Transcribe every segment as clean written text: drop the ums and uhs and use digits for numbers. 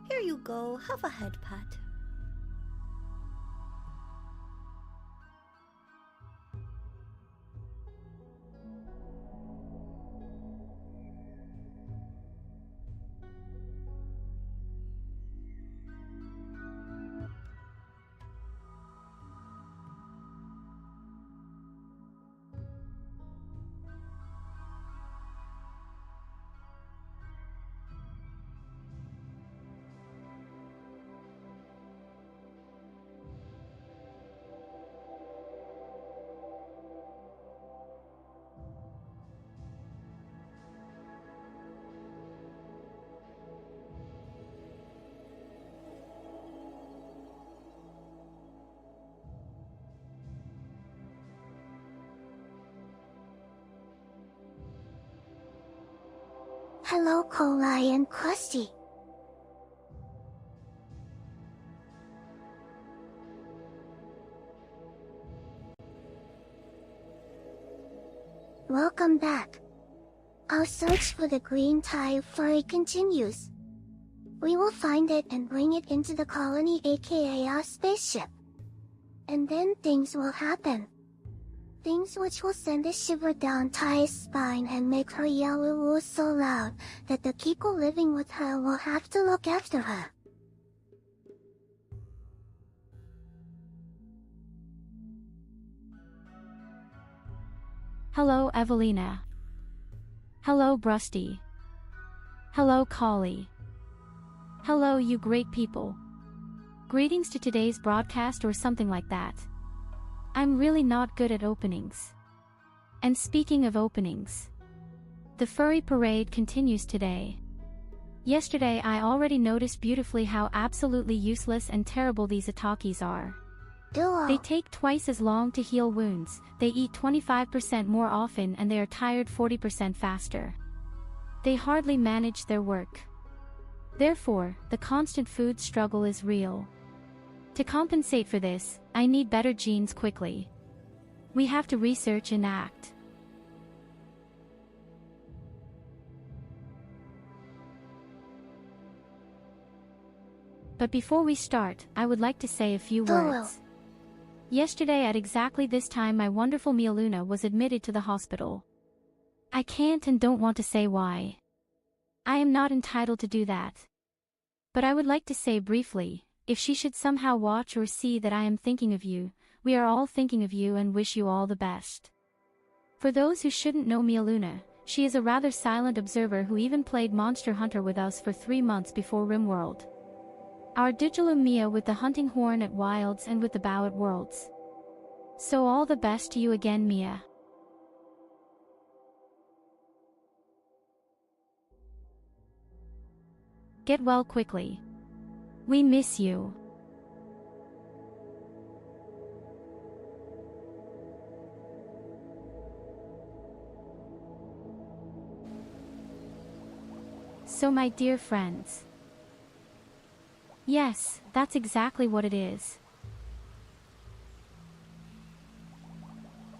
Here you go, have a head pat. Hello, Colai and Krusty. Welcome back. Our search for the green Tyurru furry continues. We will find it and bring it into the colony, aka our spaceship. And then things will happen. Things which will send a shiver down Ty's spine and make her yell "Ooh" so loud that the people living with her will have to look after her. Hello, Evelina. Hello, Brusty. Hello, Collie. Hello, you great people. Greetings to today's broadcast or something like that. I'm really not good at openings. And speaking of openings, the furry parade continues today. Yesterday I already noticed beautifully how absolutely useless and terrible these Yttakis are. They take twice as long to heal wounds, they eat 25% more often, and they are tired 40% faster. They hardly manage their work. Therefore, the constant food struggle is real. To compensate for this, I need better genes quickly. We have to research and act. But before we start, I would like to say a few words. Yesterday at exactly this time my wonderful Mialuna was admitted to the hospital. I can't and don't want to say why. I am not entitled to do that. But I would like to say briefly, if she should somehow watch or see that I am thinking of you, we are all thinking of you and wish you all the best. For those who shouldn't know Mialuna, she is a rather silent observer who even played Monster Hunter with us for 3 months before Rimworld. Our Digilum Mia with the hunting horn at Wilds and with the bow at Worlds. So all the best to you again, Mia. Get well quickly. We miss you. So my dear friends. Yes, that's exactly what it is.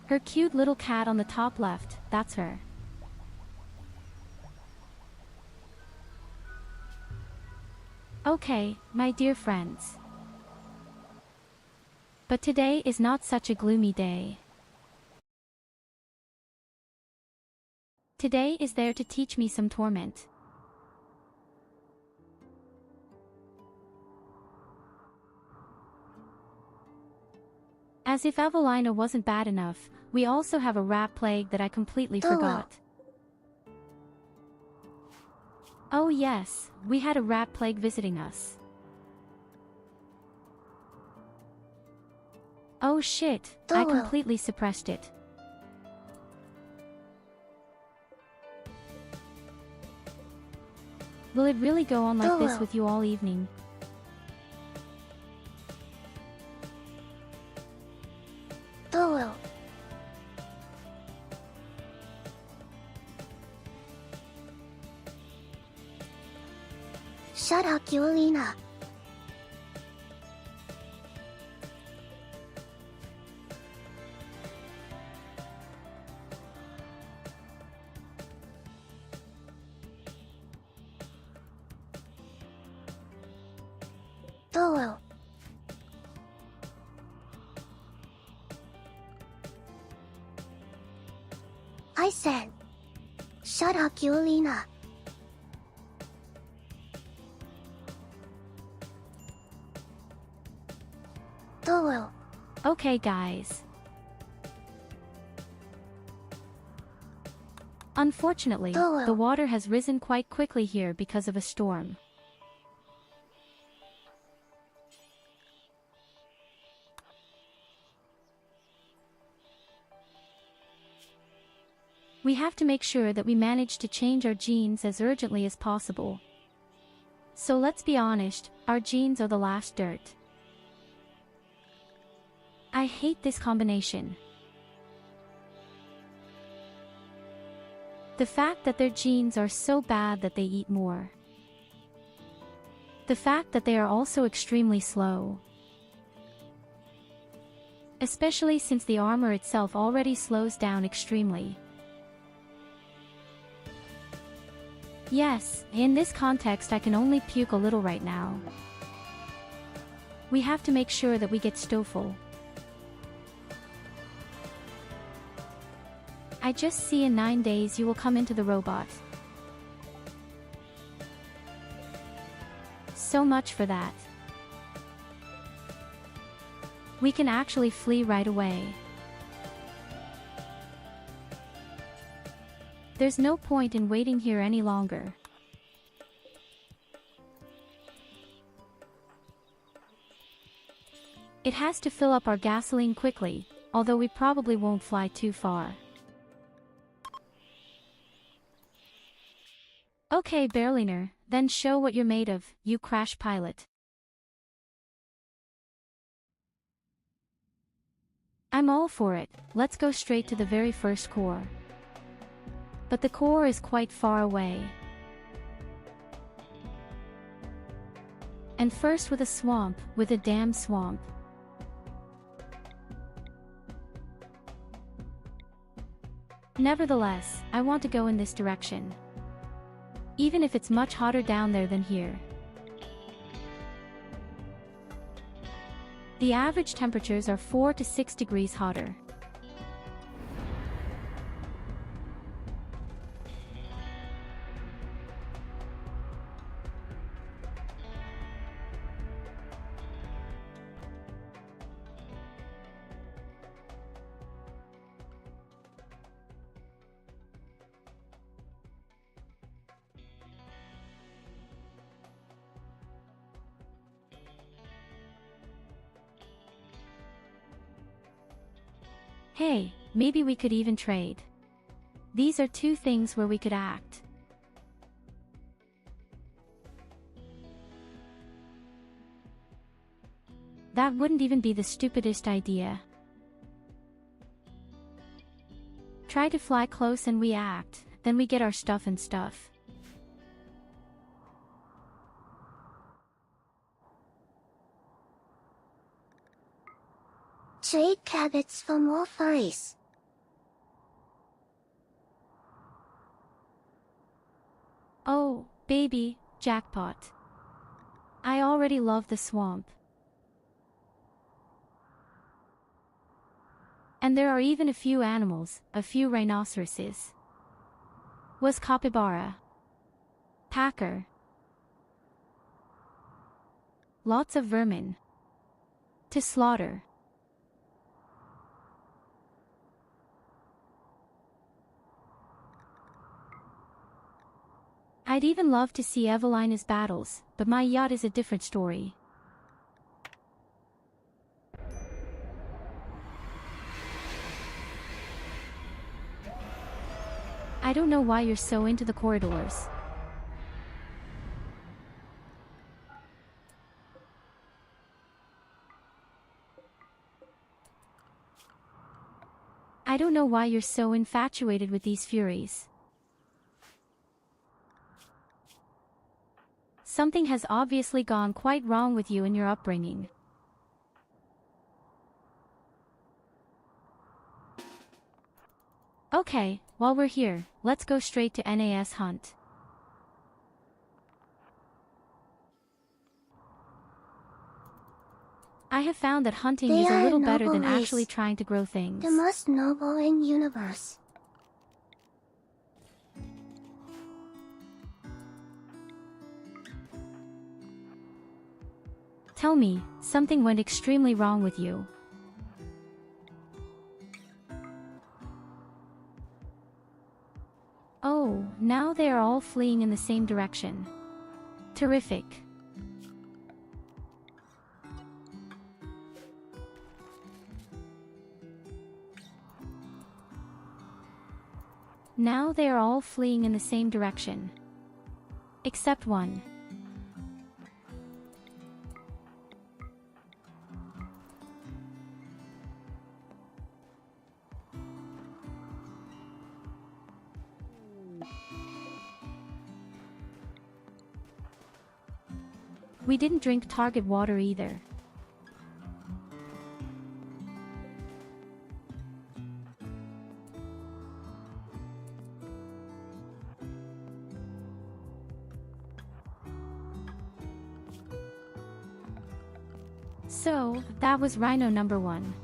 Her cute little cat on the top left, that's her. Okay, my dear friends. But today is not such a gloomy day. Today is there to teach me some torment. As if Evelina wasn't bad enough, we also have a rat plague that I completely forgot. Oh yes, we had a rat plague visiting us. Oh shit, I completely suppressed it. Will it really go on like this with you all evening? Shut up, Evelina. Tyurru. I said, shut up, Yulina. Tyurru. Okay, guys. Unfortunately, Tyurru. the water has risen quite quickly here because of a storm. We have to make sure that we manage to change our genes as urgently as possible. So let's be honest, our genes are the last dirt. I hate this combination. The fact that their genes are so bad that they eat more. The fact that they are also extremely slow. Especially since the armor itself already slows down extremely. Yes, in this context I can only puke a little right now. We have to make sure that we get Stoffel. I just see in 9 days you will come into the robot. So much for that. We can actually flee right away. There's no point in waiting here any longer. It has to fill up our gasoline quickly, although we probably won't fly too far. Okay, Berliner, then show what you're made of, you crash pilot. I'm all for it, let's go straight to the very first core. But the core is quite far away. And first with a swamp, with a damn swamp. Nevertheless, I want to go in this direction. Even if it's much hotter down there than here. The average temperatures are 4 to 6 degrees hotter. Hey, maybe we could even trade. These are two things where we could act. That wouldn't even be the stupidest idea. Try to fly close and we act, then we get our stuff and stuff. Trade cabinets for more furries. Oh, baby, jackpot. I already love the swamp. And there are even a few animals, a few rhinoceroses. Was capybara. Packer. Lots of vermin. To slaughter. I'd even love to see Evelina's battles, but my yacht is a different story. I don't know why you're so into the corridors. I don't know why you're so infatuated with these furies. Something has obviously gone quite wrong with you in your upbringing. Okay, while we're here, let's go straight to NAS Hunt. I have found that hunting They is a are little a better noble than actually race. trying to grow things. The most noble in universe. Tell me, something went extremely wrong with you. Oh, now they are all fleeing in the same direction. Terrific. Now they are all fleeing in the same direction. Except one. We didn't drink target water either. So, that was Rhino number 1.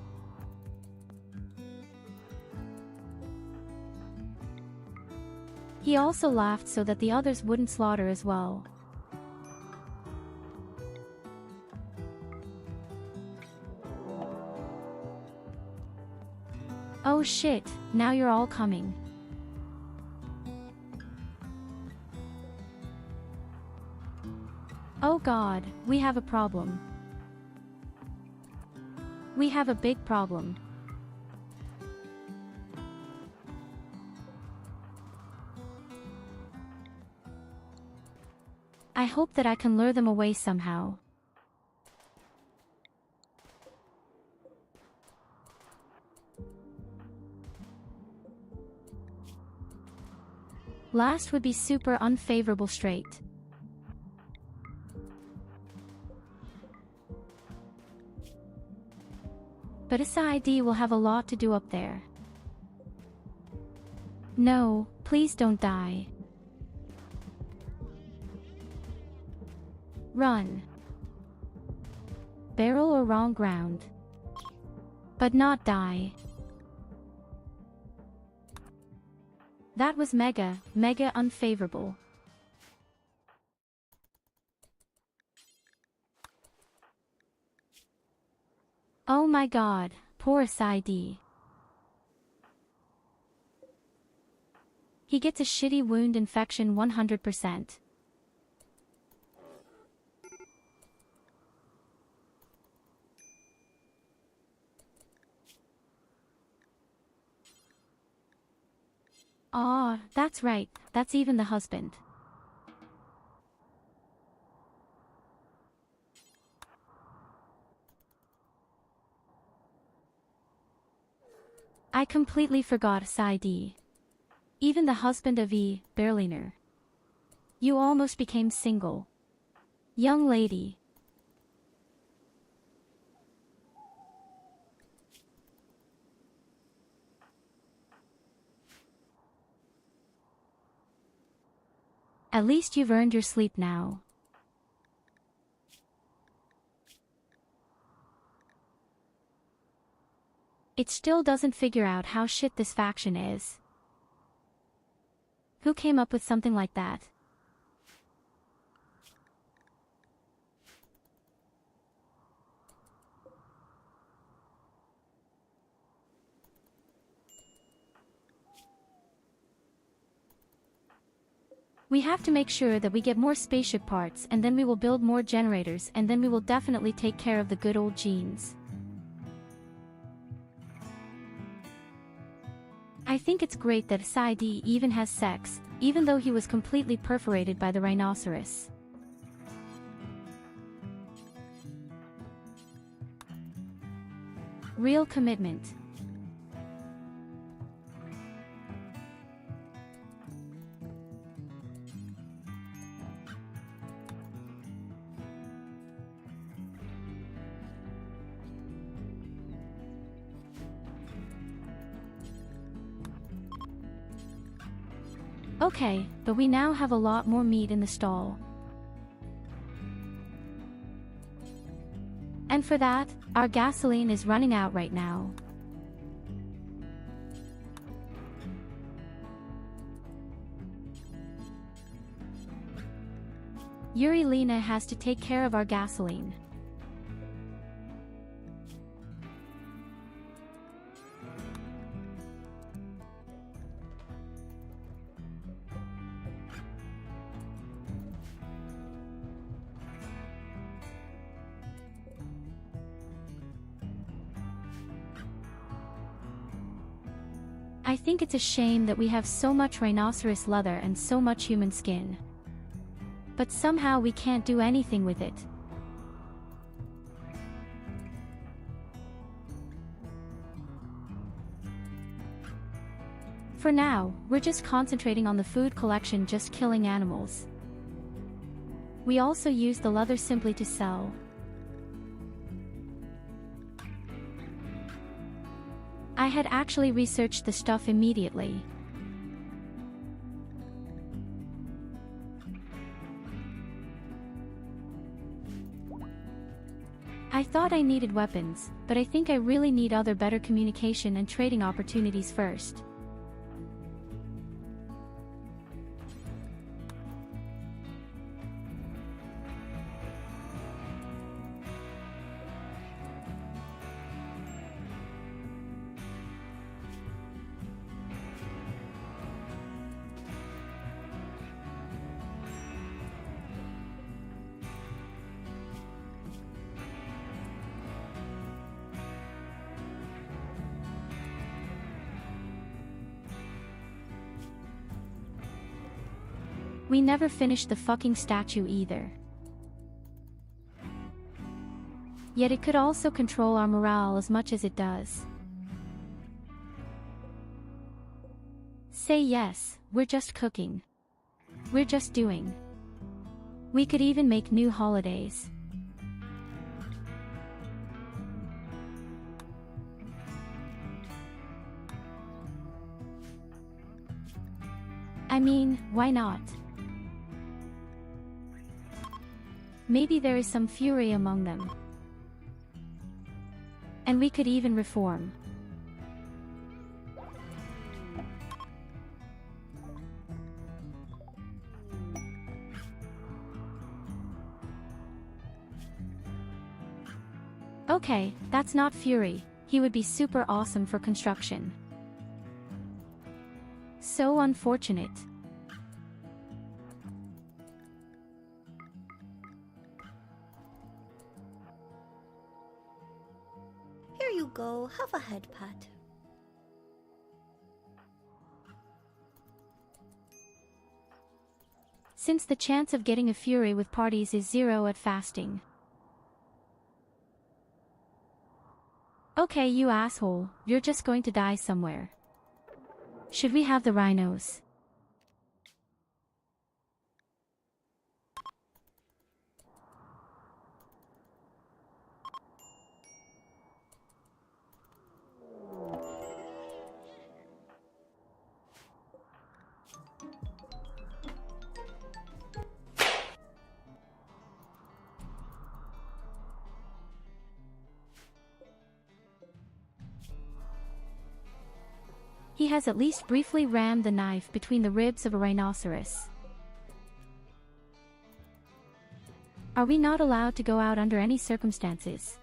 He also laughed so that the others wouldn't slaughter as well. Oh shit, now you're all coming. Oh god, we have a problem. We have a big problem. I hope that I can lure them away somehow. Last would be super unfavorable straight. But a side will have a lot to do up there. No, please don't die. Run. Barrel or wrong ground. But not die. That was mega unfavorable. Oh my god, poor side. He gets a shitty wound infection 100%. Ah, that's right, that's even the husband. I completely forgot side. Even the husband of Berliner. You almost became single. Young lady. At least you've earned your sleep now. It still doesn't figure out how shit this faction is. Who came up with something like that? We have to make sure that we get more spaceship parts, and then we will build more generators, and then we will definitely take care of the good old genes. I think it's great that side even has sex, even though he was completely perforated by the rhinoceros. Real commitment. Okay, but we now have a lot more meat in the stall. And for that, our gasoline is running out right now. Lena has to take care of our gasoline. I think it's a shame that we have so much rhinoceros leather and so much human skin. But somehow we can't do anything with it. For now, we're just concentrating on the food collection, just killing animals. We also use the leather simply to sell. I had actually researched the stuff immediately. I thought I needed weapons, but I think I really need other better communication and trading opportunities first. We never finished the fucking statue either. Yet it could also control our morale as much as it does. Say yes, we're just cooking. We're just doing. We could even make new holidays. I mean, why not? Maybe there is some fury among them. And we could even reform. Okay, that's not fury. He would be super awesome for construction. So unfortunate. Here you go, have a head pat. Since the chance of getting a fury with parties is 0 at fasting. Okay, you asshole, you're just going to die somewhere. Should we have the rhinos? He has at least briefly rammed the knife between the ribs of a rhinoceros. Are we not allowed to go out under any circumstances?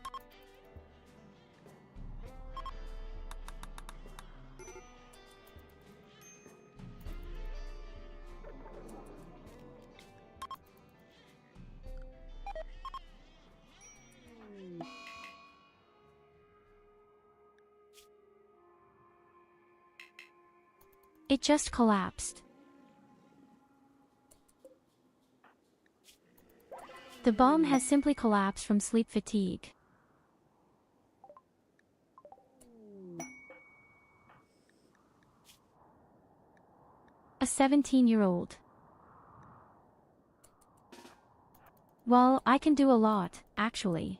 It just collapsed. The bomb has simply collapsed from sleep fatigue. A 17-year-old. Well, I can do a lot, actually.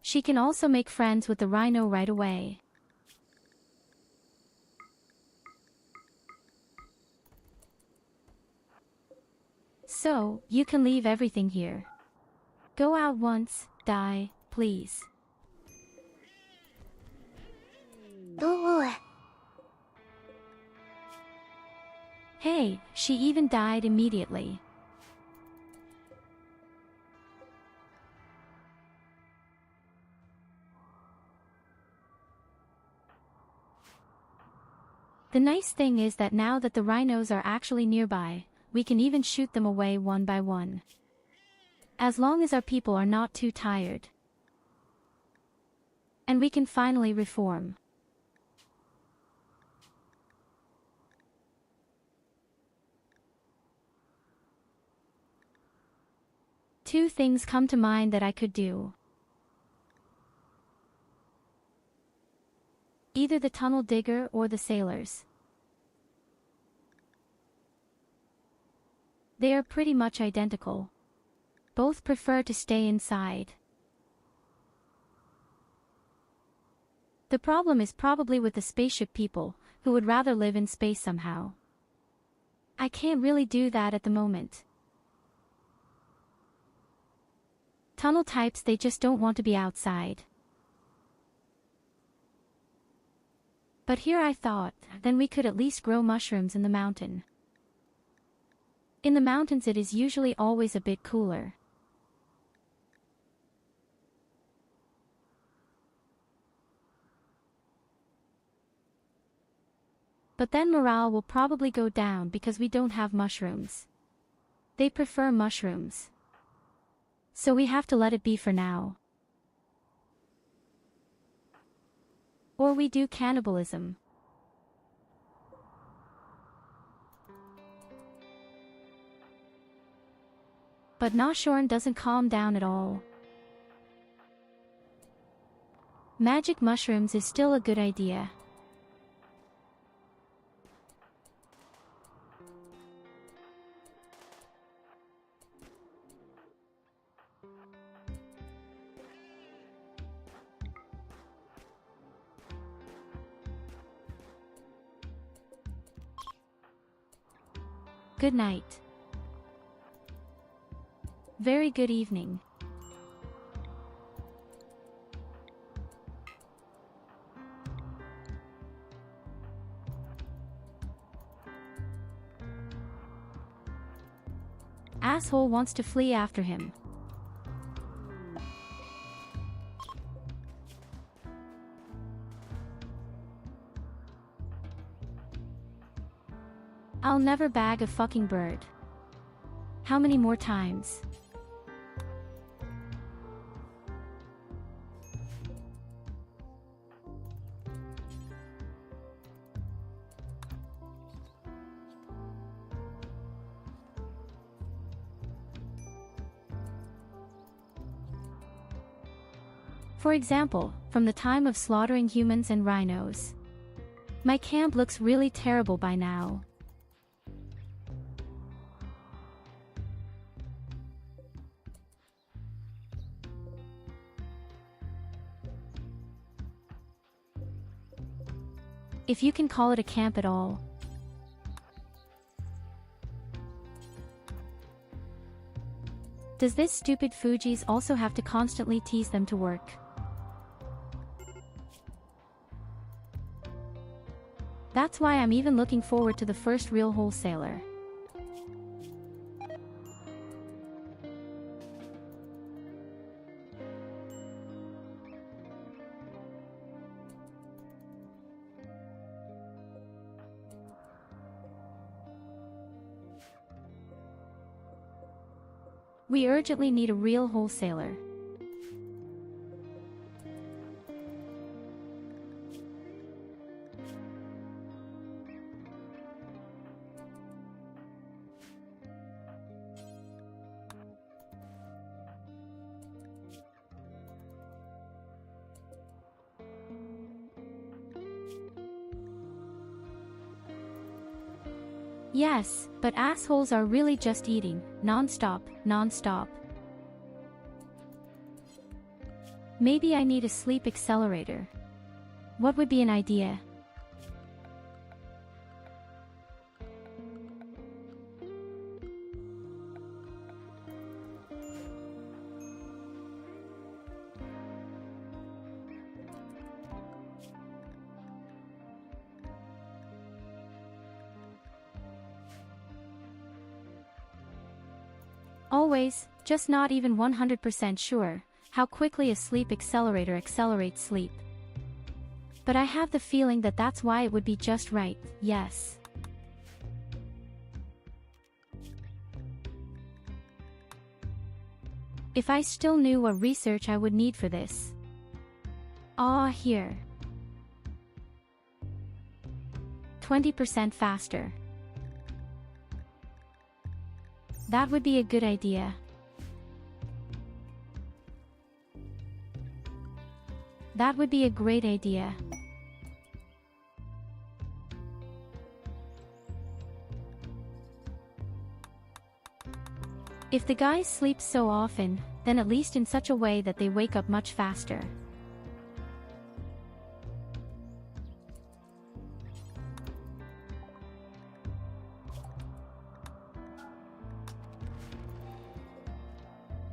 She can also make friends with the rhino right away. So, you can leave everything here. Go out once, die, please. Oh, Hey, she even died immediately. The nice thing is that now that the rhinos are actually nearby, we can even shoot them away one by one. As long as our people are not too tired. And we can finally reform. Two things come to mind that I could do. Either the tunnel digger or the sailors. They are pretty much identical. Both prefer to stay inside. The problem is probably with the spaceship people, who would rather live in space somehow. I can't really do that at the moment. Tunnel types, they just don't want to be outside. But here I thought, then we could at least grow mushrooms in the mountain. In the mountains it is usually always a bit cooler. But then morale will probably go down because we don't have mushrooms. They prefer mushrooms. So we have to let it be for now. Or we do cannibalism. But Noshorn doesn't calm down at all. Magic mushrooms is still a good idea. Good night. Very good evening. Asshole wants to flee after him. I'll never bag a fucking bird. How many more times? For example, from the time of slaughtering humans and rhinos. My camp looks really terrible by now. If you can call it a camp at all. Does this stupid Fuji's also have to constantly tease them to work? That's why I'm even looking forward to the first real wholesaler. We urgently need a real wholesaler. Yes, but assholes are really just eating, non-stop. Maybe I need a sleep accelerator. What would be an idea? Always, just not even 100% sure how quickly a sleep accelerator accelerates sleep. But I have the feeling that that's why it would be just right, yes. If I still knew what research I would need for this. Here. 20% faster. That would be a good idea. That would be a great idea. If the guys sleep so often, then at least in such a way that they wake up much faster.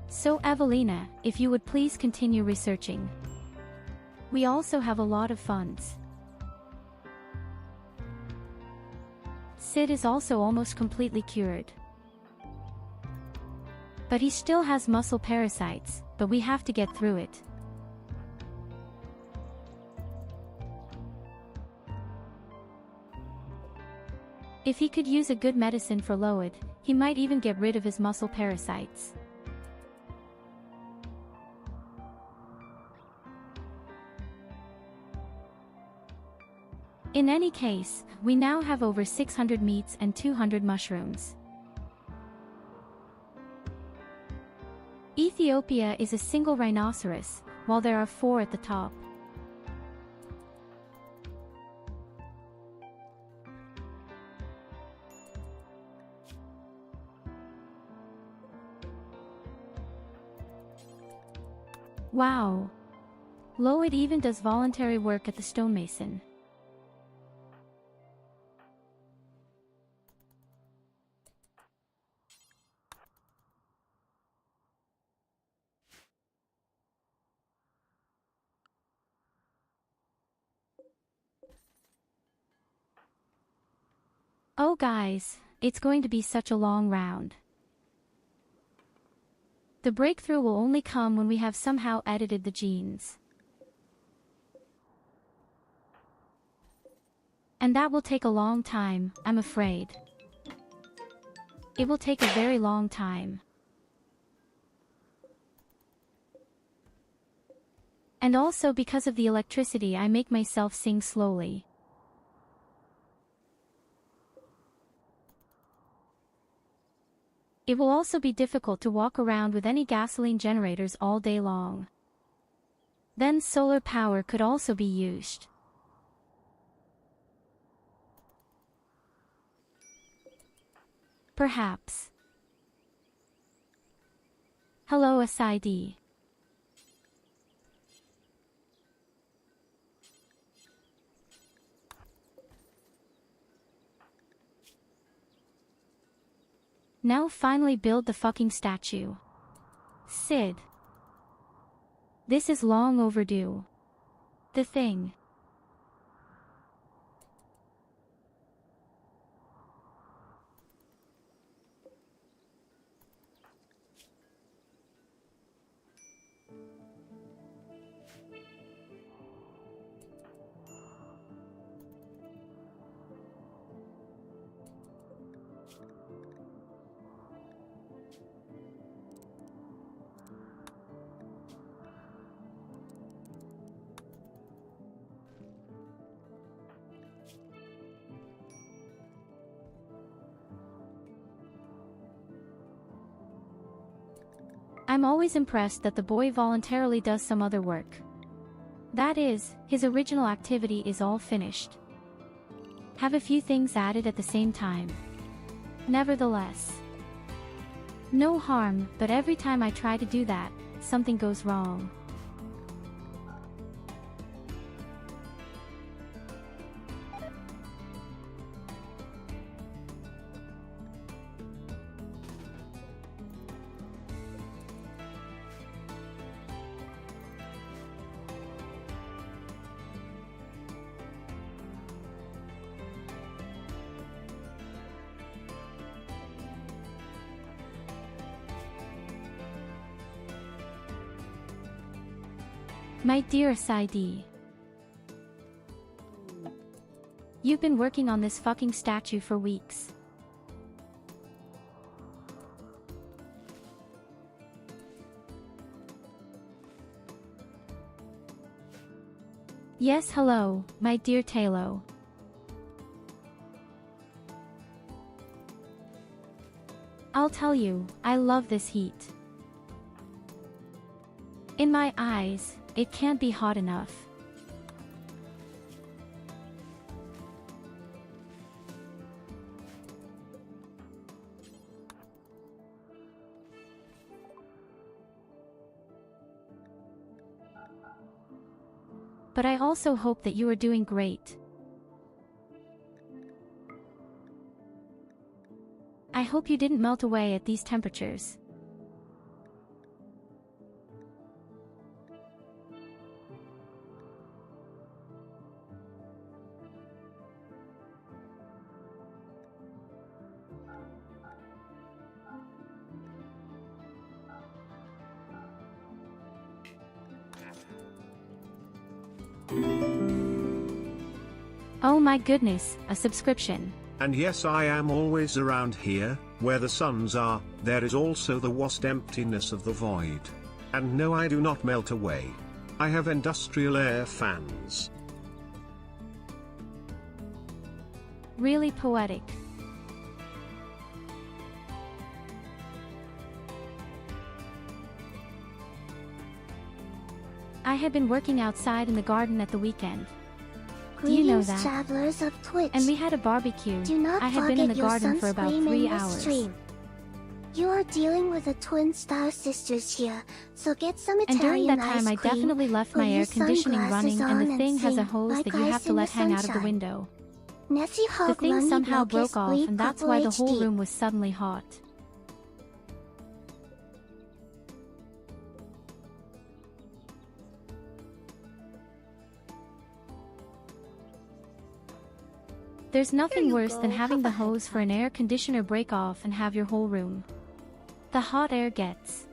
So Evelina, if you would please continue researching. We also have a lot of funds. Sid is also almost completely cured. But he still has muscle parasites, but we have to get through it. If he could use a good medicine for Loid, he might even get rid of his muscle parasites. In any case, we now have over 600 meats and 200 mushrooms. Ethiopia is a single rhinoceros, while there are 4 at the top. Wow! Loid even does voluntary work at the stonemason. Oh guys, it's going to be such a long round. The breakthrough will only come when we have somehow edited the genes. And that will take a long time, I'm afraid. It will take a very long time. And also because of the electricity I make myself sing slowly. It will also be difficult to walk around with any gasoline generators all day long. Then solar power could also be used. Perhaps. Hello SID. Now finally build the fucking statue. Sid. This is long overdue. The thing. I'm always impressed that the boy voluntarily does some other work. That is, his original activity is all finished. Have a few things added at the same time. Nevertheless. No harm, but every time I try to do that, something goes wrong. My dear Saidi. You've been working on this fucking statue for weeks. Yes, hello, my dear Talo. I'll tell you, I love this heat. In my eyes, it can't be hot enough. But I also hope that you are doing great. I hope you didn't melt away at these temperatures. Oh my goodness, a subscription. And yes, I am always around here, where the suns are. There is also the vast emptiness of the void. And no, I do not melt away. I have industrial air fans. Really poetic. I had been working outside in the garden at the weekend. Do you know that? Travelers of Twitch. And we had a barbecue. Do not I had been in the garden for about 3 hours. Stream. You are dealing with the twin star sisters here, so get some And Italian during that time I ice cream, definitely left my put air your conditioning sunglasses running and on the thing has a sing hose like that you have ice to in let the hang out of the sunshine. window. Nessie The Hog thing Lundy somehow Block broke is off bleep and that's couple why the whole HD. room was suddenly hot. There's nothing you worse go, than having the have a head hose for an air conditioner break off and have your whole room. The hot air gets.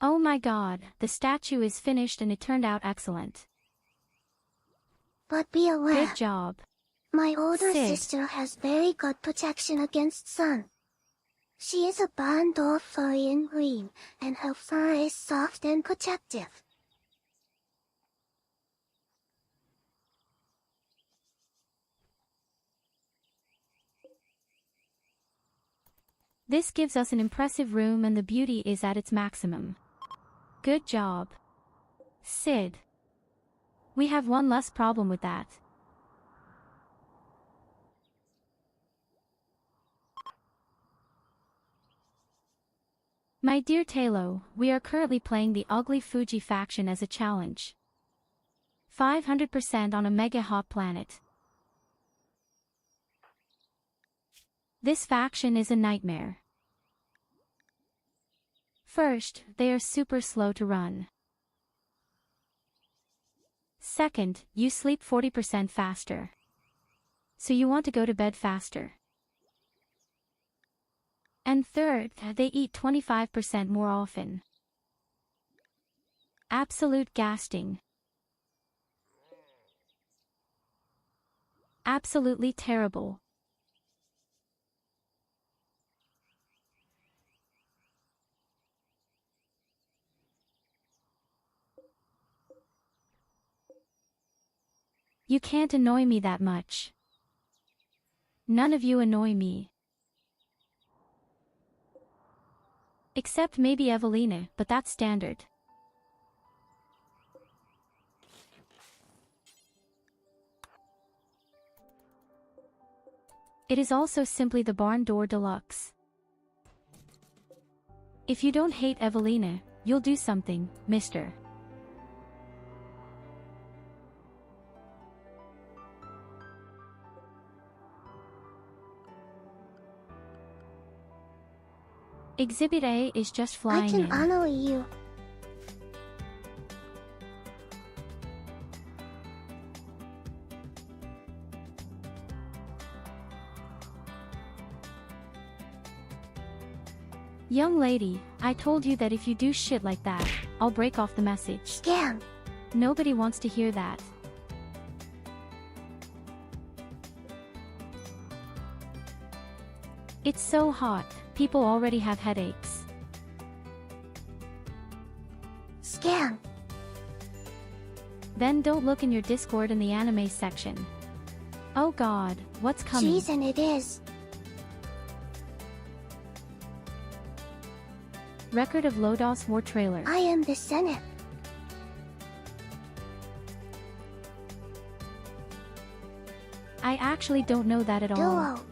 Oh my god, the statue is finished and it turned out excellent. But be aware, Good job. my older Sid. sister has very good protection against sun. She is a Bandor green, and her fur is soft and protective. This gives us an impressive room and the beauty is at its maximum. Good job. Sid. We have one less problem with that. My dear Talo, we are currently playing the ugly Fuji faction as a challenge. 500% on a mega hot planet. This faction is a nightmare. First, they are super slow to run. Second, you sleep 40% faster. So you want to go to bed faster. And third, they eat 25% more often. Absolute gasting. Absolutely terrible. You can't annoy me that much. None of you annoy me. Except maybe Evelina, but that's standard. It is also simply the barn door deluxe. If you don't hate Evelina, you'll do something, mister. Exhibit A is just I flying can in. honor you. Young lady, I told you that if you do shit like that, I'll break off the message. Scam. Nobody wants to hear that. It's so hot, people already have headaches. Scam. Then don't look in your Discord in the anime section. Oh god, what's coming? Jeez, and it is. Record of Lodos War trailer. I am the Senate. I actually don't know that at all. Duo.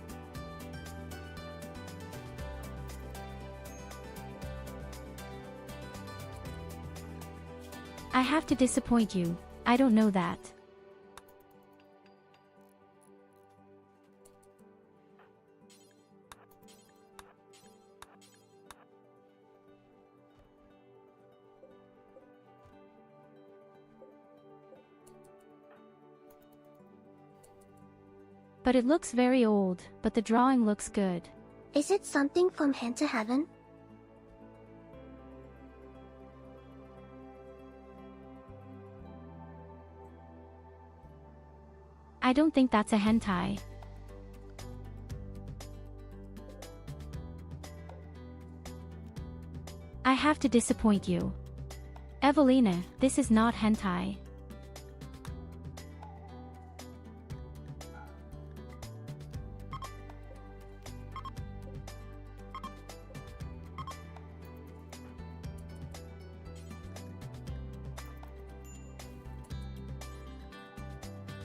I have to disappoint you. I don't know that. But it looks very old, but the drawing looks good. Is it something from Hand to Heaven? I don't think that's a hentai. I have to disappoint you. Evelina, this is not hentai.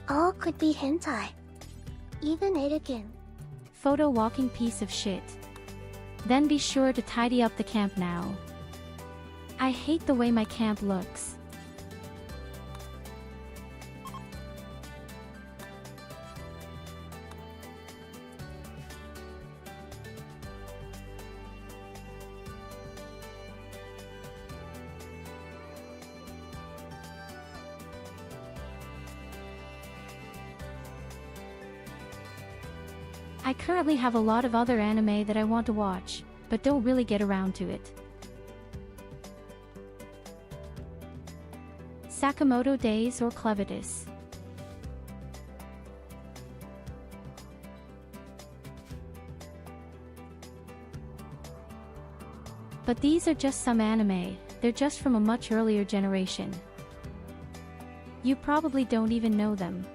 All could be hentai. Even Yttakin. Photo walking piece of shit. Then be sure to tidy up the camp now. I hate the way my camp looks. I currently have a lot of other anime that I want to watch, but don't really get around to it. Sakamoto Days or Clevitus. But these are just some anime, they're just from a much earlier generation. You probably don't even know them.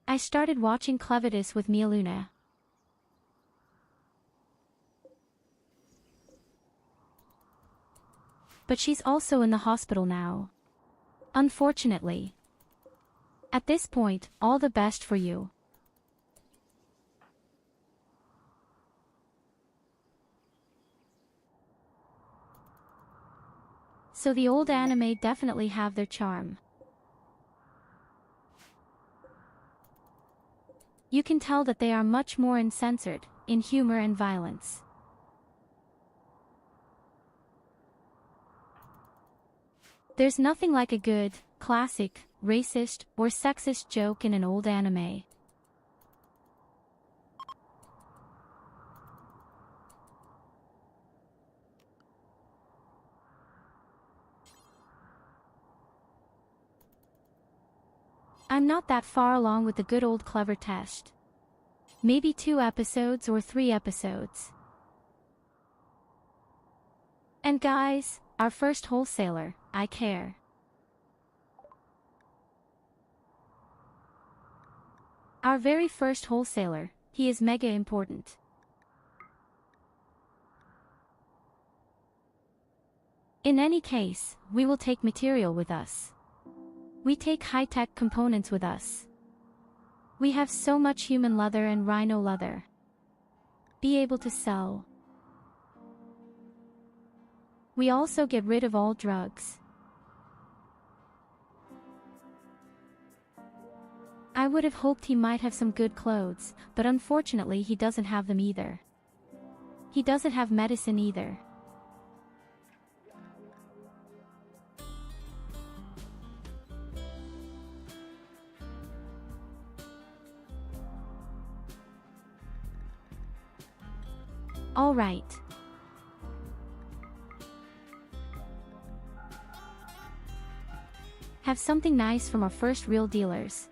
I started watching Clevitus with Mia Luna. But she's also in the hospital now. Unfortunately. At this point, all the best for you. So the old anime definitely have their charm. You can tell that they are much more uncensored, in humor and violence. There's nothing like a good, classic, racist, or sexist joke in an old anime. I'm not that far along with the good old clever test. Maybe 2 episodes or 3 episodes. And guys, our first wholesaler, I care. Our very first wholesaler, he is mega important. In any case, we will take material with us. We take high-tech components with us. We have so much human leather and rhino leather. Be able to sell. We also get rid of all drugs. I would have hoped he might have some good clothes, but unfortunately he doesn't have them either. He doesn't have medicine either. All right. Have something nice from our first real dealers.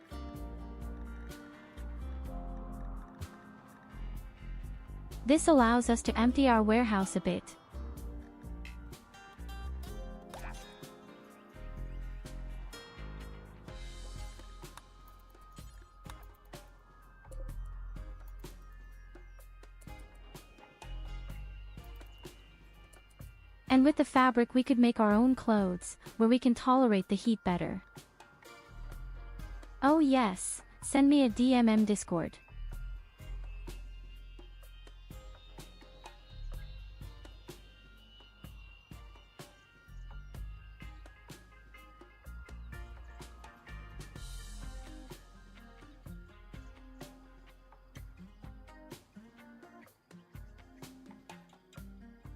This allows us to empty our warehouse a bit. And with the fabric we could make our own clothes, where we can tolerate the heat better. Oh yes, send me a DMM Discord.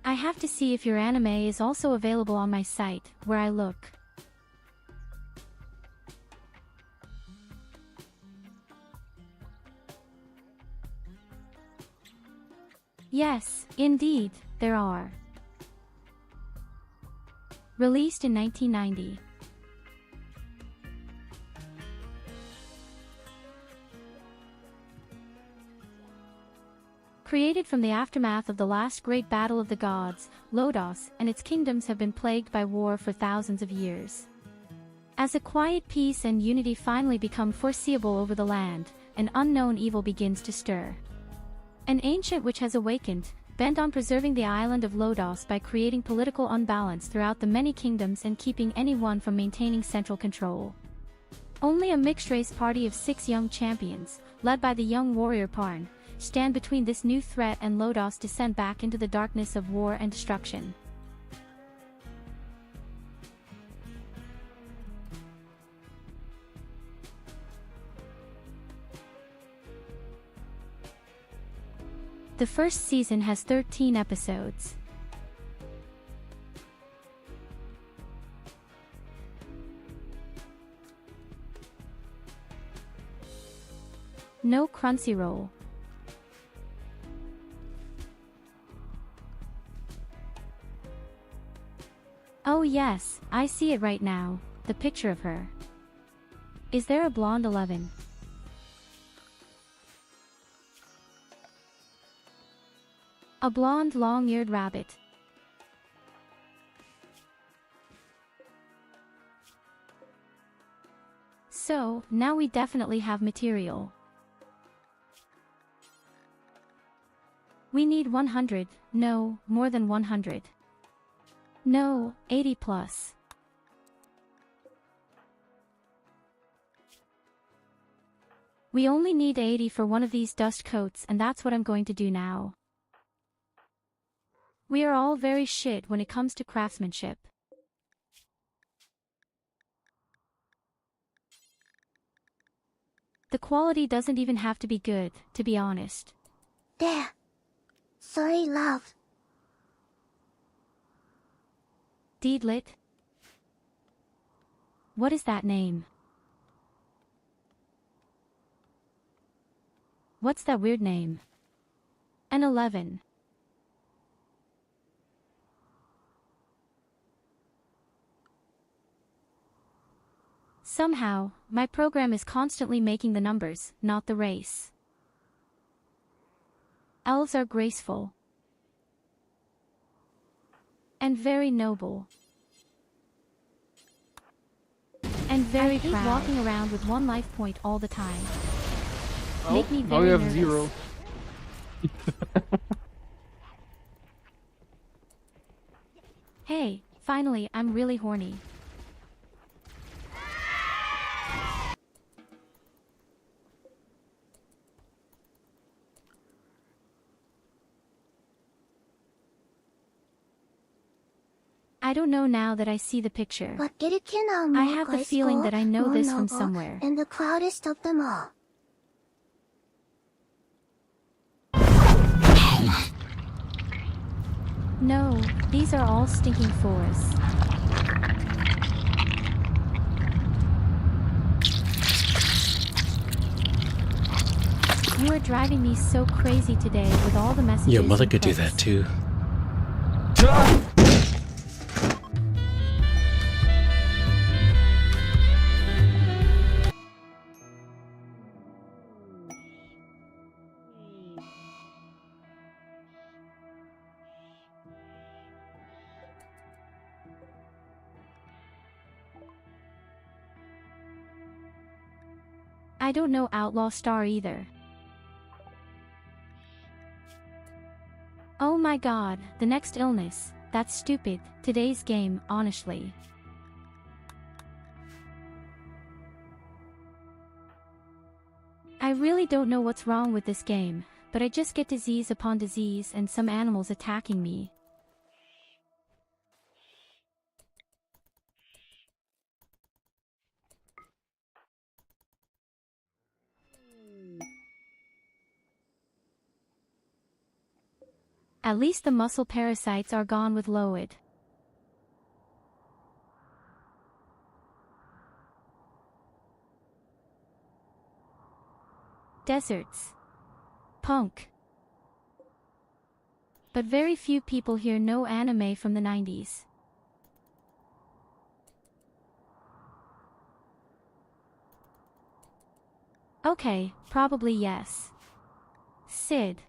I have to see if your anime is also available on my site, where I look. Yes, indeed, there are. Released in 1990. Created from the aftermath of the last great battle of the gods, Lodos and its kingdoms have been plagued by war for thousands of years. As a quiet peace and unity finally become foreseeable over the land, an unknown evil begins to stir. An ancient witch has awakened, bent on preserving the island of Lodos by creating political unbalance throughout the many kingdoms and keeping anyone from maintaining central control. Only a mixed-race party of 6 young champions, led by the young warrior Parn, stand between this new threat and Lodos' descent back into the darkness of war and destruction. The first season has 13 episodes. No Crunchyroll. Oh yes, I see it right now, the picture of her. Is there a blonde 11? A blonde long-eared rabbit. So, now we definitely have material. We need 100, no, more than 100. No, 80 plus. We only need 80 for one of these dust coats, and that's what I'm going to do now. We are all very shit when it comes to craftsmanship. The quality doesn't even have to be good, to be honest. There. Sorry, love. Deedlit? What is that name? What's that weird name? An 11. Somehow, my program is constantly making the numbers, not the race. Elves are graceful. And very noble. And very proud. I hate walking around with 1 life point all the time. Oh, Make me now very you have nervous. 0. Hey, finally, I'm really horny. I don't know now that I see the picture. But Yttakin are I more have the graceful, feeling that I know more this from noble, somewhere. and the proudest of them all. No, these are all stinking forests. You are driving me so crazy today with all the messages. Your mother and could do clips. that too. I don't know Outlaw Star either. Oh my god, the next illness. That's stupid. Today's game, honestly. I really don't know what's wrong with this game, but I just get disease upon disease and some animals attacking me. At least the muscle parasites are gone with Loid. Deserts. Punk. But very few people here know anime from the 90s. Okay, probably yes. Sid.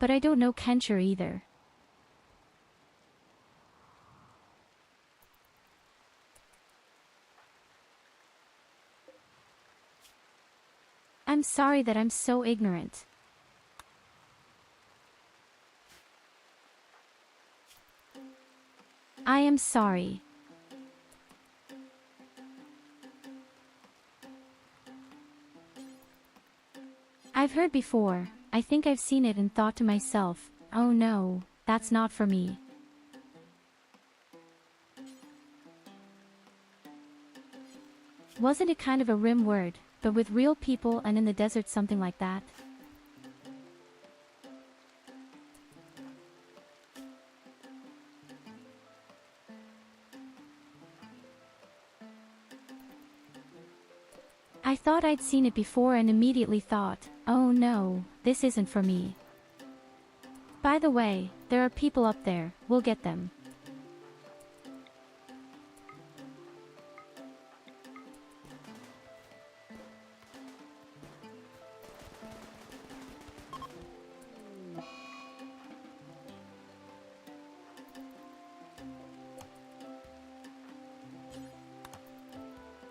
But I don't know Kencher either. I'm sorry that I'm so ignorant. I am sorry. I've heard before. I think I've seen it and thought to myself, oh no, that's not for me. Wasn't it kind of a Rimworld, but with real people and in the desert, something like that? I thought I'd seen it before and immediately thought, oh no, this isn't for me. By the way, there are people up there, we'll get them.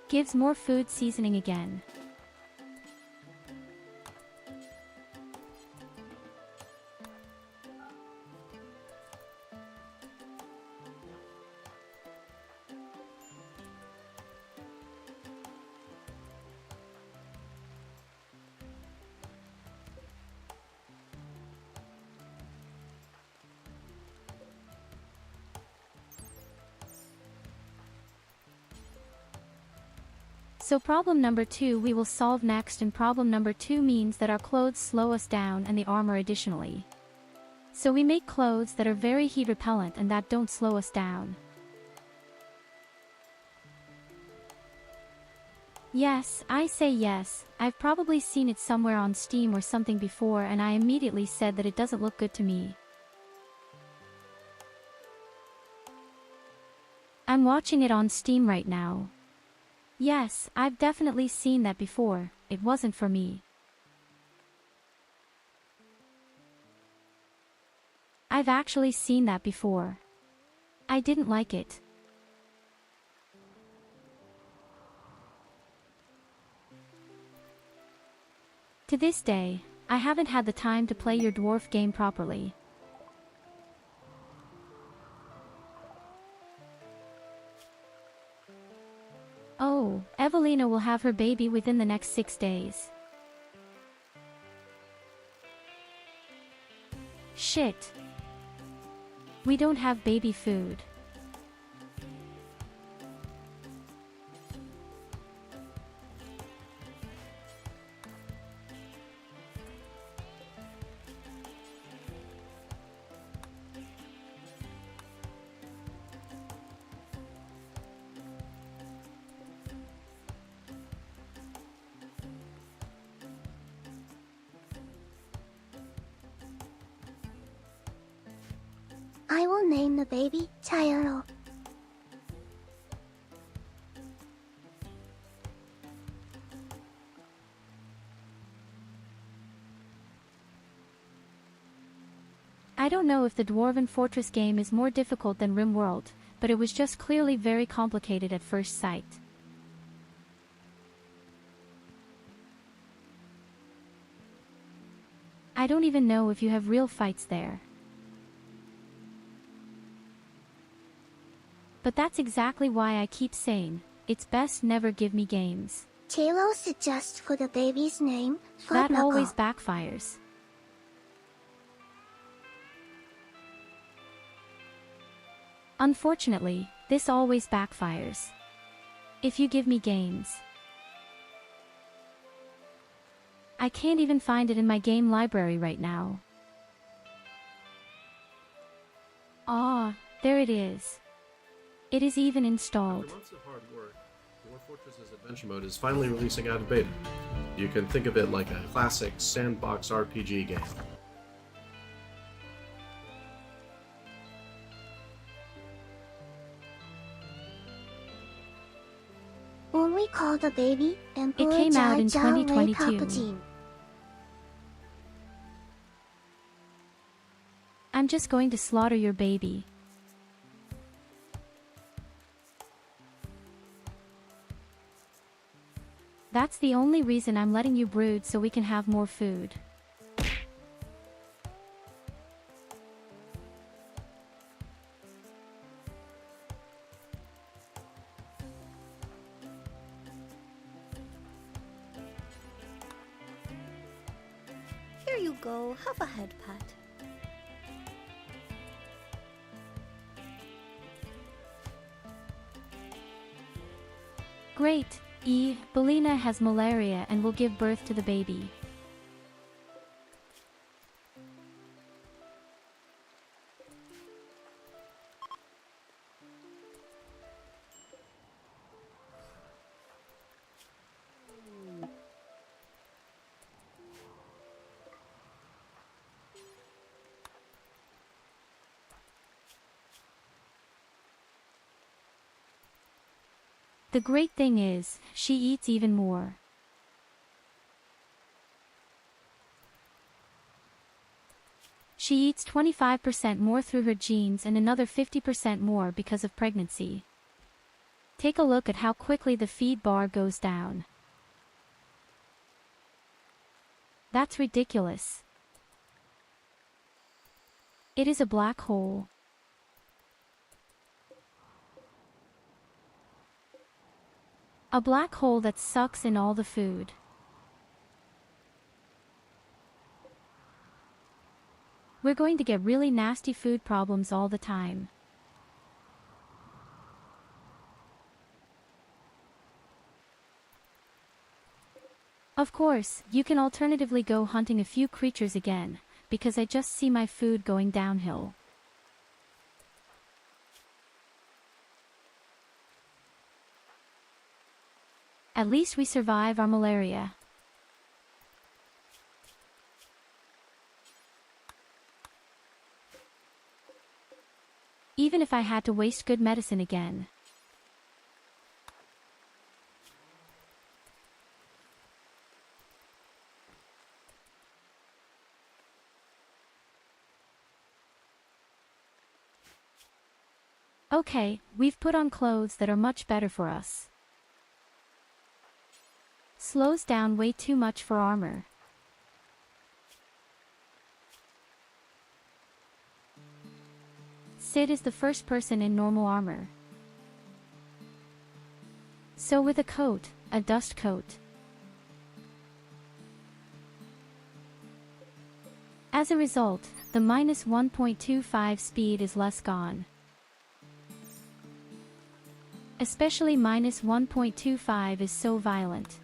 Gives more food seasoning again. So problem number 2 we will solve next, and problem number 2 means that our clothes slow us down and the armor additionally. So we make clothes that are very heat repellent and that don't slow us down. Yes, I say yes, I've probably seen it somewhere on Steam or something before and I immediately said that it doesn't look good to me. I'm watching it on Steam right now. Yes, I've definitely seen that before, it wasn't for me. I've actually seen that before. I didn't like it. To this day, I haven't had the time to play your dwarf game properly. Oh, Evelina will have her baby within the next 6 days. Shit. We don't have baby food. I will name the baby Tyurru. I don't know if the Dwarven Fortress game is more difficult than Rimworld, but it was just clearly very complicated at first sight. I don't even know if you have real fights there. But that's exactly why I keep saying, it's best never give me games. Tyurru suggests for the baby's name, That Footbuckle. always backfires. Unfortunately, this always backfires. If you give me games, I can't even find it in my game library right now. Ah, there it is. It is even installed. After months of hard work, Dwarf Fortress's Adventure Mode is finally releasing out of beta. You can think of it like a classic sandbox RPG game. When we call the baby Emperor came out in Jar Jar 2022. Palpatine. I'm just going to slaughter your baby. That's the only reason I'm letting you brood, so we can have more food. Here you go, have a head pat. Great, Belina has malaria and will give birth to the baby. The great thing is, she eats even more. She eats 25% more through her genes and another 50% more because of pregnancy. Take a look at how quickly the feed bar goes down. That's ridiculous. It is a black hole. A black hole that sucks in all the food. We're going to get really nasty food problems all the time. Of course, you can alternatively go hunting a few creatures again, because I just see my food going downhill. At least we survive our malaria. Even if I had to waste good medicine again. Okay, we've put on clothes that are much better for us. Slows down way too much for armor. Sid is the first person in normal armor. So with a coat, a dust coat. As a result, the minus 1.25 speed is less gone. Especially minus 1.25 is so violent.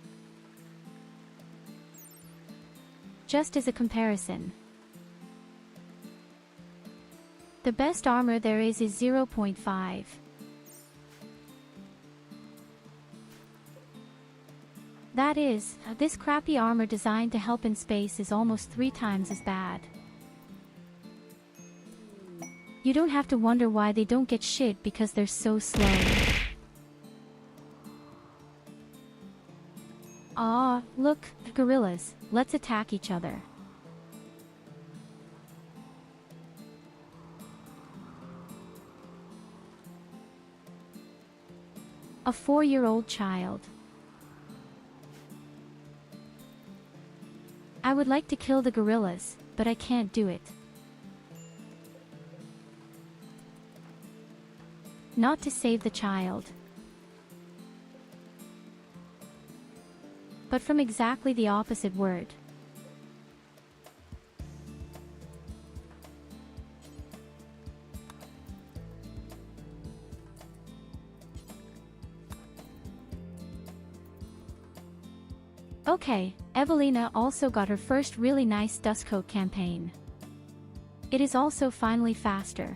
Just as a comparison. The best armor there is 0.5. That is, this crappy armor designed to help in space is almost 3 times as bad. You don't have to wonder why they don't get shit because they're so slow. Ah, look, gorillas, let's attack each other. A 4-year-old child. I would like to kill the gorillas, but I can't do it. Not to save the child. But from exactly the opposite word. Okay, Evelina also got her first really nice Dustcoat campaign. It is also finally faster.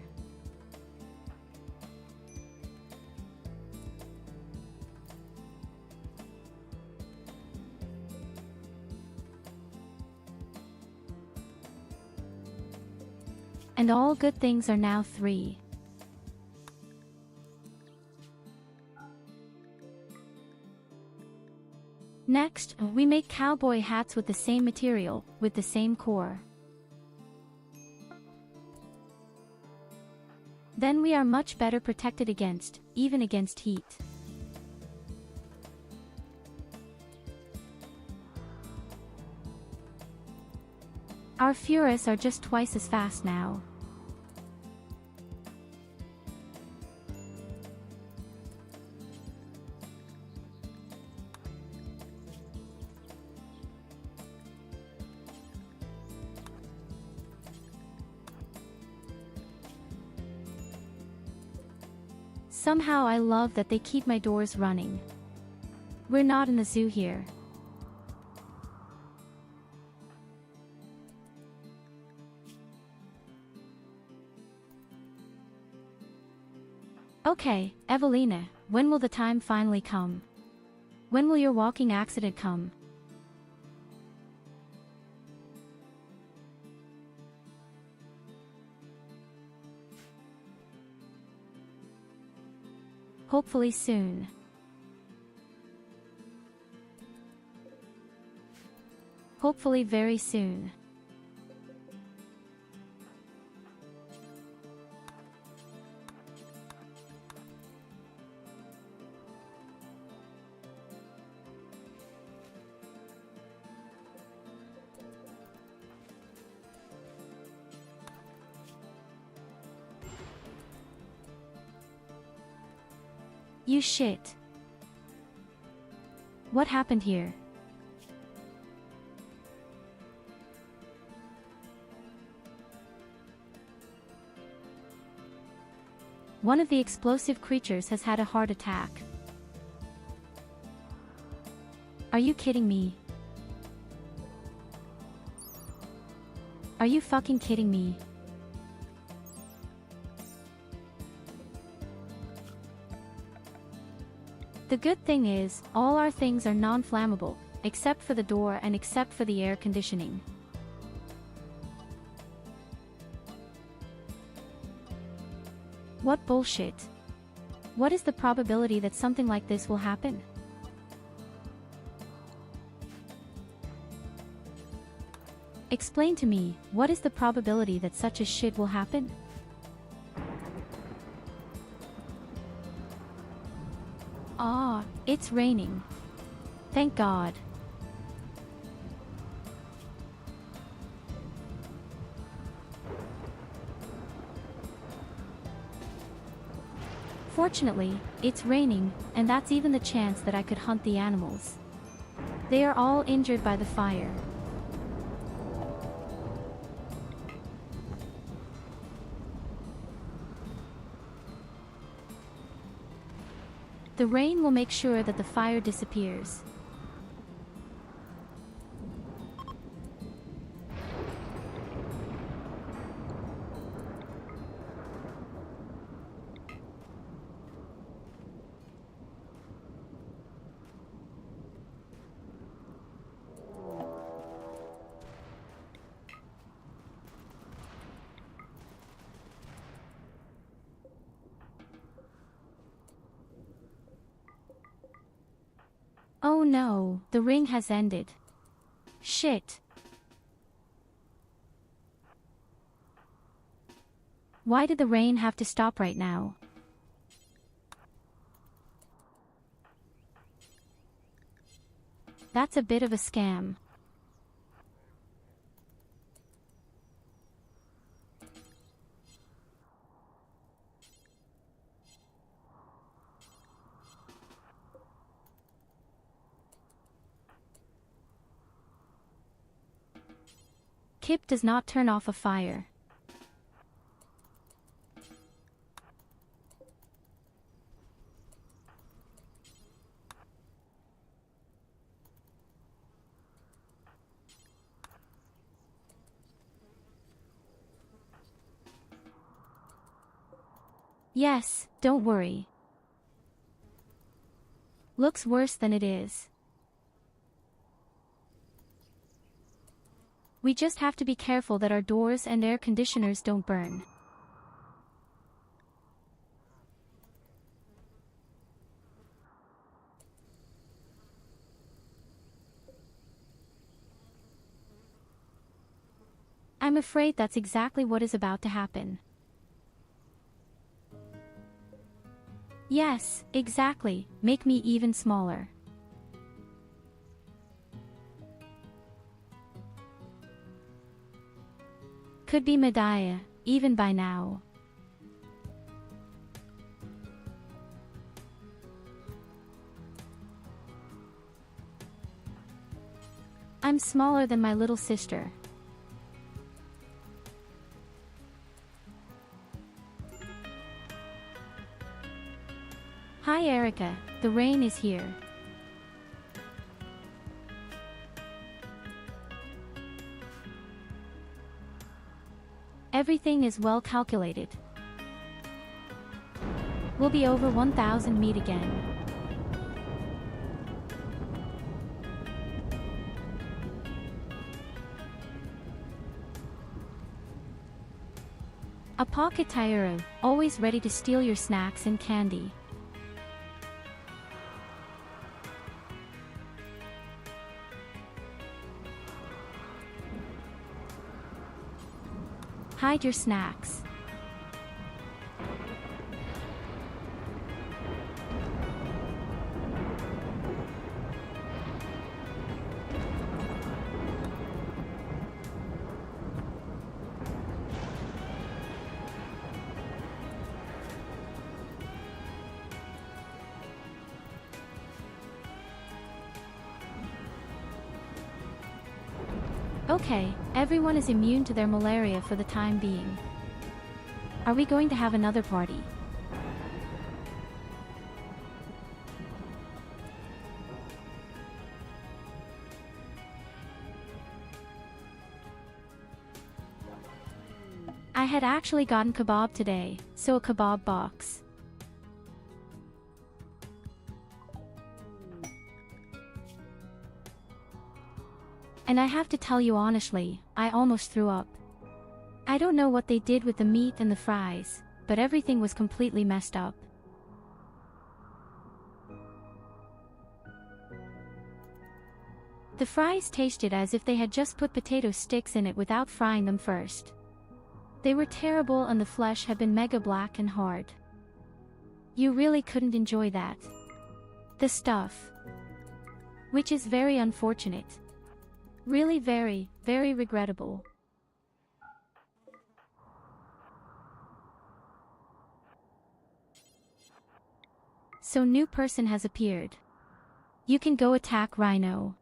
And all good things are now 3. Next, we make cowboy hats with the same material, with the same core. Then we are much better protected against, even against heat. Our Furus are just twice as fast now. Somehow I love that they keep my doors running. We're not in the zoo here. Okay, Evelina, when will the time finally come? When will your walking accident come? Hopefully soon. Hopefully very soon. You shit. What happened here? One of the explosive creatures has had a heart attack. Are you kidding me? Are you fucking kidding me? The good thing is, all our things are non-flammable, except for the door and except for the air conditioning. What bullshit? What is the probability that something like this will happen? Explain to me, what is the probability that such a shit will happen? Ah, it's raining. Thank God. Fortunately, it's raining, and that's even the chance that I could hunt the animals. They are all injured by the fire. The rain will make sure that the fire disappears. Oh no, the ring has ended. Shit. Why did the rain have to stop right now? That's a bit of a scam. Kip does not turn off a fire. Yes, don't worry. Looks worse than it is. We just have to be careful that our doors and air conditioners don't burn. I'm afraid that's exactly what is about to happen. Yes, exactly, make me even smaller. Could be Medaya, even by now. I'm smaller than my little sister. Hi Erica, the rain is here. Everything is well calculated. We'll be over 1,000 meet again. A pocket Tyurru, always ready to steal your snacks and candy. Hide your snacks. Okay, everyone is immune to their malaria for the time being. Are we going to have another party? I had actually gotten kebab today, so a kebab box. And I have to tell you honestly, I almost threw up. I don't know what they did with the meat and the fries, but everything was completely messed up. The fries tasted as if they had just put potato sticks in it without frying them first. They were terrible and the flesh had been mega black and hard. You really couldn't enjoy that. the stuff. Which is very unfortunate. Really very, very regrettable. So new person has appeared. You can go attack Rhino.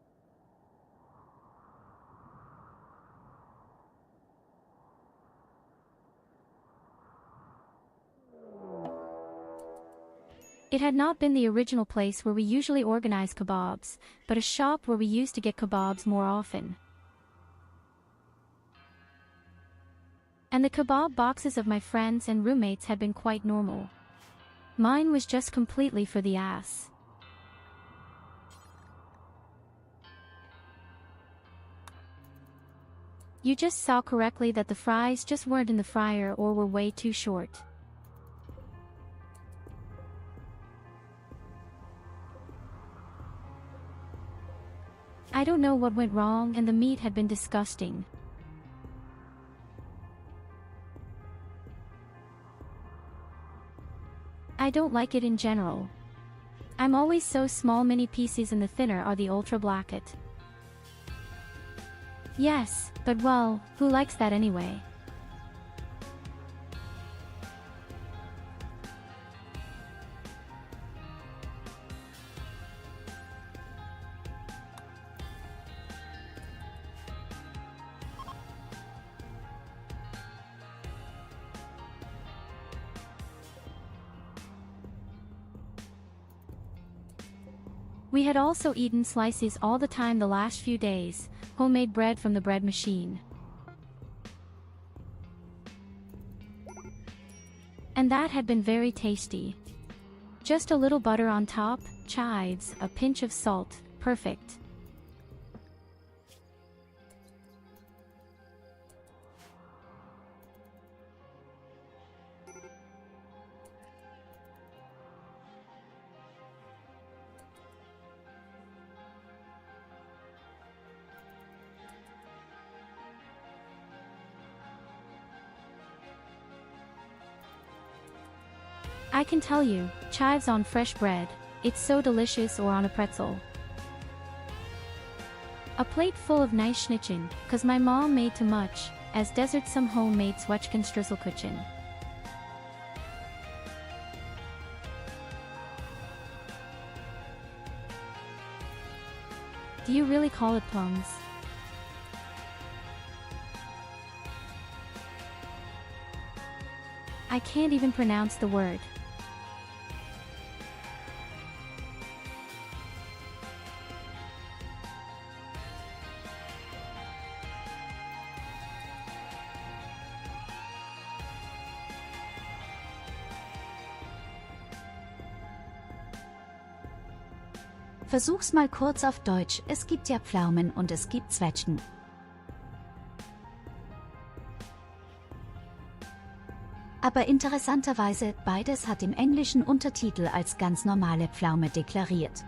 It had not been the original place where we usually organize kebabs, but a shop where we used to get kebabs more often. And the kebab boxes of my friends and roommates had been quite normal. Mine was just completely for the ass. You just saw correctly that the fries just weren't in the fryer or were way too short. I don't know what went wrong, and the meat had been disgusting. I don't like it in general. I'm always so small, many pieces, and the thinner are the ultra blacket. Yes, but well, who likes that anyway? We had also eaten slices all the time the last few days, homemade bread from the bread machine. And that had been very tasty. Just a little butter on top, chives, a pinch of salt, perfect. I can tell you, chives on fresh bread, it's so delicious, or on a pretzel. A plate full of nice schnittchen, cause my mom made too much, as desert some homemade Zwetschgenstrusselkuchen. Do you really call it plums? I can't even pronounce the word. Versuch's mal kurz auf Deutsch, es gibt ja Pflaumen und es gibt Zwetschgen. Aber interessanterweise, beides hat im englischen Untertitel als ganz normale Pflaume deklariert.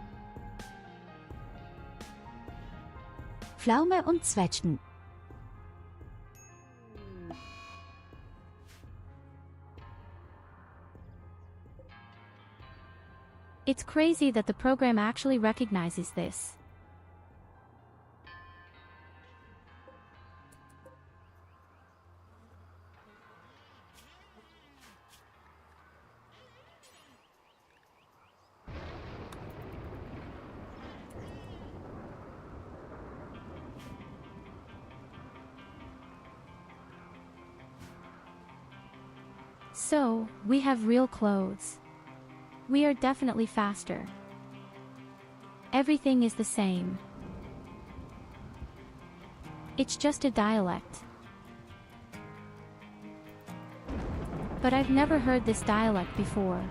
Pflaume und Zwetschgen. It's crazy that the program actually recognizes this. So, we have real clothes. We are definitely faster. Everything is the same. It's just a dialect. But I've never heard this dialect before.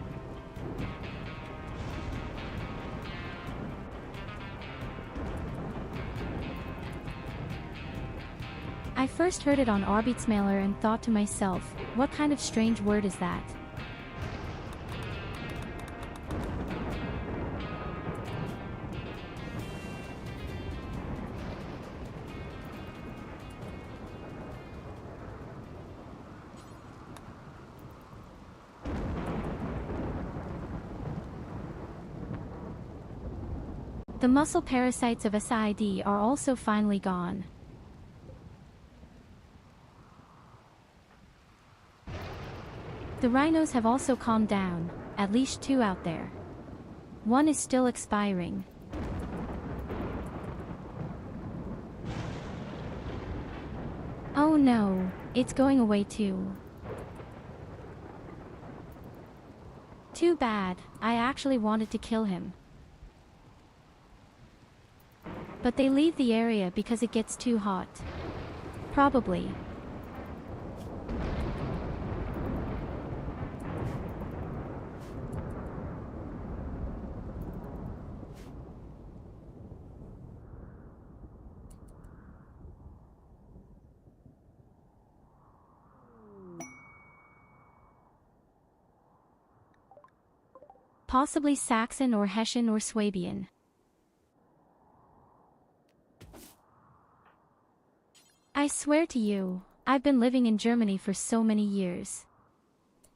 I first heard it on Arbeitsmailer and thought to myself, what kind of strange word is that? The muscle parasites of SID are also finally gone. The rhinos have also calmed down, at least 2 out there. One is still expiring. Oh no, it's going away too. Too bad, I actually wanted to kill him. But they leave the area because it gets too hot. Probably. Possibly Saxon or Hessian or Swabian. I swear to you, I've been living in Germany for so many years.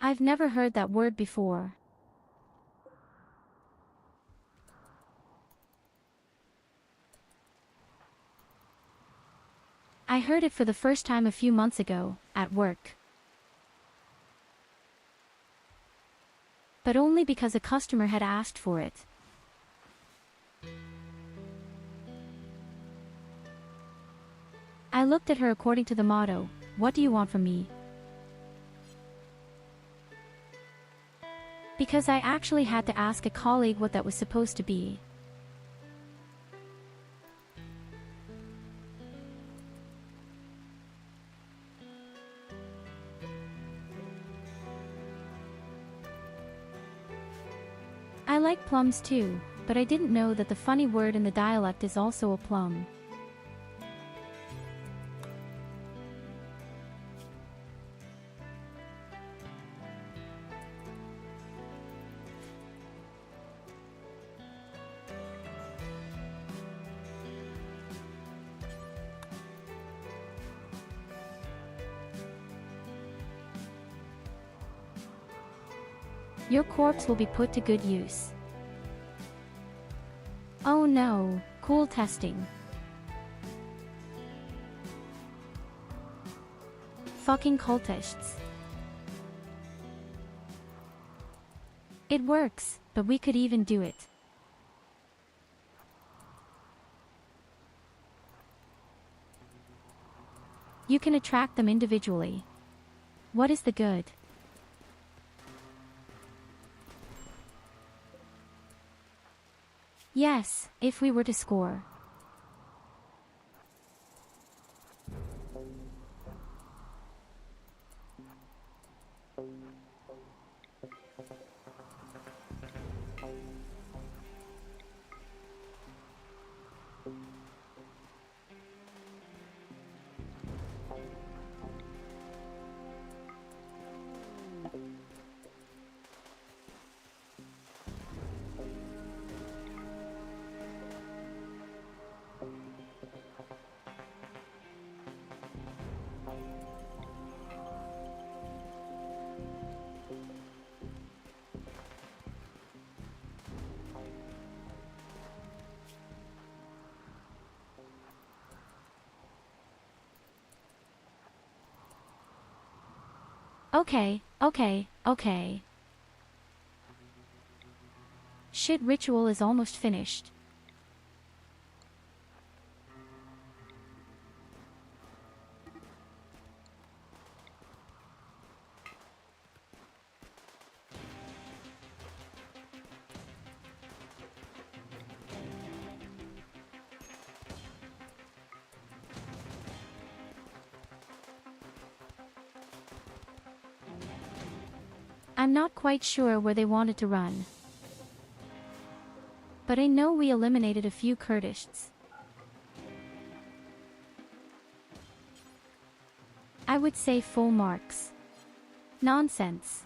I've never heard that word before. I heard it for the first time a few months ago, at work. But only because a customer had asked for it. I looked at her according to the motto, "What do you want from me?" Because I actually had to ask a colleague what that was supposed to be. I like plums too, but I didn't know that the funny word in the dialect is also a plum. Your corpse will be put to good use. Oh no, cool testing. Fucking cultists. It works, but we could even do it. You can attract them individually. What is the good? Yes, if we were to score. Okay. Shit, ritual is almost finished. I'm not quite sure where they wanted to run. But I know we eliminated a few Kurdists. I would say full marks. Nonsense.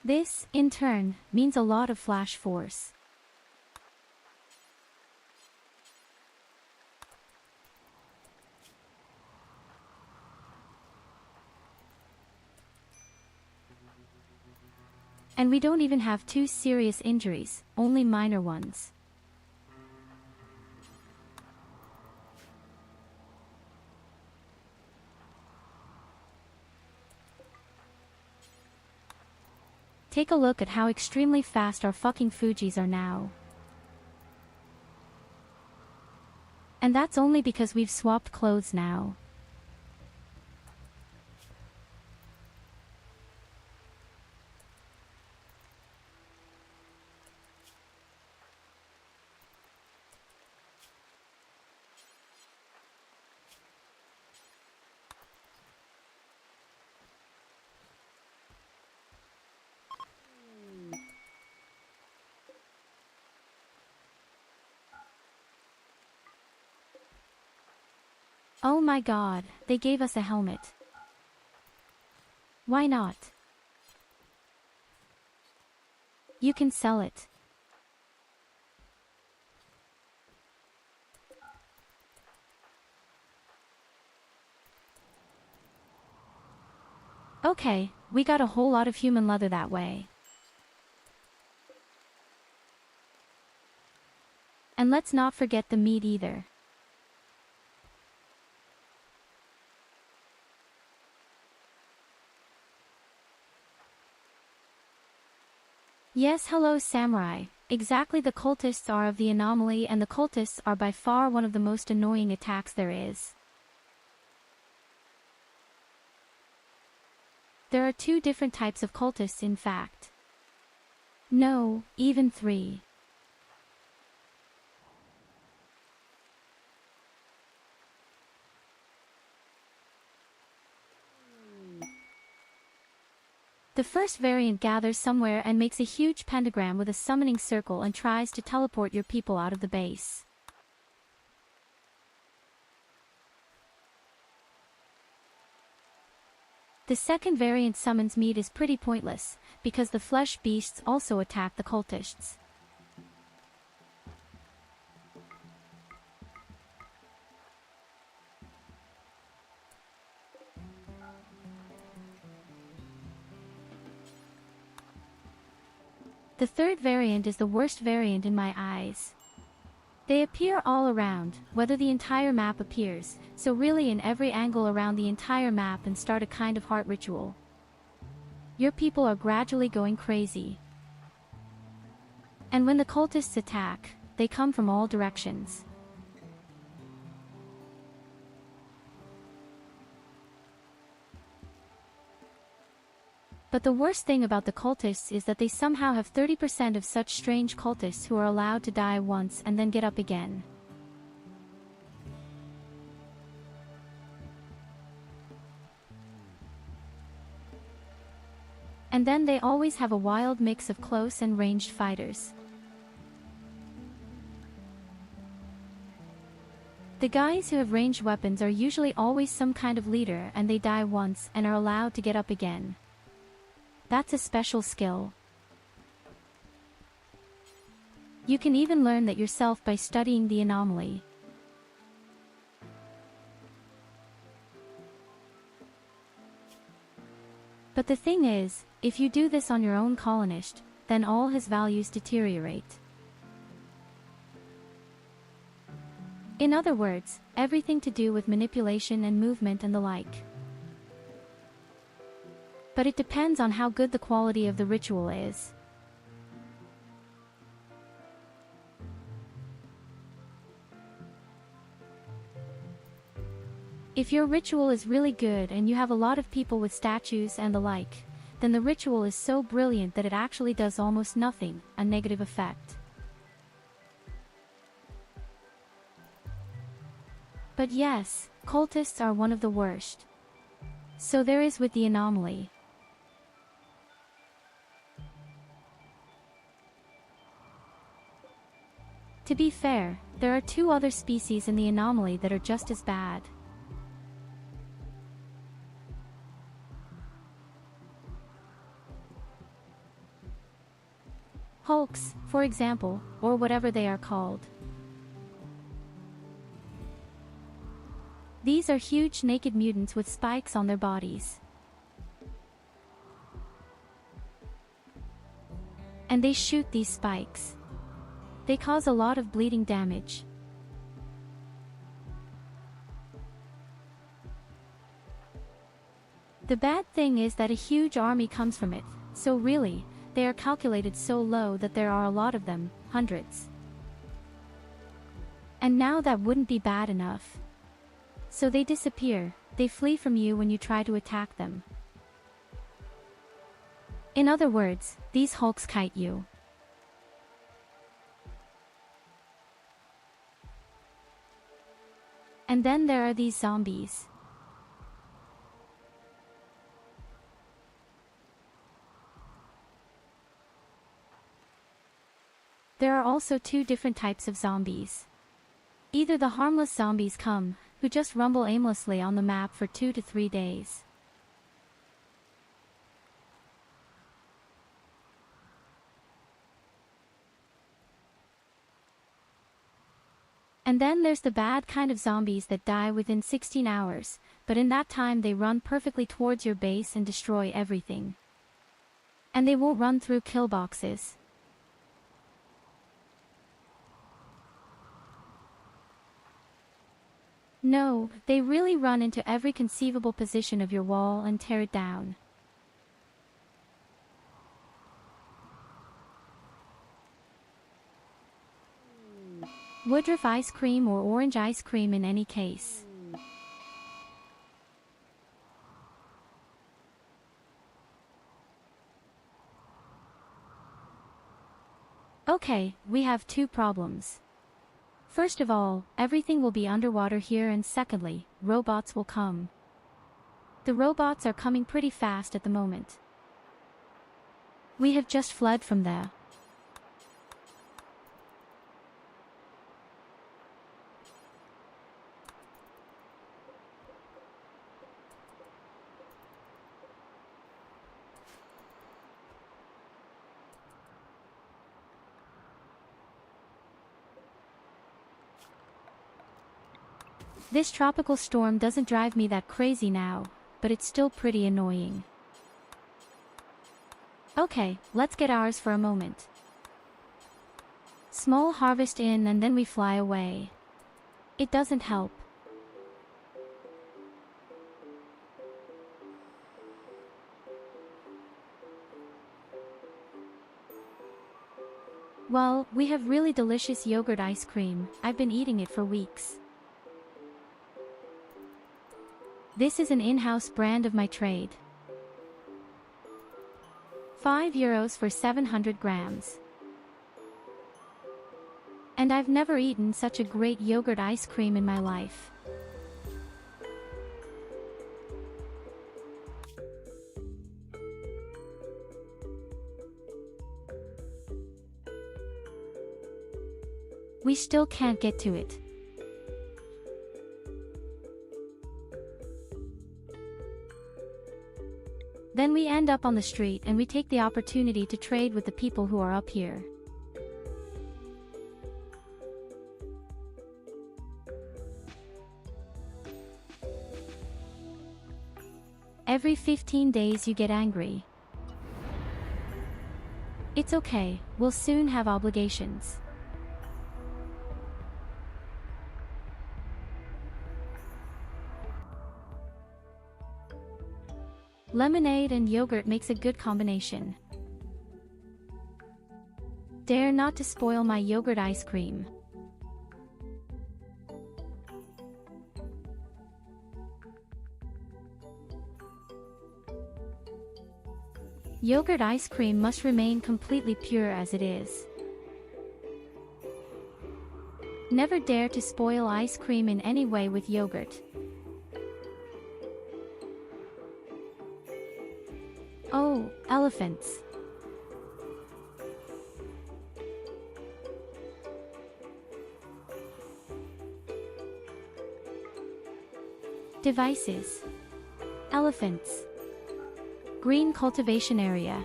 This, in turn, means a lot of flash force. And we don't even have 2 serious injuries, only minor ones. Take a look at how extremely fast our fucking Fujis are now. And that's only because we've swapped clothes now. Oh my god, they gave us a helmet. Why not? You can sell it. Okay, we got a whole lot of human leather that way. And let's not forget the meat either. Yes, hello samurai. Exactly, the cultists are of the anomaly, and the cultists are by far one of the most annoying attacks there is. There are 2 different types of cultists, in fact. No, even 3. The first variant gathers somewhere and makes a huge pentagram with a summoning circle and tries to teleport your people out of the base. The second variant summons meat is pretty pointless, because the flesh beasts also attack the cultists. The third variant is the worst variant in my eyes. They appear all around, whether the entire map appears, so really in every angle around the entire map, and start a kind of heart ritual. Your people are gradually going crazy. And when the cultists attack, they come from all directions. But the worst thing about the cultists is that they somehow have 30% of such strange cultists who are allowed to die once and then get up again. And then they always have a wild mix of close and ranged fighters. The guys who have ranged weapons are usually always some kind of leader, and they die once and are allowed to get up again. That's a special skill. You can even learn that yourself by studying the anomaly. But the thing is, if you do this on your own colonist, then all his values deteriorate. In other words, everything to do with manipulation and movement and the like. But it depends on how good the quality of the ritual is. If your ritual is really good and you have a lot of people with statues and the like, then the ritual is so brilliant that it actually does almost nothing, a negative effect. But yes, cultists are one of the worst. So there is with the anomaly. To be fair, there are 2 other species in the anomaly that are just as bad. Hulks, for example, or whatever they are called. These are huge naked mutants with spikes on their bodies. And they shoot these spikes. They cause a lot of bleeding damage. The bad thing is that a huge army comes from it, so really, they are calculated so low that there are a lot of them, hundreds. And now that wouldn't be bad enough. So they disappear, they flee from you when you try to attack them. In other words, these hulks kite you. And then there are these zombies. There are also two different types of zombies. Either the harmless zombies come, who just rumble aimlessly on the map for 2 to 3 days. And then there's the bad kind of zombies that die within 16 hours, but in that time they run perfectly towards your base and destroy everything. And they won't run through kill boxes. No, they really run into every conceivable position of your wall and tear it down. Woodruff ice cream or orange ice cream in any case. Okay, we have two problems. First of all, everything will be underwater here, and secondly, robots will come. The robots are coming pretty fast at the moment. We have just fled from there. This tropical storm doesn't drive me that crazy now, but it's still pretty annoying. Okay, let's get ours for a moment. Small harvest in and then we fly away. It doesn't help. Well, we have really delicious yogurt ice cream. I've been eating it for weeks. This is an in-house brand of my trade. €5 for 700 grams. And I've never eaten such a great yogurt ice cream in my life. We still can't get to it. Then we end up on the street and we take the opportunity to trade with the people who are up here. Every 15 days you get angry. It's okay, we'll soon have obligations. Lemonade and yogurt makes a good combination. Dare not to spoil my yogurt ice cream. Yogurt ice cream must remain completely pure as it is. Never dare to spoil ice cream in any way with yogurt. Oh, elephants. Devices. Elephants. Green cultivation area.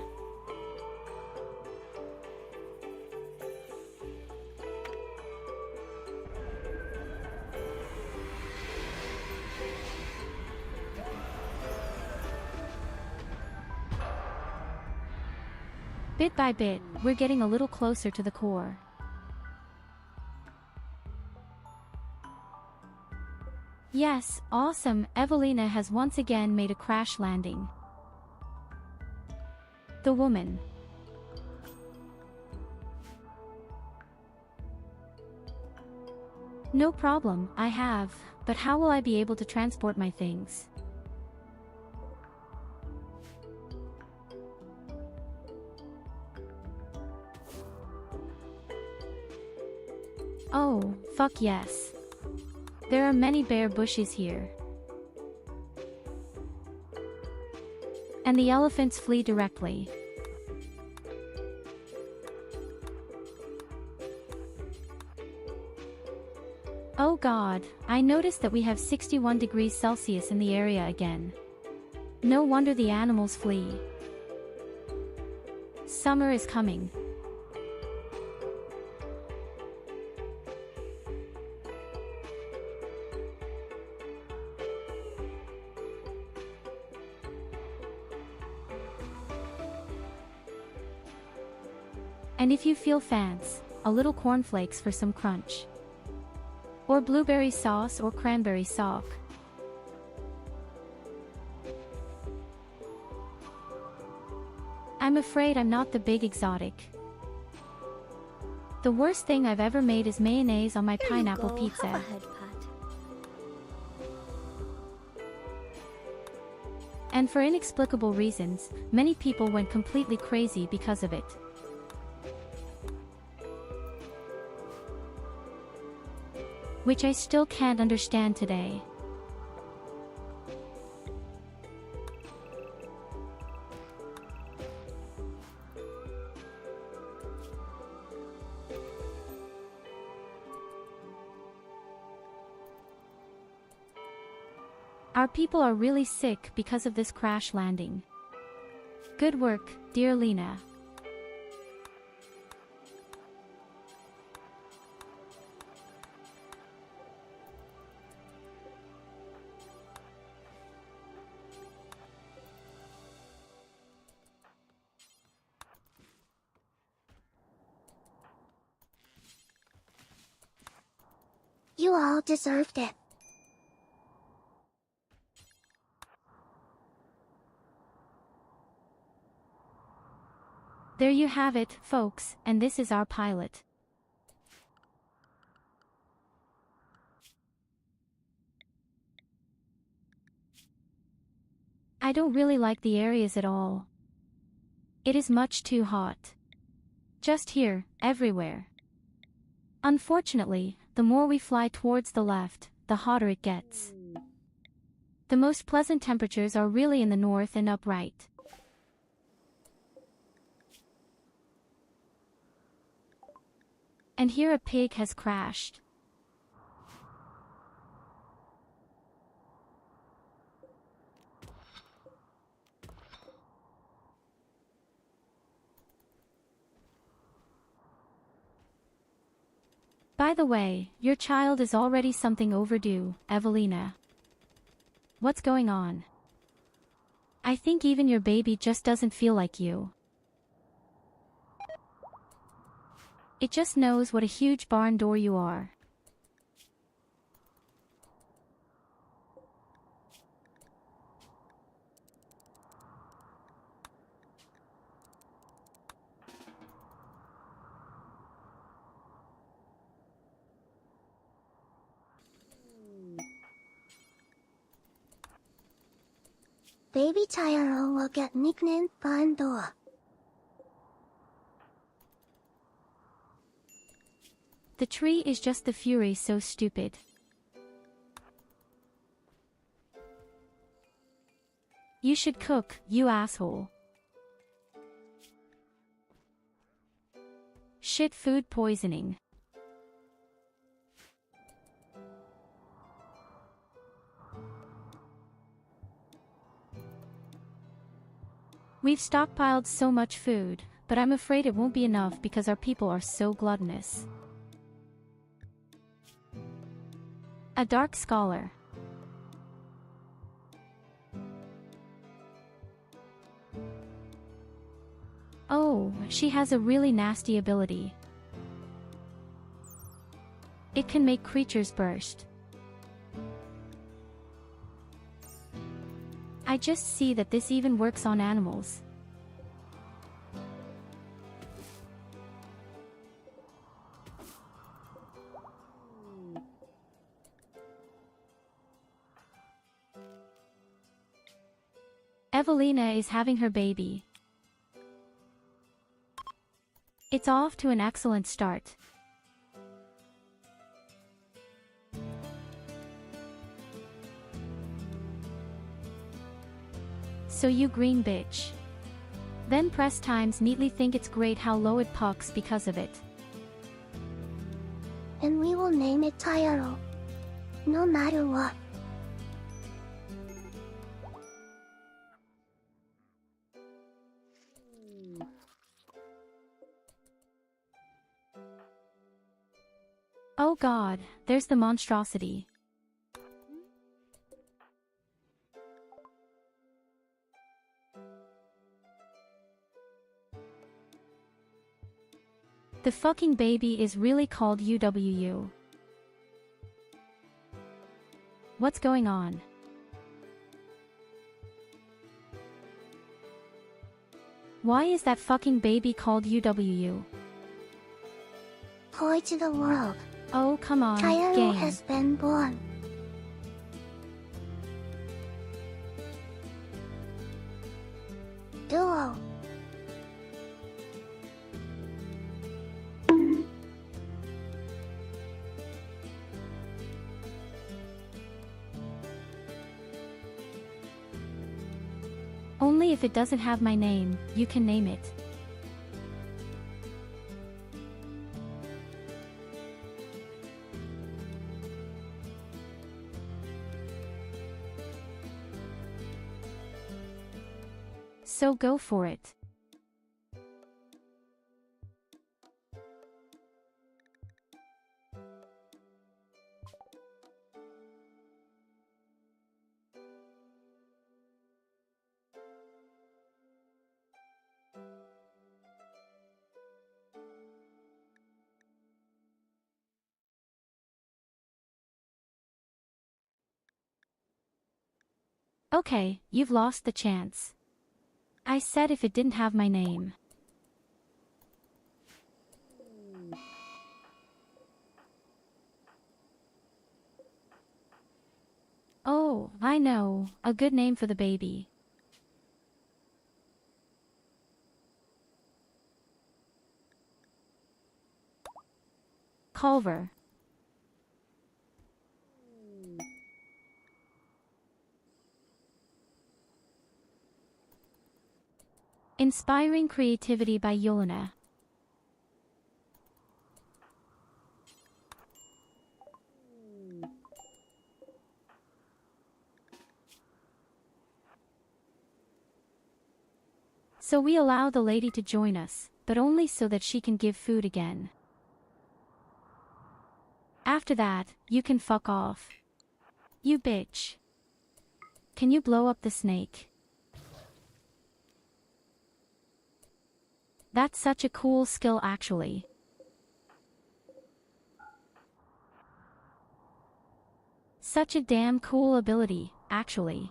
Bit by bit, we're getting a little closer to the core. Yes, awesome, Evelina has once again made a crash landing. The woman. No problem, I have, but how will I be able to transport my things? Oh, fuck yes. There are many bare bushes here. And the elephants flee directly. Oh god, I noticed that we have 61 degrees Celsius in the area again. No wonder the animals flee. Summer is coming. And if you feel fancy, a little cornflakes for some crunch. Or blueberry sauce or cranberry sauce. I'm afraid I'm not the big exotic. The worst thing I've ever made is mayonnaise on my Here pineapple you go. pizza. Have a head pat. And for inexplicable reasons, many people went completely crazy because of it. Which I still can't understand today. Our people are really sick because of this crash landing. Good work, dear Lena. You all deserved it. There you have it, folks, and this is our pilot. I don't really like the areas at all. It is much too hot. Just here, everywhere. Unfortunately, the more we fly towards the left, the hotter it gets. The most pleasant temperatures are really in the north and upright. And here a pig has crashed. By the way, your child is already something overdue, Evelina. What's going on? I think even your baby just doesn't feel like you. It just knows what a huge barn door you are. Baby Tyurru will get nicknamed Bandor. The tree is just the fury so stupid. You should cook, you asshole. Shit, food poisoning. We've stockpiled so much food, but I'm afraid it won't be enough because our people are so gluttonous. A dark scholar. Oh, she has a really nasty ability. It can make creatures burst. I just see that this even works on animals. Evelina is having her baby. It's off to an excellent start. So you green bitch. Then press times neatly think it's great how low it pucks because of it. And we will name it Tyurru. No matter what. Oh god, there's the monstrosity. The fucking baby is really called UWU. What's going on? Why is that fucking baby called UWU? Toy to the world. Oh, come on, Tyurru game. has been born. Duo. Only if it doesn't have my name, you can name it. So go for it. Okay, you've lost the chance. I said if it didn't have my name. Oh, I know, a good name for the baby. Culver. Inspiring Creativity by Yolena. So we allow the lady to join us, but only so that she can give food again. After that, you can fuck off. You bitch. Can you blow up the snake? That's such a cool skill actually. Such a damn cool ability, actually.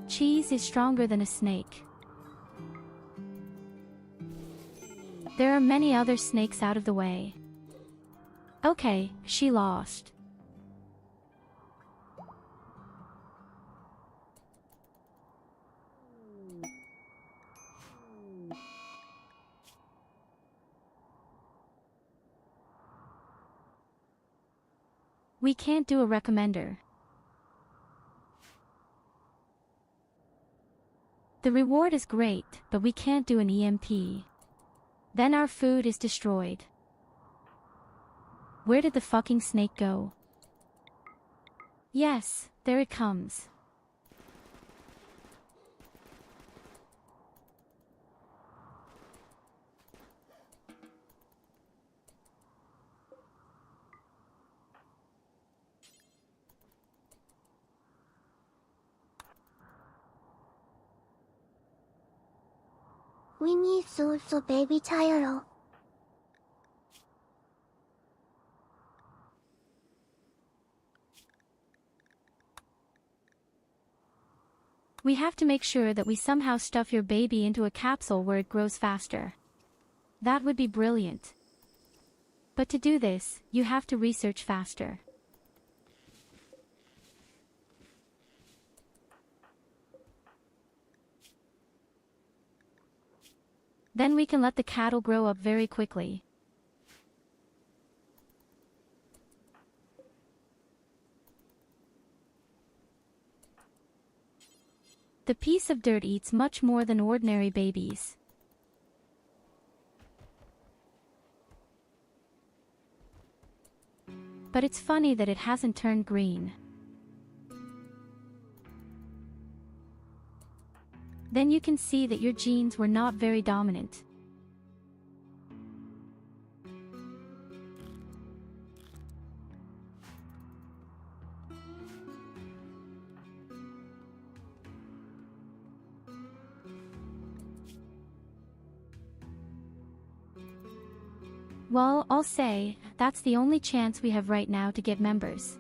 Cheese is stronger than a snake. There are many other snakes out of the way. Okay, she lost. We can't do a recommender. The reward is great, but we can't do an EMP. Then our food is destroyed. Where did the fucking snake go? Yes, there it comes. We need food for baby Tyurru. We have to make sure that we somehow stuff your baby into a capsule where it grows faster. That would be brilliant. But to do this, you have to research faster. Then we can let the cattle grow up very quickly. The piece of dirt eats much more than ordinary babies. But it's funny that it hasn't turned green. Then you can see that your genes were not very dominant. Well, I'll say, that's the only chance we have right now to get members.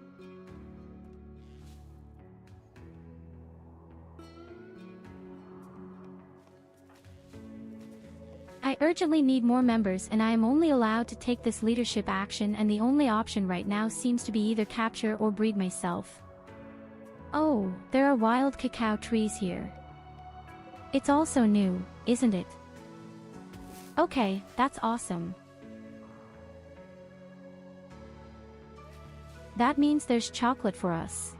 I urgently need more members and I am only allowed to take this leadership action, and the only option right now seems to be either capture or breed myself. Oh, there are wild cacao trees here. It's also new, isn't it? Okay, that's awesome. That means there's chocolate for us.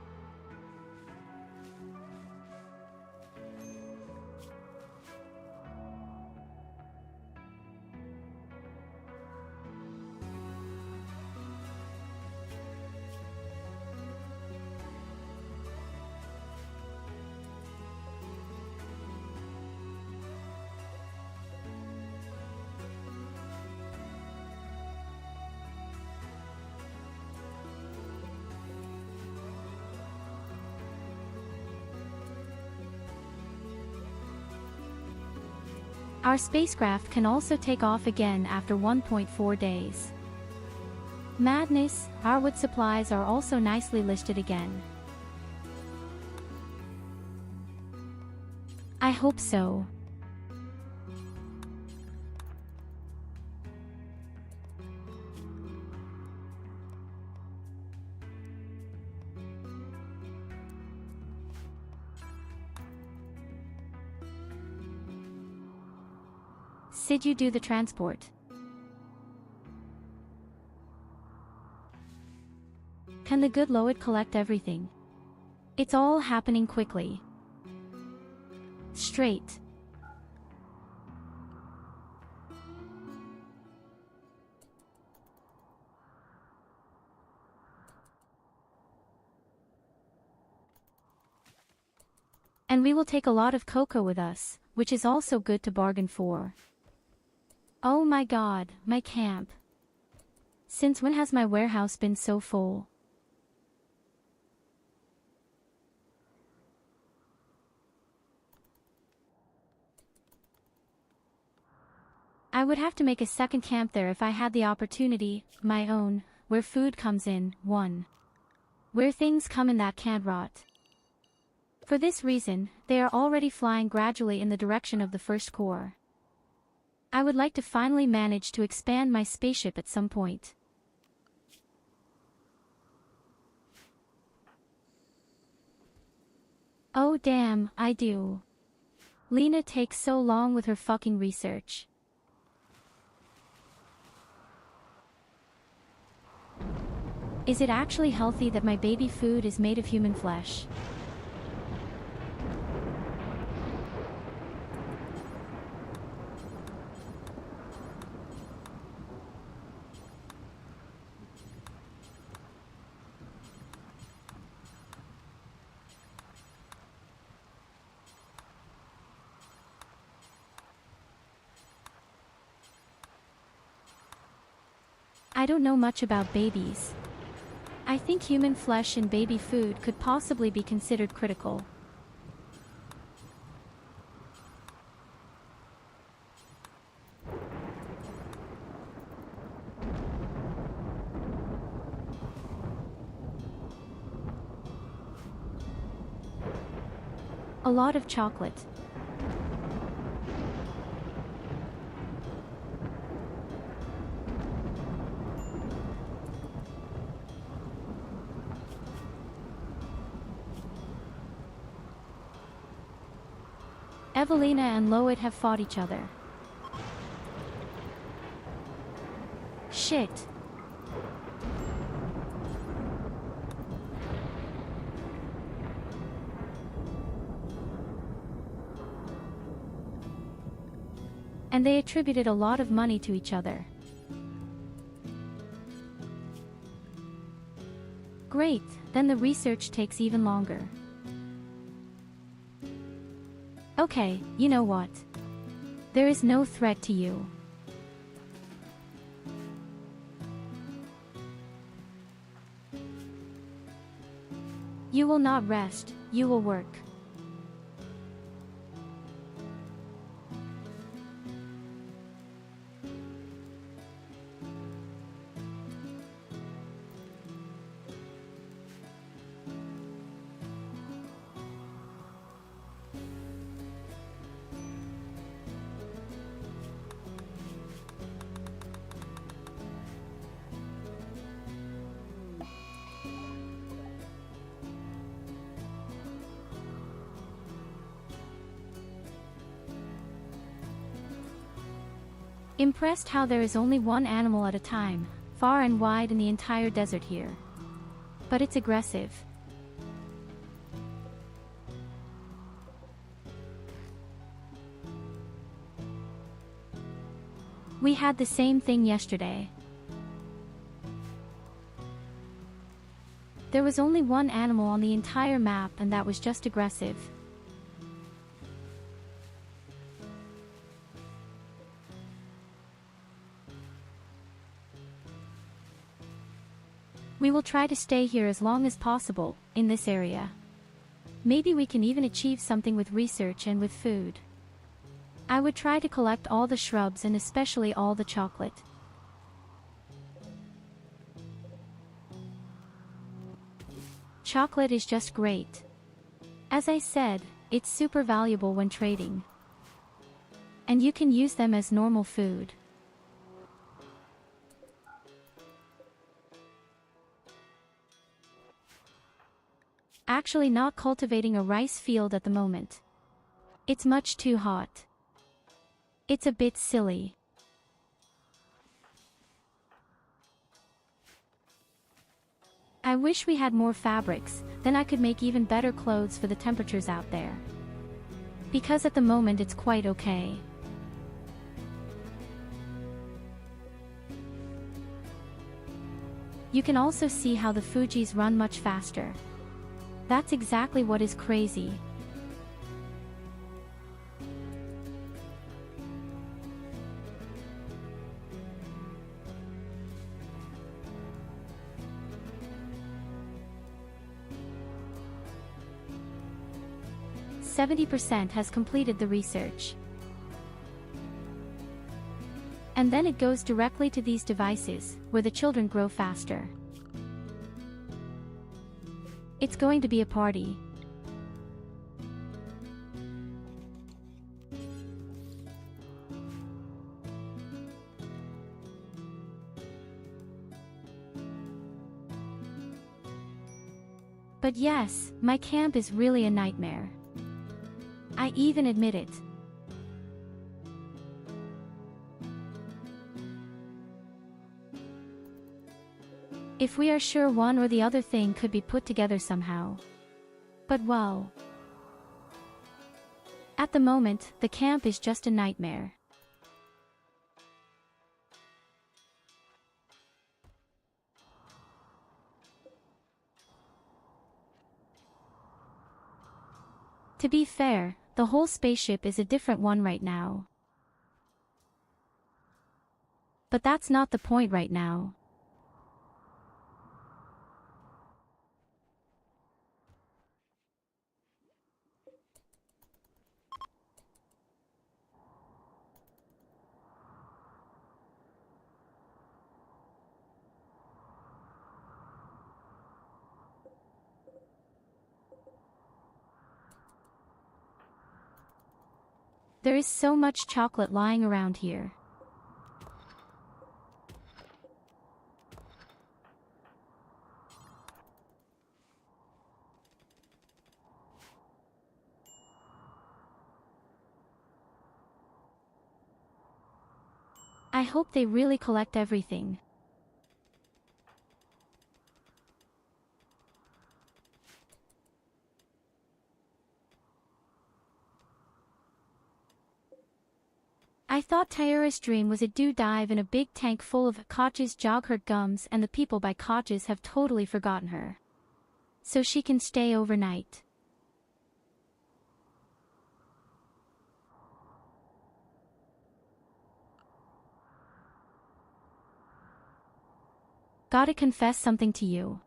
Our spacecraft can also take off again after 1.4 days. Madness, our wood supplies are also nicely listed again. I hope so. Sid, you do the transport. Can the good Loid collect everything? It's all happening quickly. Straight. And we will take a lot of cocoa with us, which is also good to bargain for. Oh my god, my camp. Since when has my warehouse been so full? I would have to make a second camp there if I had the opportunity, my own, where food comes in, one. Where things come in that can't rot. For this reason, they are already flying gradually in the direction of the first core. I would like to finally manage to expand my spaceship at some point. Oh damn, I do. Lena takes so long with her fucking research. Is it actually healthy that my baby food is made of human flesh? I don't know much about babies. I think human flesh and baby food could possibly be considered critical. A lot of chocolate. Evelina and Loit have fought each other. Shit. And they attributed a lot of money to each other. Great, then the research takes even longer. Okay, you know what? There is no threat to you. You will not rest, you will work. Impressed how there is only one animal at a time, far and wide in the entire desert here. But it's aggressive. We had the same thing yesterday. There was only one animal on the entire map and that was just aggressive. We will try to stay here as long as possible, in this area. Maybe we can even achieve something with research and with food. I would try to collect all the shrubs and especially all the chocolate. Chocolate is just great. As I said, it's super valuable when trading. And you can use them as normal food. Actually not cultivating a rice field at the moment. It's much too hot. It's a bit silly. I wish we had more fabrics, then I could make even better clothes for the temperatures out there. Because at the moment it's quite okay. You can also see how the Fujis run much faster. That's exactly what is crazy. "70% has completed the research. And then it goes directly to these devices, where the children grow faster. It's going to be a party. But yes, my camp is really a nightmare. I even admit it. If we are sure one or the other thing could be put together somehow. But well. At the moment, the camp is just a nightmare. To be fair, the whole spaceship is a different one right now. But that's not the point right now. There is so much chocolate lying around here. I hope they really collect everything. I thought Tyurru's dream was a dive in a big tank full of Koch's joghurt gums, and the people by Koch's have totally forgotten her. So she can stay overnight. Gotta confess something to you.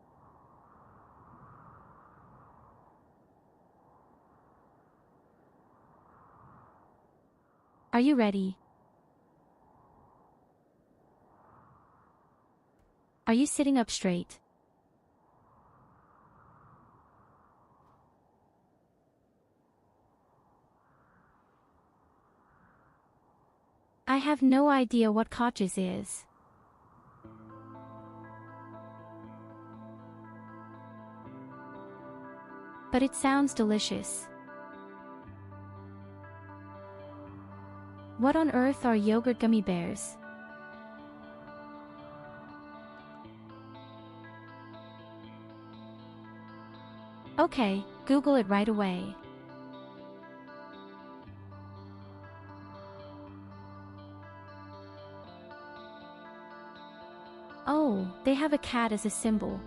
Are you ready? Are you sitting up straight? I have no idea what Koch's is. But it sounds delicious. What on earth are yogurt gummy bears? Okay, Google it right away. Oh, they have a cat as a symbol.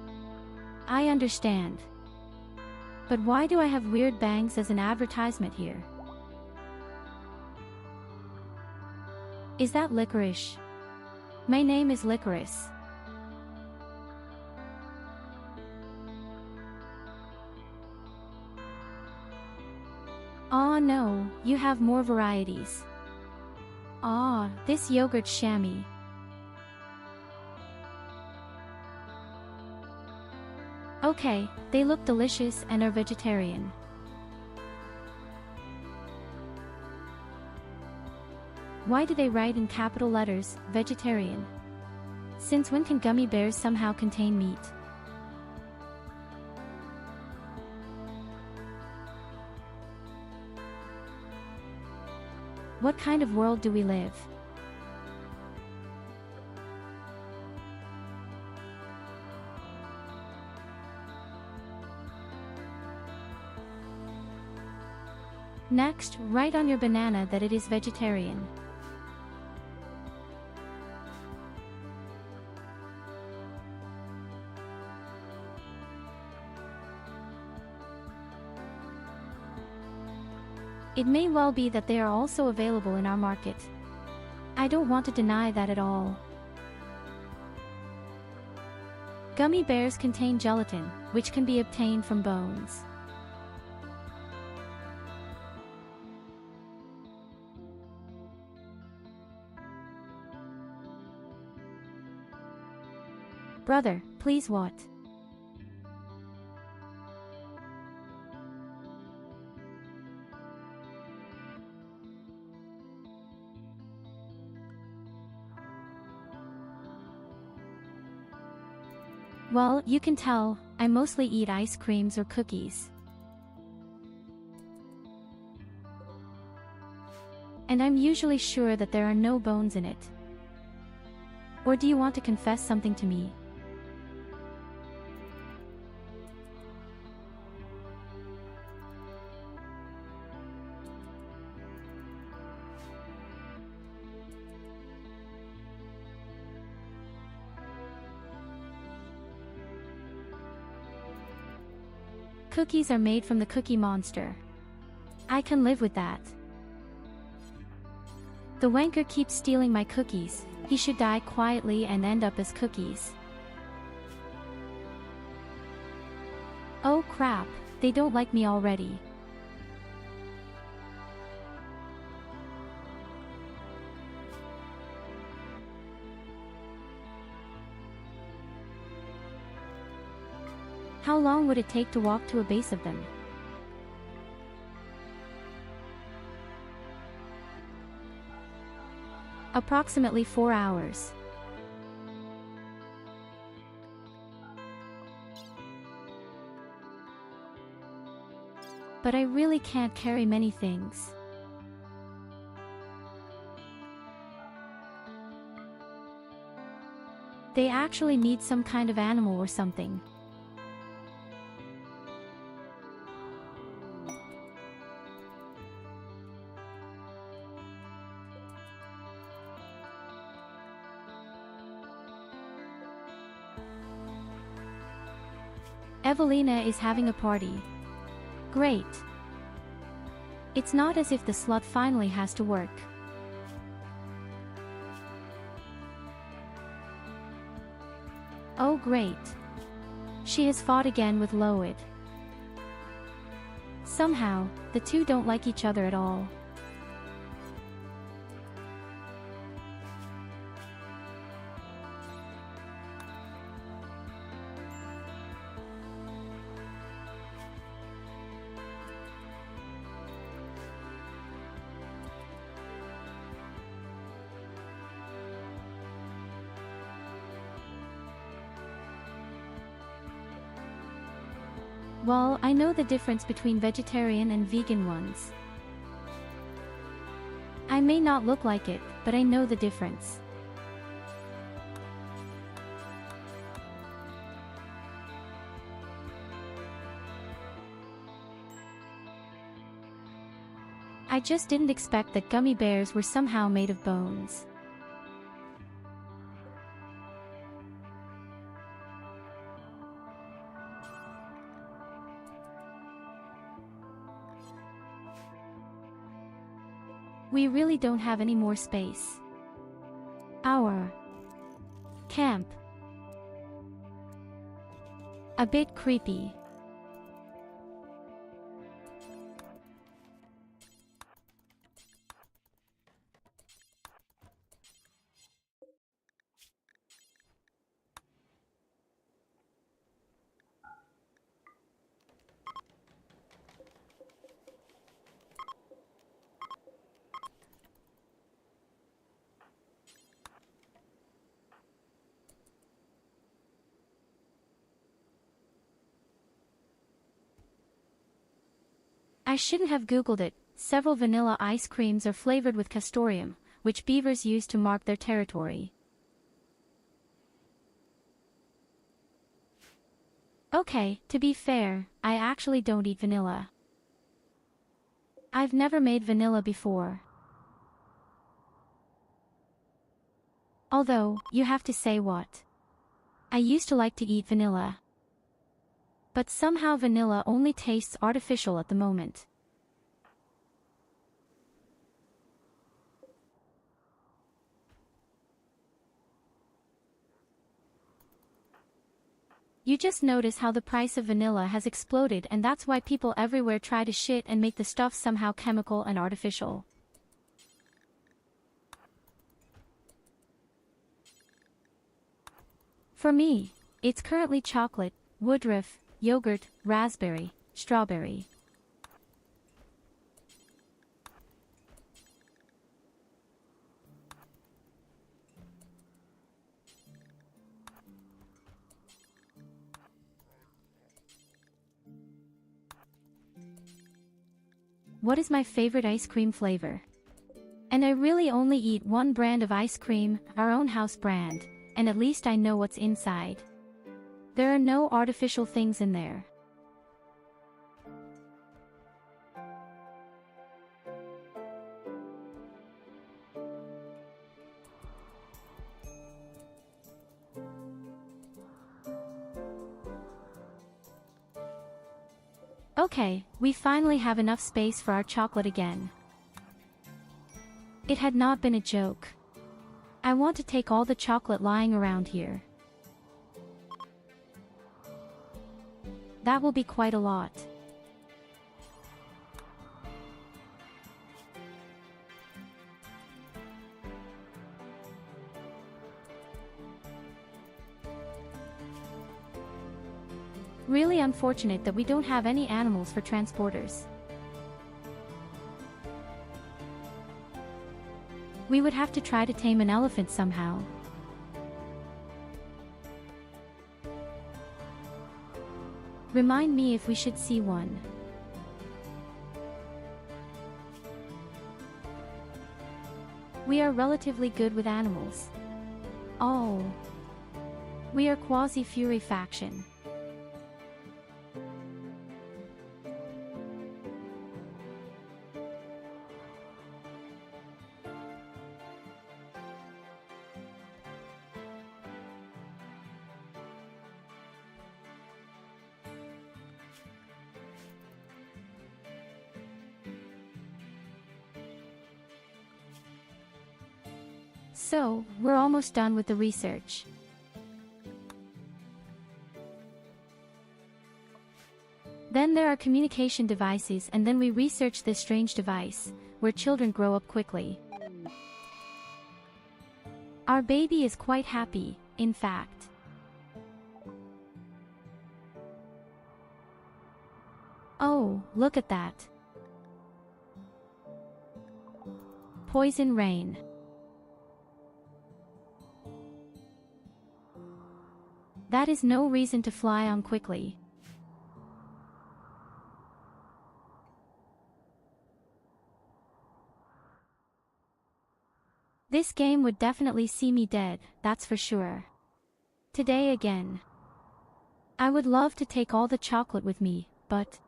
I understand. But why do I have weird bangs as an advertisement here? Is that licorice? My name is Licorice. Aw no, you have more varieties. Aw, this yogurt chamois. Okay, they look delicious and are vegetarian. Why do they write in capital letters, vegetarian? Since when can gummy bears somehow contain meat? What kind of world do we live? Next, write on your banana that it is vegetarian. It may well be that they are also available in our market. I don't want to deny that at all. Gummy bears contain gelatin, which can be obtained from bones. Brother, please what? Well, you can tell, I mostly eat ice creams or cookies. And I'm usually sure that there are no bones in it. Or do you want to confess something to me? Cookies are made from the Cookie Monster. I can live with that. The wanker keeps stealing my cookies. He should die quietly and end up as cookies. Oh crap, they don't like me already. How long would it take to walk to a base of them? Approximately 4 hours. But I really can't carry many things. They actually need some kind of animal or something. Evelina is having a party. Great. It's not as if the slut finally has to work. Oh great. She has fought again with Loid. Somehow, the two don't like each other at all. Well, I know the difference between vegetarian and vegan ones. I may not look like it, but I know the difference. I just didn't expect that gummy bears were somehow made of bones. We really don't have any more space. Our camp. A bit creepy. I shouldn't have googled it. Several vanilla ice creams are flavored with castoreum, which beavers use to mark their territory. Okay, to be fair, I actually don't eat vanilla. I've never made vanilla before. Although, you have to say what? I used to like to eat vanilla. But somehow vanilla only tastes artificial at the moment. You just notice how the price of vanilla has exploded, and that's why people everywhere try to shit and make the stuff somehow chemical and artificial. For me, it's currently chocolate, woodruff, yogurt, raspberry, strawberry. What is my favorite ice cream flavor? And I really only eat one brand of ice cream, our own house brand, and at least I know what's inside. There are no artificial things in there. Okay, we finally have enough space for our chocolate again. It had not been a joke. I want to take all the chocolate lying around here. That will be quite a lot. Really unfortunate that we don't have any animals for transporters. We would have to try to tame an elephant somehow. Remind me if we should see one. We are relatively good with animals. Oh. We are quasi-fury faction. So, we're almost done with the research. Then there are communication devices, and then we research this strange device, where children grow up quickly. Our baby is quite happy, in fact. Oh, look at that. Poison rain. That is no reason to fly on quickly. This game would definitely see me dead, that's for sure. Today again. I would love to take all the chocolate with me, but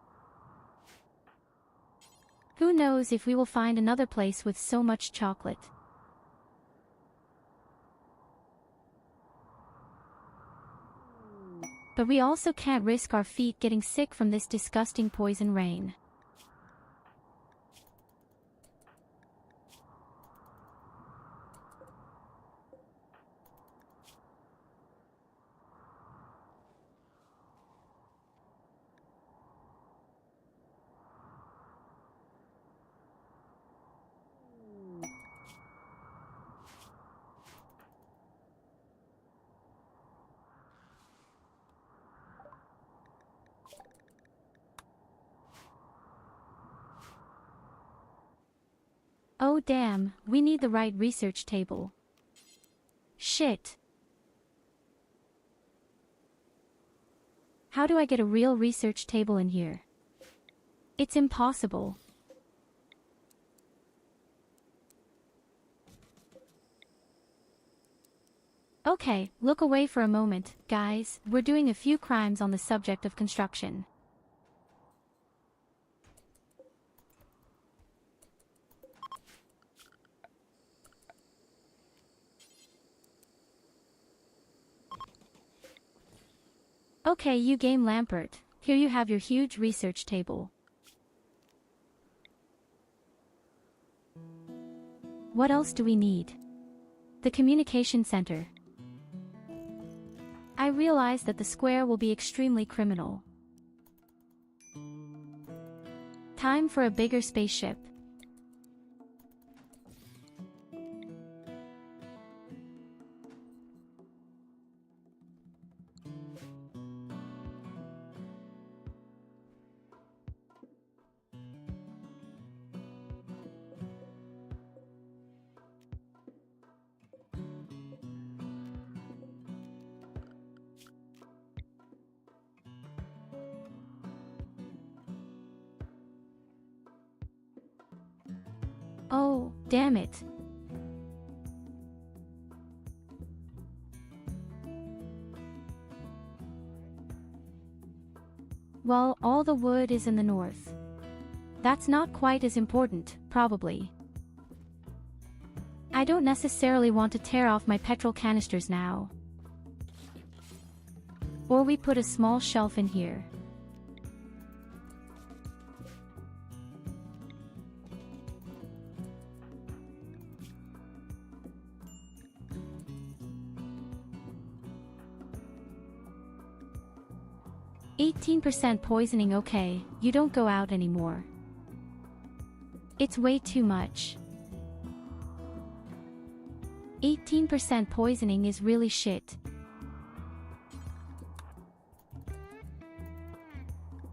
who knows if we will find another place with so much chocolate. But we also can't risk our feet getting sick from this disgusting poison rain. Oh damn, we need the right research table. Shit. How do I get a real research table in here? It's impossible. Okay, look away for a moment, guys, we're doing a few crimes on the subject of construction. Okay, you game Lampert, here you have your huge research table. What else do we need? The communication center. I realize that the square will be extremely criminal. Time for a bigger spaceship. Oh, damn it. Well, all the wood is in the north. That's not quite as important, probably. I don't necessarily want to tear off my petrol canisters now. Or we put a small shelf in here. %, poisoning. Okay, you don't go out anymore. It's way too much. 18% poisoning is really shit.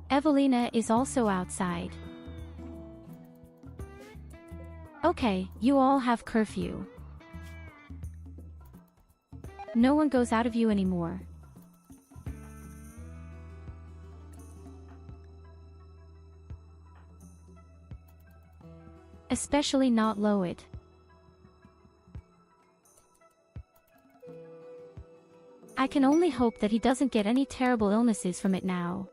Evelina is also outside. Okay, you all have curfew. No one goes out of you anymore. Especially not Loid. I can only hope that he doesn't get any terrible illnesses from it now.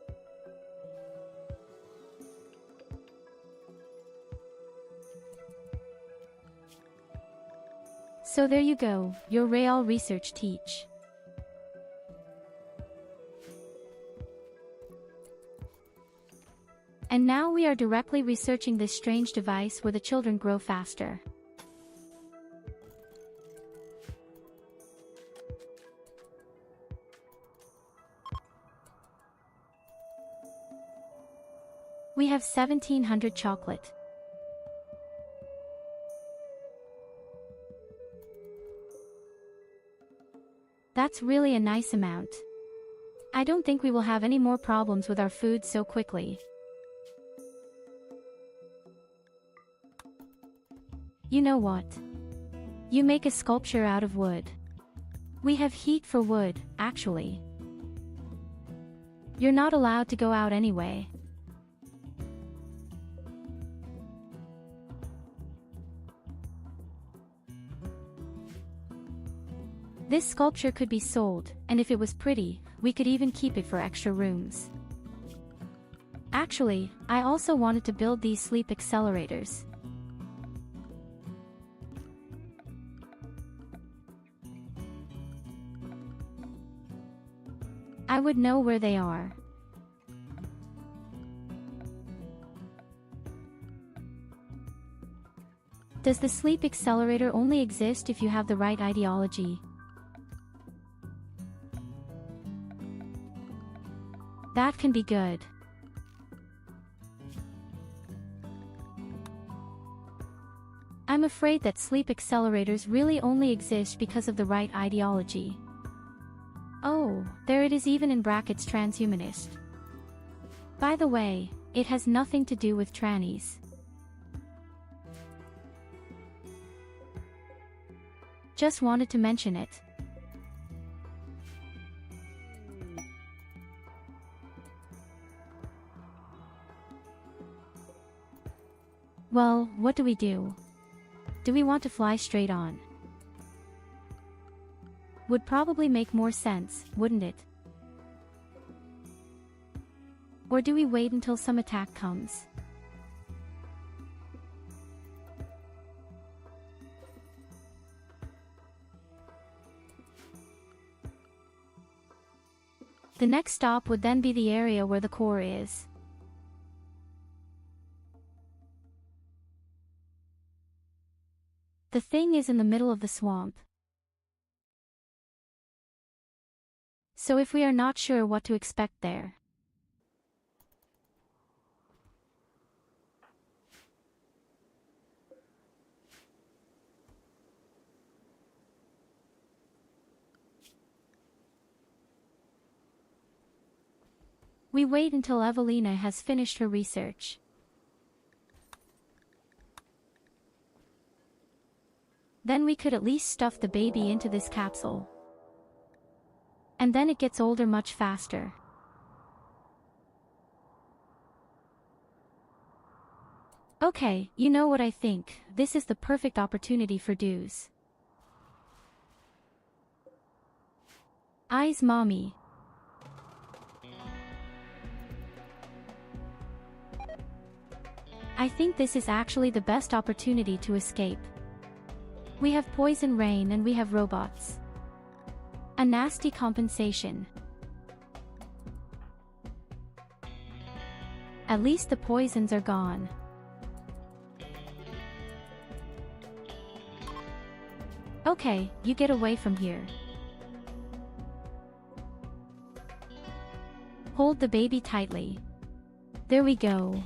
So there you go, your real research teach. And now we are directly researching this strange device where the children grow faster. We have 1700 chocolate. That's really a nice amount. I don't think we will have any more problems with our food so quickly. You know what? You make a sculpture out of wood. We have heat for wood, actually. You're not allowed to go out anyway. This sculpture could be sold, and if it was pretty, we could even keep it for extra rooms. Actually, I also wanted to build these sleep accelerators. I would know where they are. Does the sleep accelerator only exist if you have the right ideology? That can be good. I'm afraid that sleep accelerators really only exist because of the right ideology. Oh, there it is, even in brackets, transhumanist. By the way, it has nothing to do with trannies. Just wanted to mention it. Well, what do we do? Do we want to fly straight on? Would probably make more sense, wouldn't it? Or do we wait until some attack comes? The next stop would then be the area where the core is. The thing is in the middle of the swamp. So if we are not sure what to expect there, we wait until Evelina has finished her research. Then we could at least stuff the baby into this capsule. And then it gets older much faster. Okay, you know what I think, this is the perfect opportunity for dues. Eyes mommy. I think this is actually the best opportunity to escape. We have poison rain and we have robots. A nasty compensation. At least the poisons are gone. Okay, you get away from here. Hold the baby tightly. There we go.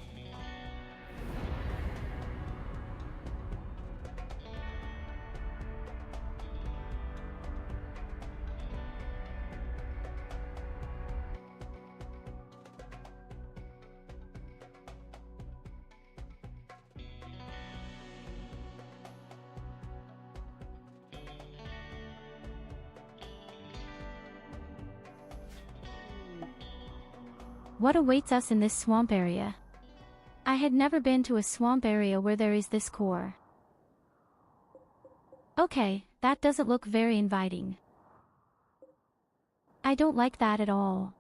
What awaits us in this swamp area? I had never been to a swamp area where there is this core. Okay, that doesn't look very inviting. I don't like that at all.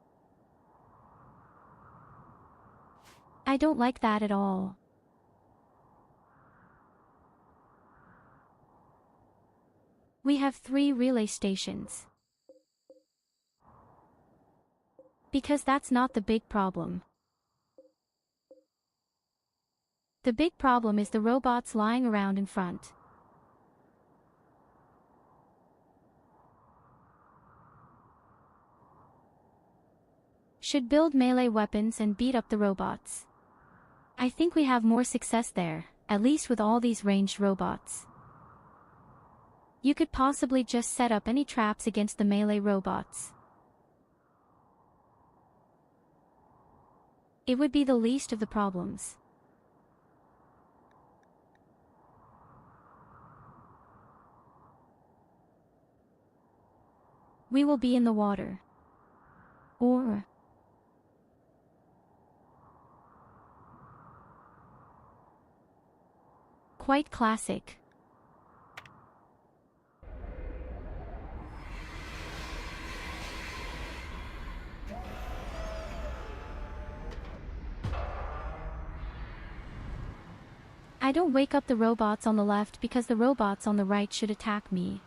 I don't like that at all. We have 3 relay stations. Because that's not the big problem. The big problem is the robots lying around in front. Should build melee weapons and beat up the robots. I think we have more success there, at least with all these ranged robots. You could possibly just set up any traps against the melee robots. It would be the least of the problems. We will be in the water. Or quite classic. I don't wake up the robots on the left because the robots on the right should attack me.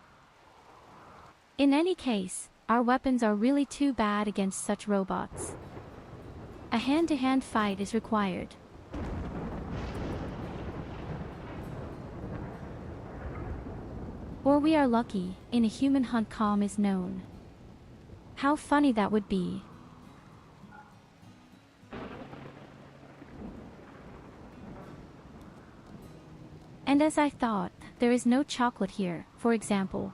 In any case, our weapons are really too bad against such robots. A hand-to-hand fight is required. Or we are lucky, in a human hunt calm is known. How funny that would be. And as I thought, there is no chocolate here, for example.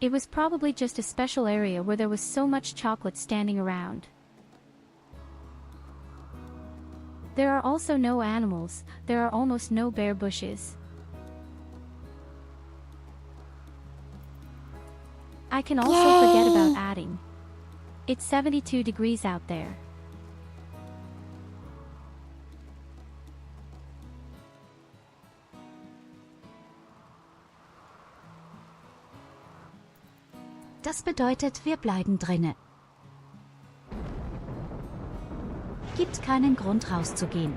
It was probably just a special area where there was so much chocolate standing around. There are also no animals, there are almost no bare bushes. I can also forget about adding. It's 72 degrees out there. Das bedeutet, wir bleiben drinne. Gibt keinen Grund rauszugehen.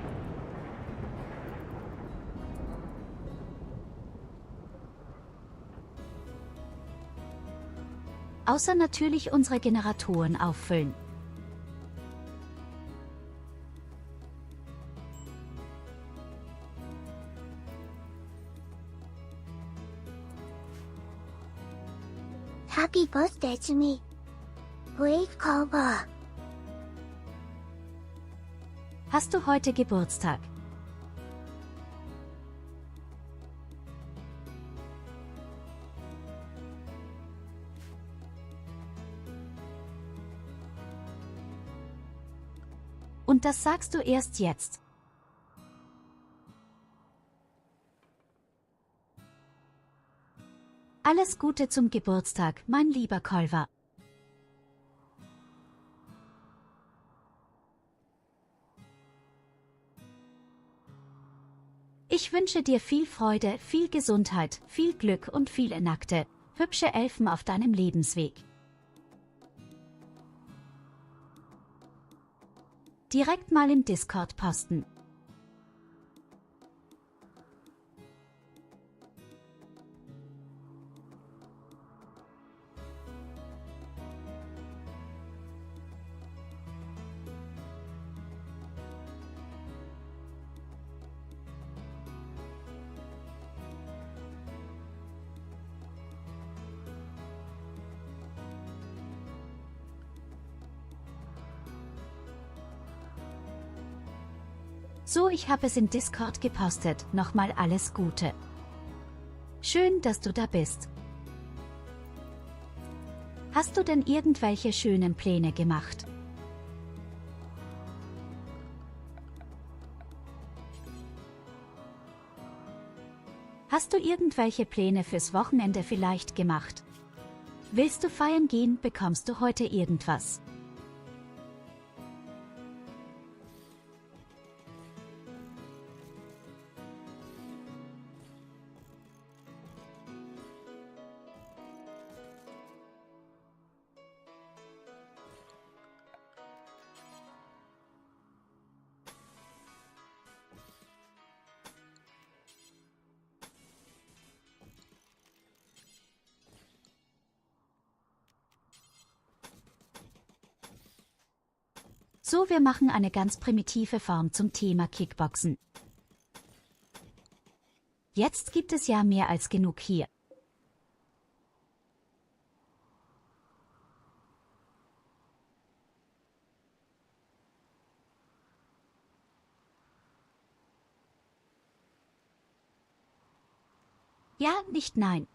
Außer natürlich unsere Generatoren auffüllen. Happy birthday to me. Brave Cobra. Hast du heute Geburtstag? Und das sagst du erst jetzt. Alles Gute zum Geburtstag, mein lieber Kolver. Ich wünsche dir viel Freude, viel Gesundheit, viel Glück und viele nackte, hübsche Elfen auf deinem Lebensweg. Direkt mal im Discord posten. So, ich habe es in Discord gepostet, nochmal alles Gute. Schön, dass du da bist. Hast du denn irgendwelche schönen Pläne gemacht? Hast du irgendwelche Pläne fürs Wochenende vielleicht gemacht? Willst du feiern gehen, bekommst du heute irgendwas. So, wir machen eine ganz primitive Form zum Thema Kickboxen. Jetzt gibt es ja mehr als genug hier. Ja, nicht nein.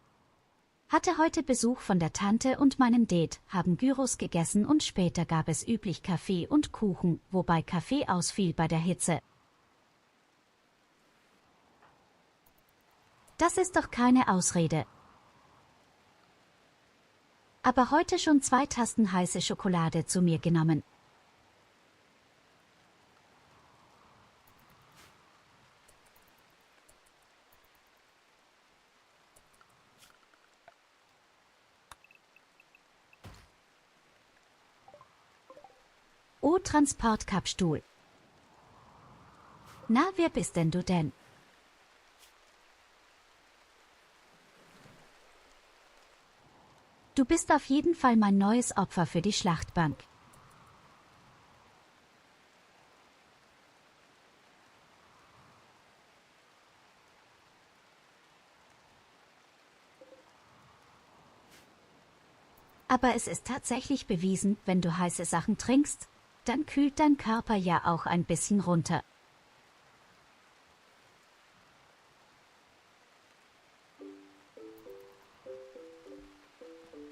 Hatte heute Besuch von der Tante und meinem Dad, haben Gyros gegessen und später gab es üblich Kaffee und Kuchen, wobei Kaffee ausfiel bei der Hitze. Das ist doch keine Ausrede. Aber heute schon 2 Tassen heiße Schokolade zu mir genommen. Oh, Transportkappstuhl. Na, wer bist denn du denn? Du bist auf jeden Fall mein neues Opfer für die Schlachtbank. Aber es ist tatsächlich bewiesen, wenn du heiße Sachen trinkst, dann kühlt dein Körper ja auch ein bisschen runter.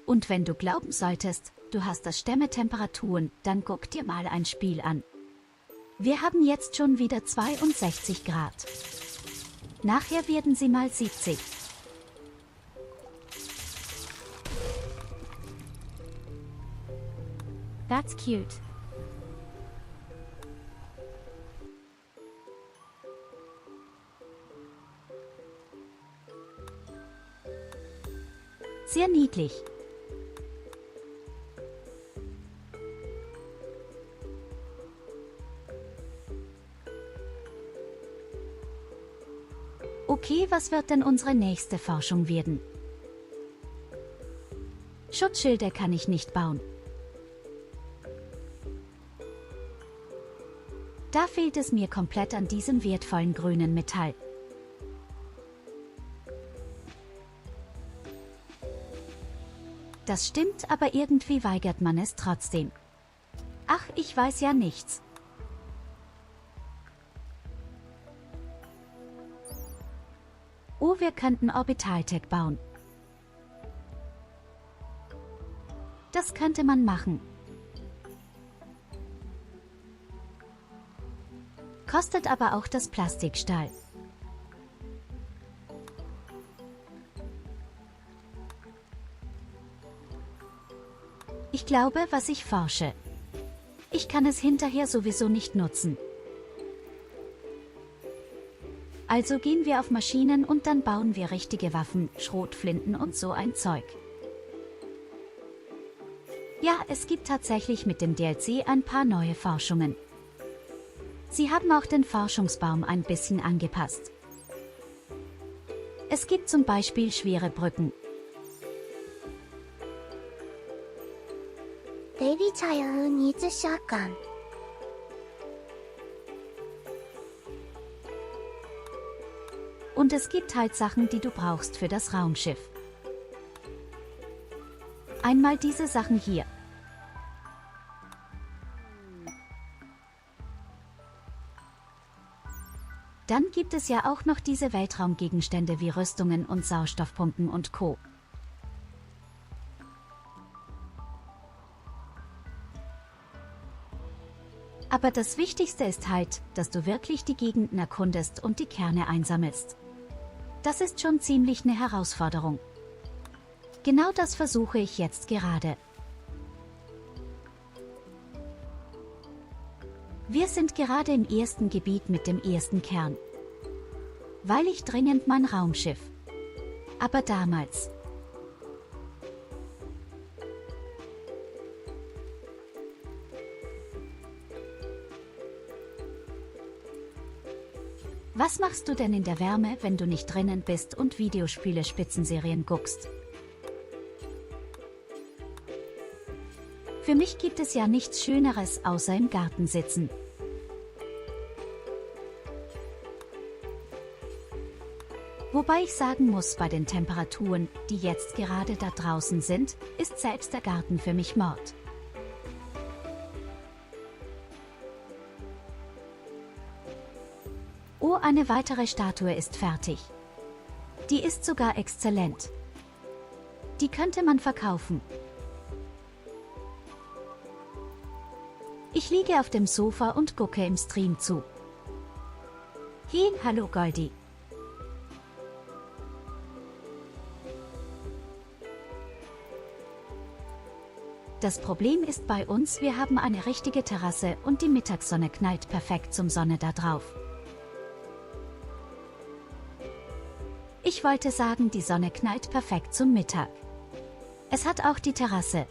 Und wenn du glauben solltest, du hast das Stemmetemperaturen, dann guck dir mal ein Spiel an. Wir haben jetzt schon wieder 62 Grad. Nachher werden sie mal 70. That's cute. Sehr niedlich. Okay, was wird denn unsere nächste Forschung werden? Schutzschilde kann ich nicht bauen. Da fehlt es mir komplett an diesem wertvollen grünen Metall. Das stimmt, aber irgendwie weigert man es trotzdem. Ach, ich weiß ja nichts. Oh, wir könnten Orbitaltech bauen. Das könnte man machen. Kostet aber auch das Plastikstahl. Ich glaube, was ich forsche. Ich kann es hinterher sowieso nicht nutzen. Also gehen wir auf Maschinen und dann bauen wir richtige Waffen, Schrotflinten und so ein Zeug. Ja, es gibt tatsächlich mit dem DLC ein paar neue Forschungen. Sie haben auch den Forschungsbaum ein bisschen angepasst. Es gibt zum Beispiel schwere Brücken. Baby Tyurru needs a shotgun. Und es gibt halt Sachen, die du brauchst für das Raumschiff. Einmal diese Sachen hier. Dann gibt es ja auch noch diese Weltraumgegenstände wie Rüstungen und Sauerstoffpumpen und Co. Aber das Wichtigste ist halt, dass du wirklich die Gegenden erkundest und die Kerne einsammelst. Das ist schon ziemlich eine Herausforderung. Genau das versuche ich jetzt gerade. Wir sind gerade im ersten Gebiet mit dem ersten Kern. Weil ich dringend mein Raumschiff. Aber damals. Was machst du denn in der Wärme, wenn du nicht drinnen bist und Videospiele-Spitzenserien guckst? Für mich gibt es ja nichts Schöneres, außer im Garten sitzen. Wobei ich sagen muss, bei den Temperaturen, die jetzt gerade da draußen sind, ist selbst der Garten für mich Mord. Oh, eine weitere Statue ist fertig. Die ist sogar exzellent. Die könnte man verkaufen. Ich liege auf dem Sofa und gucke im Stream zu. Hey, hallo Goldie. Das Problem ist bei uns, wir haben eine richtige Terrasse und die Mittagssonne knallt perfekt zum Sonne da drauf. Ich wollte sagen, die Sonne knallt perfekt zum Mittag. Es hat auch die Terrasse.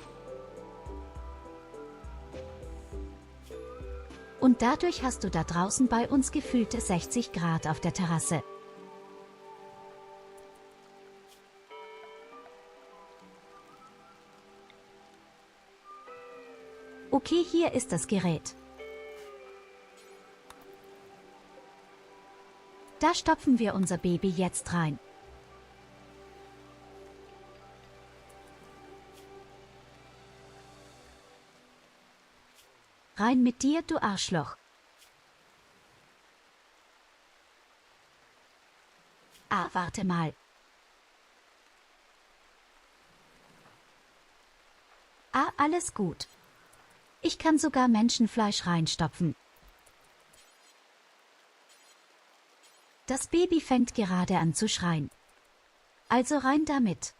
Und dadurch hast du da draußen bei uns gefühlte 60 Grad auf der Terrasse. Okay, hier ist das Gerät. Da stopfen wir unser Baby jetzt rein. Rein mit dir, du Arschloch. Ah, warte mal. Ah, alles gut. Ich kann sogar Menschenfleisch reinstopfen. Das Baby fängt gerade an zu schreien. Also rein damit.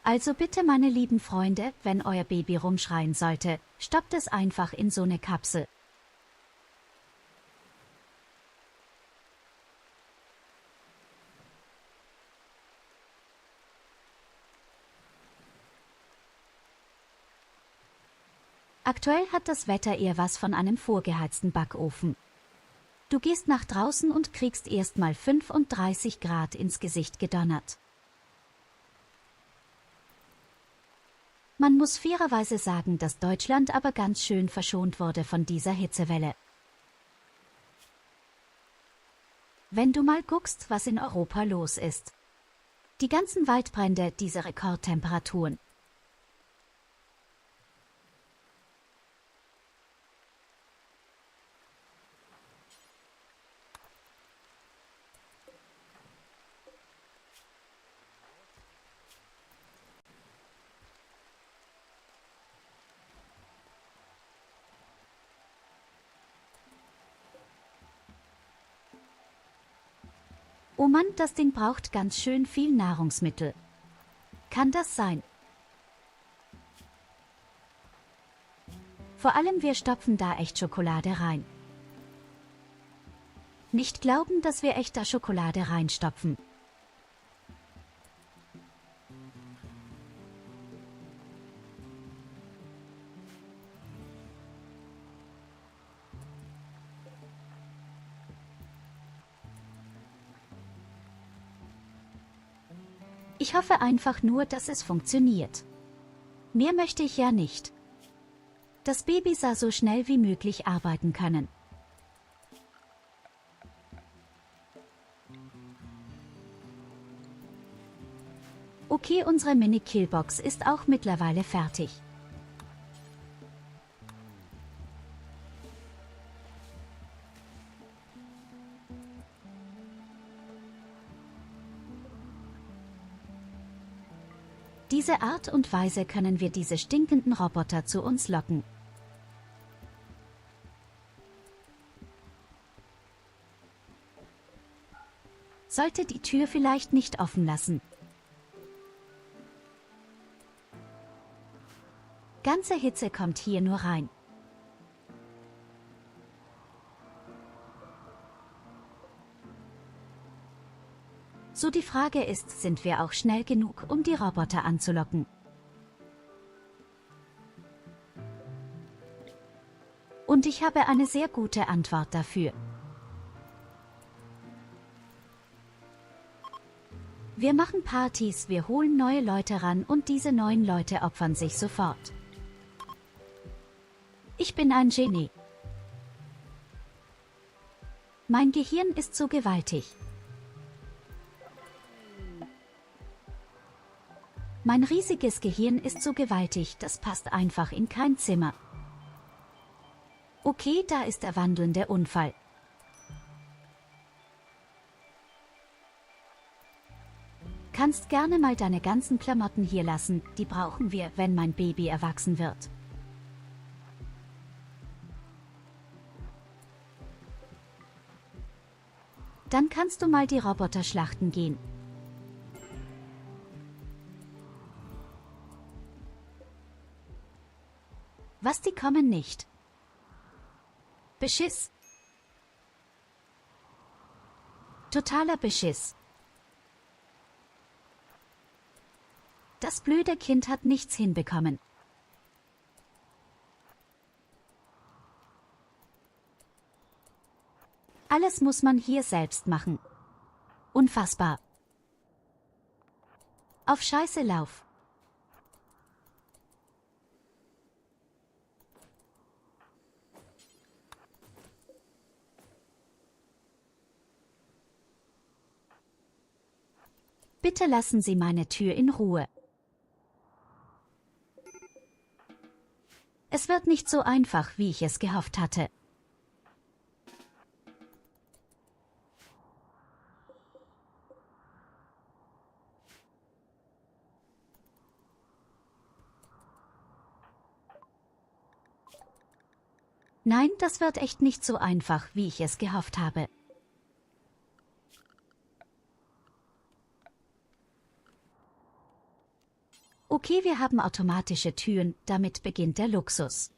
Also bitte, meine lieben Freunde, wenn euer Baby rumschreien sollte, stoppt es einfach in so eine Kapsel. Aktuell hat das Wetter eher was von einem vorgeheizten Backofen. Du gehst nach draußen und kriegst erstmal 35 Grad ins Gesicht gedonnert. Man muss fairerweise sagen, dass Deutschland aber ganz schön verschont wurde von dieser Hitzewelle. Wenn du mal guckst, was in Europa los ist. Die ganzen Waldbrände, diese Rekordtemperaturen. Oh Mann, das Ding braucht ganz schön viel Nahrungsmittel. Kann das sein? Vor allem wir stopfen da echt Schokolade rein. Nicht glauben, dass wir echter Schokolade reinstopfen. Ich hoffe einfach nur, dass es funktioniert. Mehr möchte ich ja nicht. Das Baby soll so schnell wie möglich arbeiten können. Okay, unsere Mini-Killbox ist auch mittlerweile fertig. Diese Art und Weise können wir diese stinkenden Roboter zu uns locken. Sollte die Tür vielleicht nicht offen lassen. Ganze Hitze kommt hier nur rein. So die Frage ist, sind wir auch schnell genug, um die Roboter anzulocken? Und ich habe eine sehr gute Antwort dafür. Wir machen Partys, wir holen neue Leute ran und diese neuen Leute opfern sich sofort. Ich bin ein Genie. Mein Gehirn ist so gewaltig. Mein riesiges Gehirn ist so gewaltig, das passt einfach in kein Zimmer. Okay, da ist der wandelnde Unfall. Kannst gerne mal deine ganzen Klamotten hier lassen, die brauchen wir, wenn mein Baby erwachsen wird. Dann kannst du mal die Roboter schlachten gehen. Was, die kommen nicht? Beschiss. Totaler Beschiss. Das blöde Kind hat nichts hinbekommen. Alles muss man hier selbst machen. Unfassbar. Auf Scheiße Lauf. Bitte lassen Sie meine Tür in Ruhe. Es wird nicht so einfach, wie ich es gehofft hatte. Nein, das wird echt nicht so einfach, wie ich es gehofft habe. Okay, wir haben automatische Türen, damit beginnt der Luxus.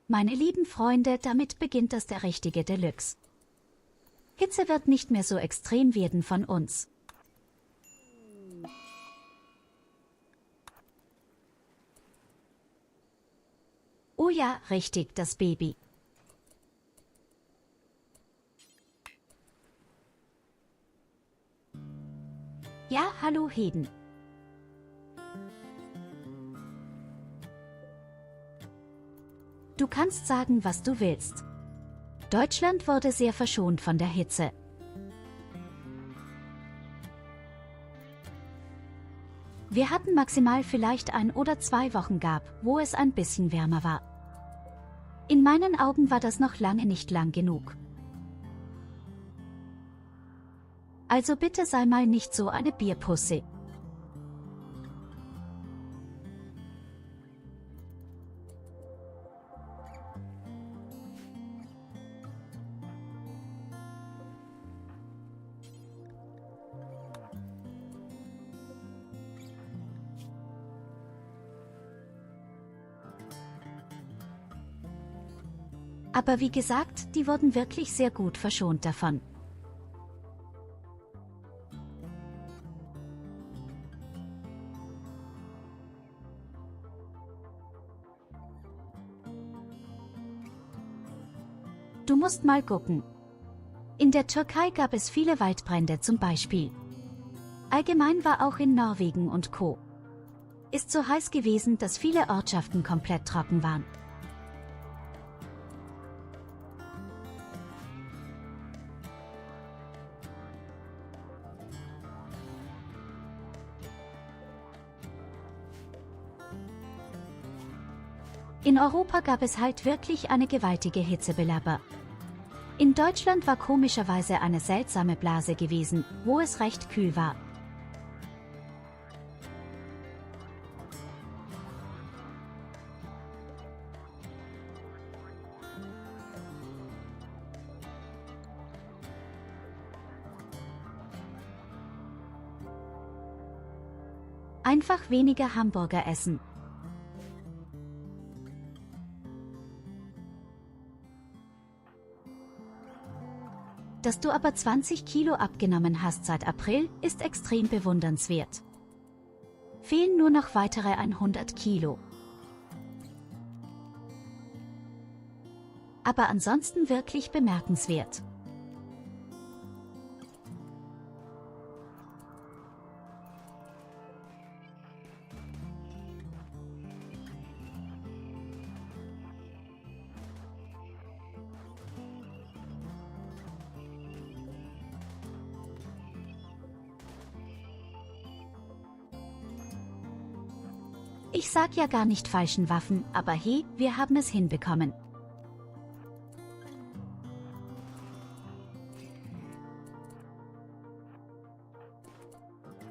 Meine lieben Freunde, damit beginnt das der richtige Deluxe. Hitze wird nicht mehr so extrem werden von uns. Oh ja, richtig, das Baby. Ja, hallo Heden. Du kannst sagen, was du willst. Deutschland wurde sehr verschont von der Hitze. Wir hatten maximal vielleicht 1 oder 2 Wochen gab, wo es ein bisschen wärmer war. In meinen Augen war das noch lange nicht lang genug. Also bitte sei mal nicht so eine Bierpusse. Aber wie gesagt, die wurden wirklich sehr gut verschont davon. Du musst mal gucken. In der Türkei gab es viele Waldbrände zum Beispiel. Allgemein war auch in Norwegen und Co. Ist so heiß gewesen, dass viele Ortschaften komplett trocken waren. In Europa gab es halt wirklich eine gewaltige Hitzebelaber. In Deutschland war komischerweise eine seltsame Blase gewesen, wo es recht kühl war. Einfach weniger Hamburger essen. Dass du aber 20 Kilo abgenommen hast seit April, ist extrem bewundernswert. Fehlen nur noch weitere 100 Kilo. Aber ansonsten wirklich bemerkenswert. Ich sag ja gar nicht falschen Waffen, aber hey, wir haben es hinbekommen.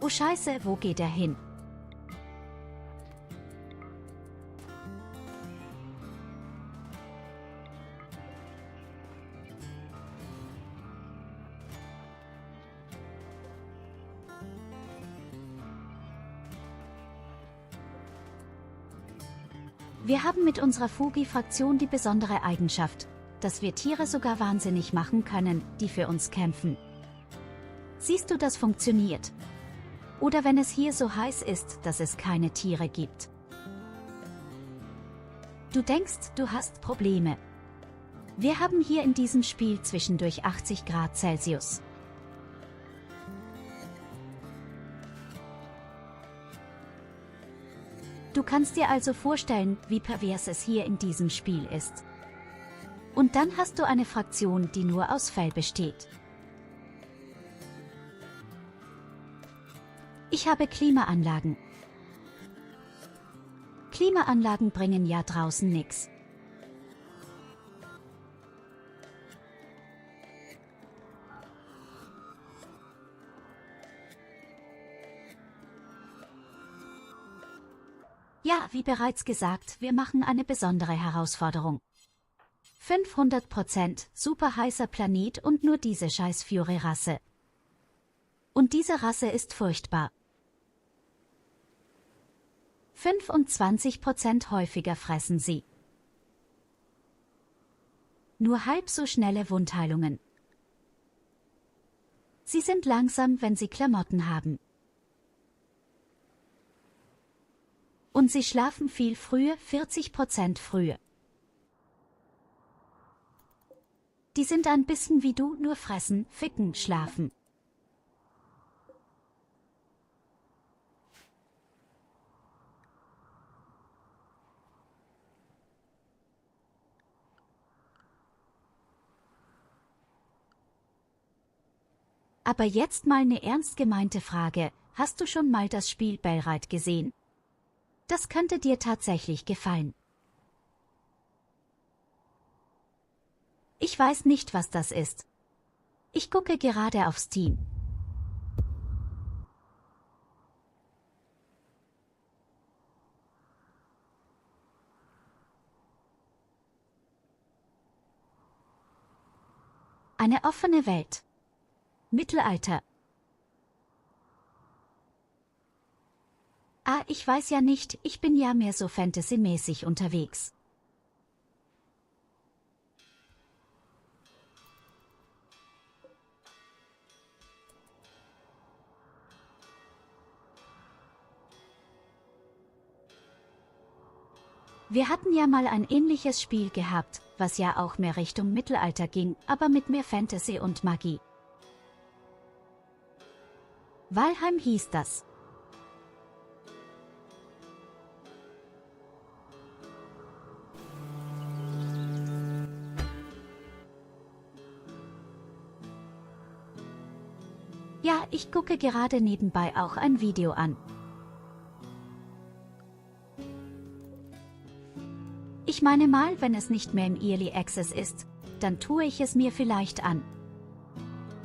Oh Scheiße, wo geht er hin? Wir haben mit unserer Fugi-Fraktion die besondere Eigenschaft, dass wir Tiere sogar wahnsinnig machen können, die für uns kämpfen. Siehst du, das funktioniert. Oder wenn es hier so heiß ist, dass es keine Tiere gibt. Du denkst, du hast Probleme. Wir haben hier in diesem Spiel zwischendurch 80 Grad Celsius. Du kannst dir also vorstellen, wie pervers es hier in diesem Spiel ist. Und dann hast du eine Fraktion, die nur aus Fell besteht. Ich habe Klimaanlagen. Klimaanlagen bringen ja draußen nix. Ja, wie bereits gesagt, wir machen eine besondere Herausforderung. 500% super heißer Planet und nur diese scheiß Fury-Rasse. Und diese Rasse ist furchtbar. 25% häufiger fressen sie. Nur halb so schnelle Wundheilungen. Sie sind langsam, wenn sie Klamotten haben. Und sie schlafen viel früher, 40% früher. Die sind ein bisschen wie du, nur fressen, ficken, schlafen. Aber jetzt mal eine ernst gemeinte Frage, hast du schon mal das Spiel Bellride gesehen? Das könnte dir tatsächlich gefallen. Ich weiß nicht, was das ist. Ich gucke gerade auf Steam. Eine offene Welt. Mittelalter. Ah, ich weiß ja nicht, ich bin ja mehr so fantasymäßig unterwegs. Wir hatten ja mal ein ähnliches Spiel gehabt, was ja auch mehr Richtung Mittelalter ging, aber mit mehr Fantasy und Magie. Valheim hieß das. Ja, ich gucke gerade nebenbei auch ein Video an. Ich meine mal, wenn es nicht mehr im Early Access ist, dann tue ich es mir vielleicht an.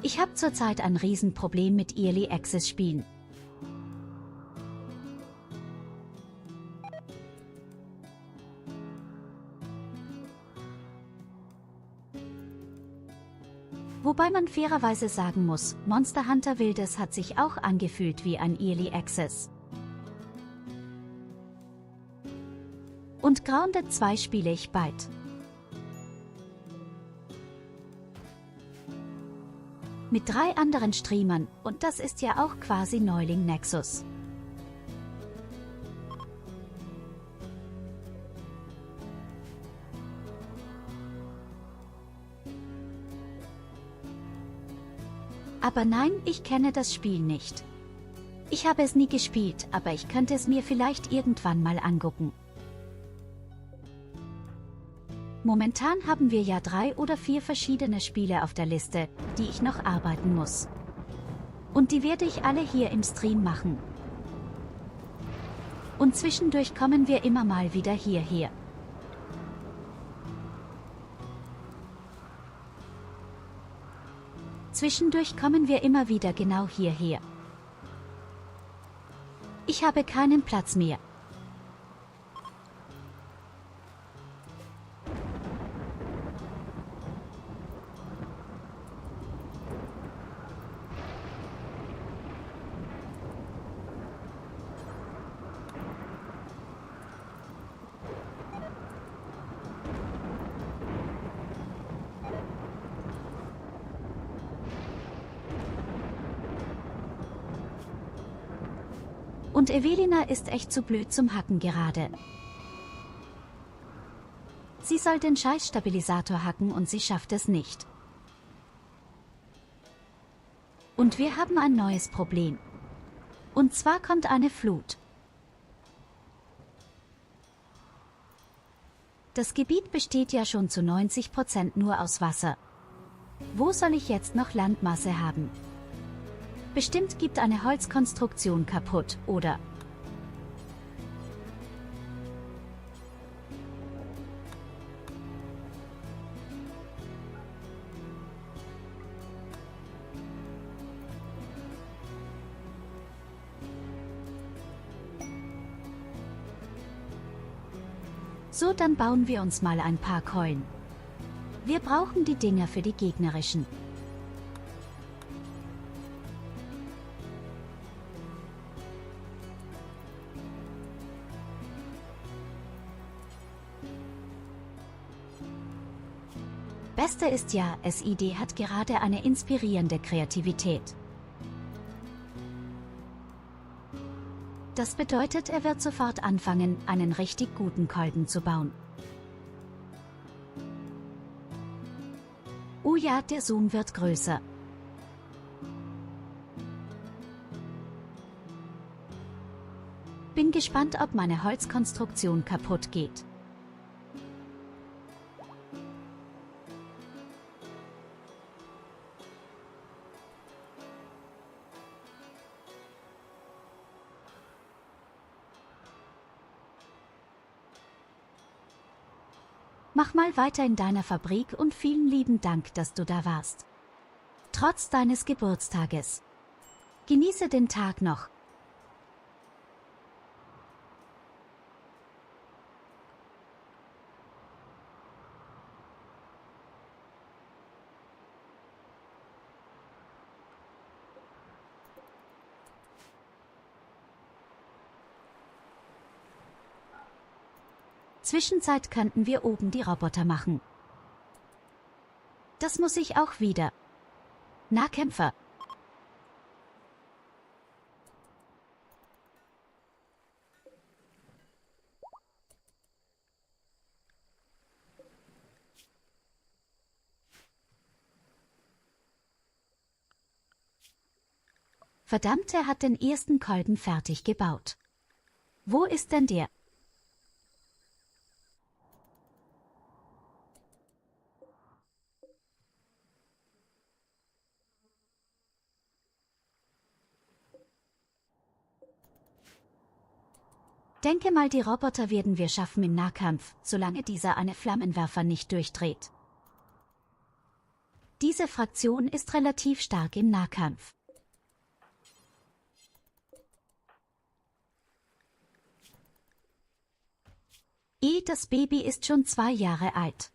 Ich habe zurzeit ein Riesenproblem mit Early Access Spielen. Wobei man fairerweise sagen muss, Monster Hunter Wildes hat sich auch angefühlt wie ein Early Access. Und Grounded 2 spiele ich bald. Mit 3 anderen Streamern, und das ist ja auch quasi Neuling Nexus. Aber nein, ich kenne das Spiel nicht. Ich habe es nie gespielt, aber ich könnte es mir vielleicht irgendwann mal angucken. Momentan haben wir ja 3 oder 4 verschiedene Spiele auf der Liste, die ich noch arbeiten muss. Und die werde ich alle hier im Stream machen. Und zwischendurch kommen wir immer mal wieder hierher. Zwischendurch kommen wir immer wieder genau hierher. Ich habe keinen Platz mehr. Und Evelina ist echt zu blöd zum Hacken gerade. Sie soll den Scheißstabilisator hacken und sie schafft es nicht. Und wir haben ein neues Problem. Und zwar kommt eine Flut. Das Gebiet besteht ja schon zu 90% nur aus Wasser. Wo soll ich jetzt noch Landmasse haben? Bestimmt gibt eine Holzkonstruktion kaputt, oder? So, dann bauen wir uns mal ein paar Keulen. Wir brauchen die Dinger für die gegnerischen. Beste ist ja, SID hat gerade eine inspirierende Kreativität. Das bedeutet, er wird sofort anfangen, einen richtig guten Kolben zu bauen. Oh ja, der Zoom wird größer. Bin gespannt, ob meine Holzkonstruktion kaputt geht. Mach mal weiter in deiner Fabrik und vielen lieben Dank, dass du da warst. Trotz deines Geburtstages. Genieße den Tag noch. Zwischenzeit könnten wir oben die Roboter machen. Das muss ich auch wieder. Nahkämpfer. Verdammt, er hat den ersten Kolben fertig gebaut. Wo ist denn der? Denke mal, die Roboter werden wir schaffen im Nahkampf, solange dieser eine Flammenwerfer nicht durchdreht. Diese Fraktion ist relativ stark im Nahkampf. Das Baby ist schon 2 Jahre alt.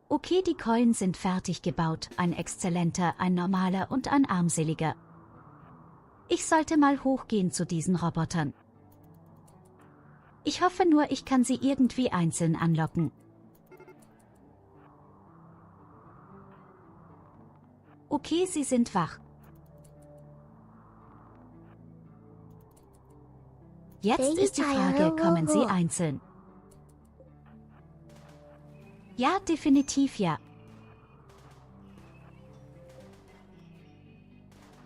Okay, die Keulen sind fertig gebaut, ein exzellenter, ein normaler und ein armseliger. Ich sollte mal hochgehen zu diesen Robotern. Ich hoffe nur, ich kann sie irgendwie einzeln anlocken. Okay, sie sind wach. Jetzt ist die Frage, kommen sie einzeln? Ja, definitiv ja.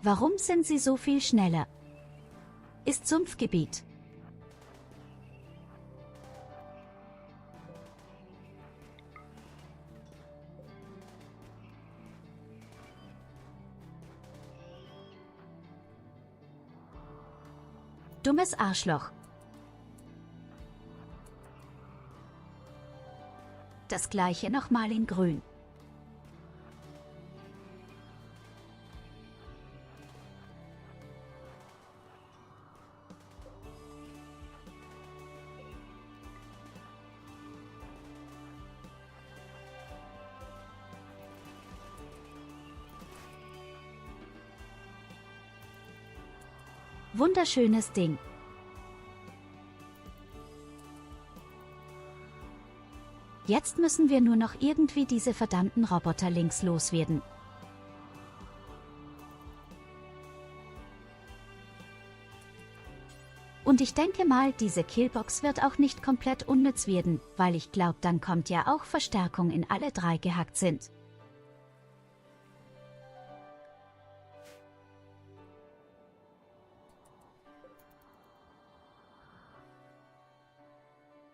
Warum sind sie so viel schneller? Ist Sumpfgebiet. Dummes Arschloch. Das gleiche nochmal in grün. Wunderschönes Ding. Jetzt müssen wir nur noch irgendwie diese verdammten Roboter links loswerden. Und ich denke mal, diese Killbox wird auch nicht komplett unnütz werden, weil ich glaube, dann kommt ja auch Verstärkung in alle 3 gehackt sind.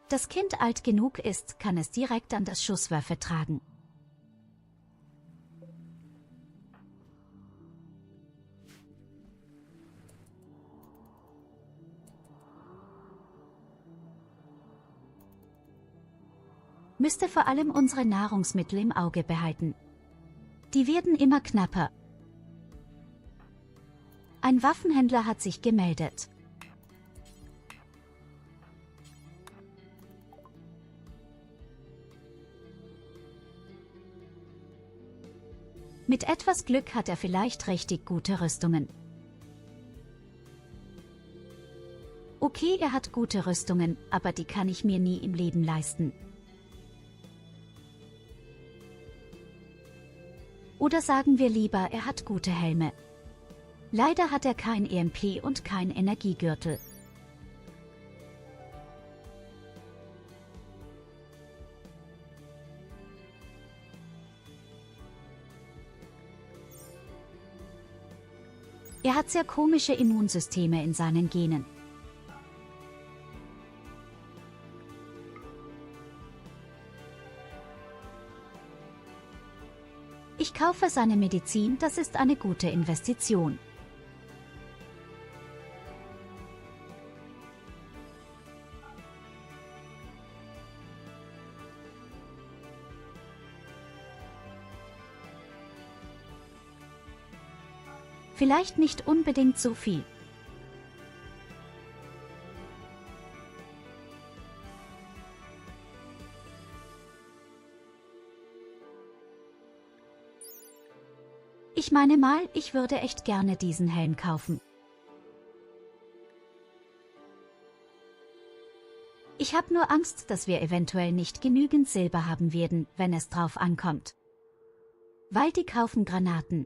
Das Kind alt genug ist, kann es direkt an das Schusswaffe tragen. Müsste vor allem unsere Nahrungsmittel im Auge behalten. Die werden immer knapper. Ein Waffenhändler hat sich gemeldet. Mit etwas Glück hat er vielleicht richtig gute Rüstungen. Okay, er hat gute Rüstungen, aber die kann ich mir nie im Leben leisten. Oder sagen wir lieber, er hat gute Helme. Leider hat er kein EMP und kein Energiegürtel. Er hat sehr komische Immunsysteme in seinen Genen. Ich kaufe seine Medizin, das ist eine gute Investition. Vielleicht nicht unbedingt so viel. Ich meine mal, ich würde echt gerne diesen Helm kaufen. Ich habe nur Angst, dass wir eventuell nicht genügend Silber haben werden, wenn es drauf ankommt. Weil die kaufen Granaten.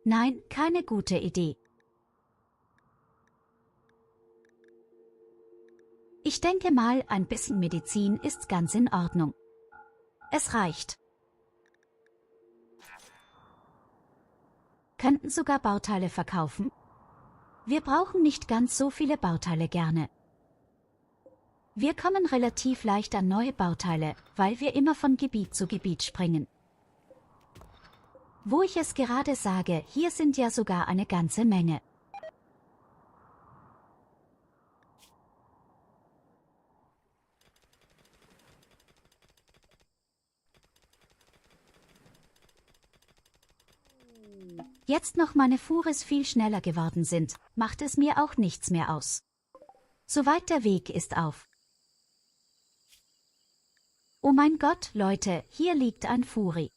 Nein, keine gute Idee. Ich denke mal, ein bisschen Medizin ist ganz in Ordnung. Es reicht. Könnten sogar Bauteile verkaufen? Wir brauchen nicht ganz so viele Bauteile gerne. Wir kommen relativ leicht an neue Bauteile, weil wir immer von Gebiet zu Gebiet springen. Wo ich es gerade sage, hier sind ja sogar eine ganze Menge. Jetzt noch meine Fuhres viel schneller geworden sind, macht es mir auch nichts mehr aus. Soweit der Weg ist auf. Oh mein Gott, Leute, hier liegt ein Furi.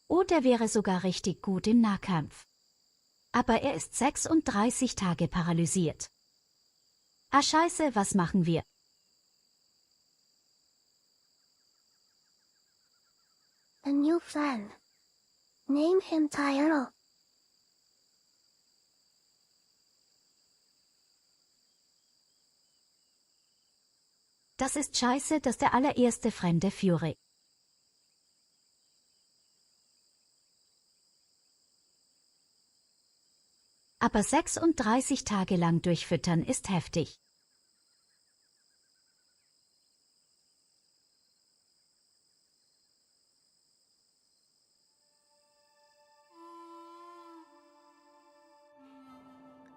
Oh, der wäre sogar richtig gut im Nahkampf. Aber er ist 36 Tage paralysiert. Ah Scheiße, was machen wir? A new friend. Name him Tyurru. Das ist scheiße, dass der allererste fremde Fury. Aber 36 Tage lang durchfüttern ist heftig.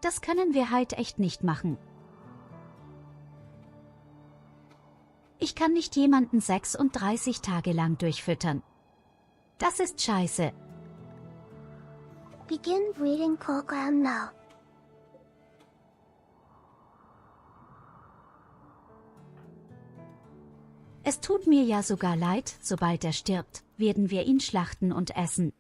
Das können wir halt echt nicht machen. Ich kann nicht jemanden 36 Tage lang durchfüttern. Das ist scheiße. Begin breeding program now. Es tut mir ja sogar leid, sobald er stirbt, werden wir ihn schlachten und essen.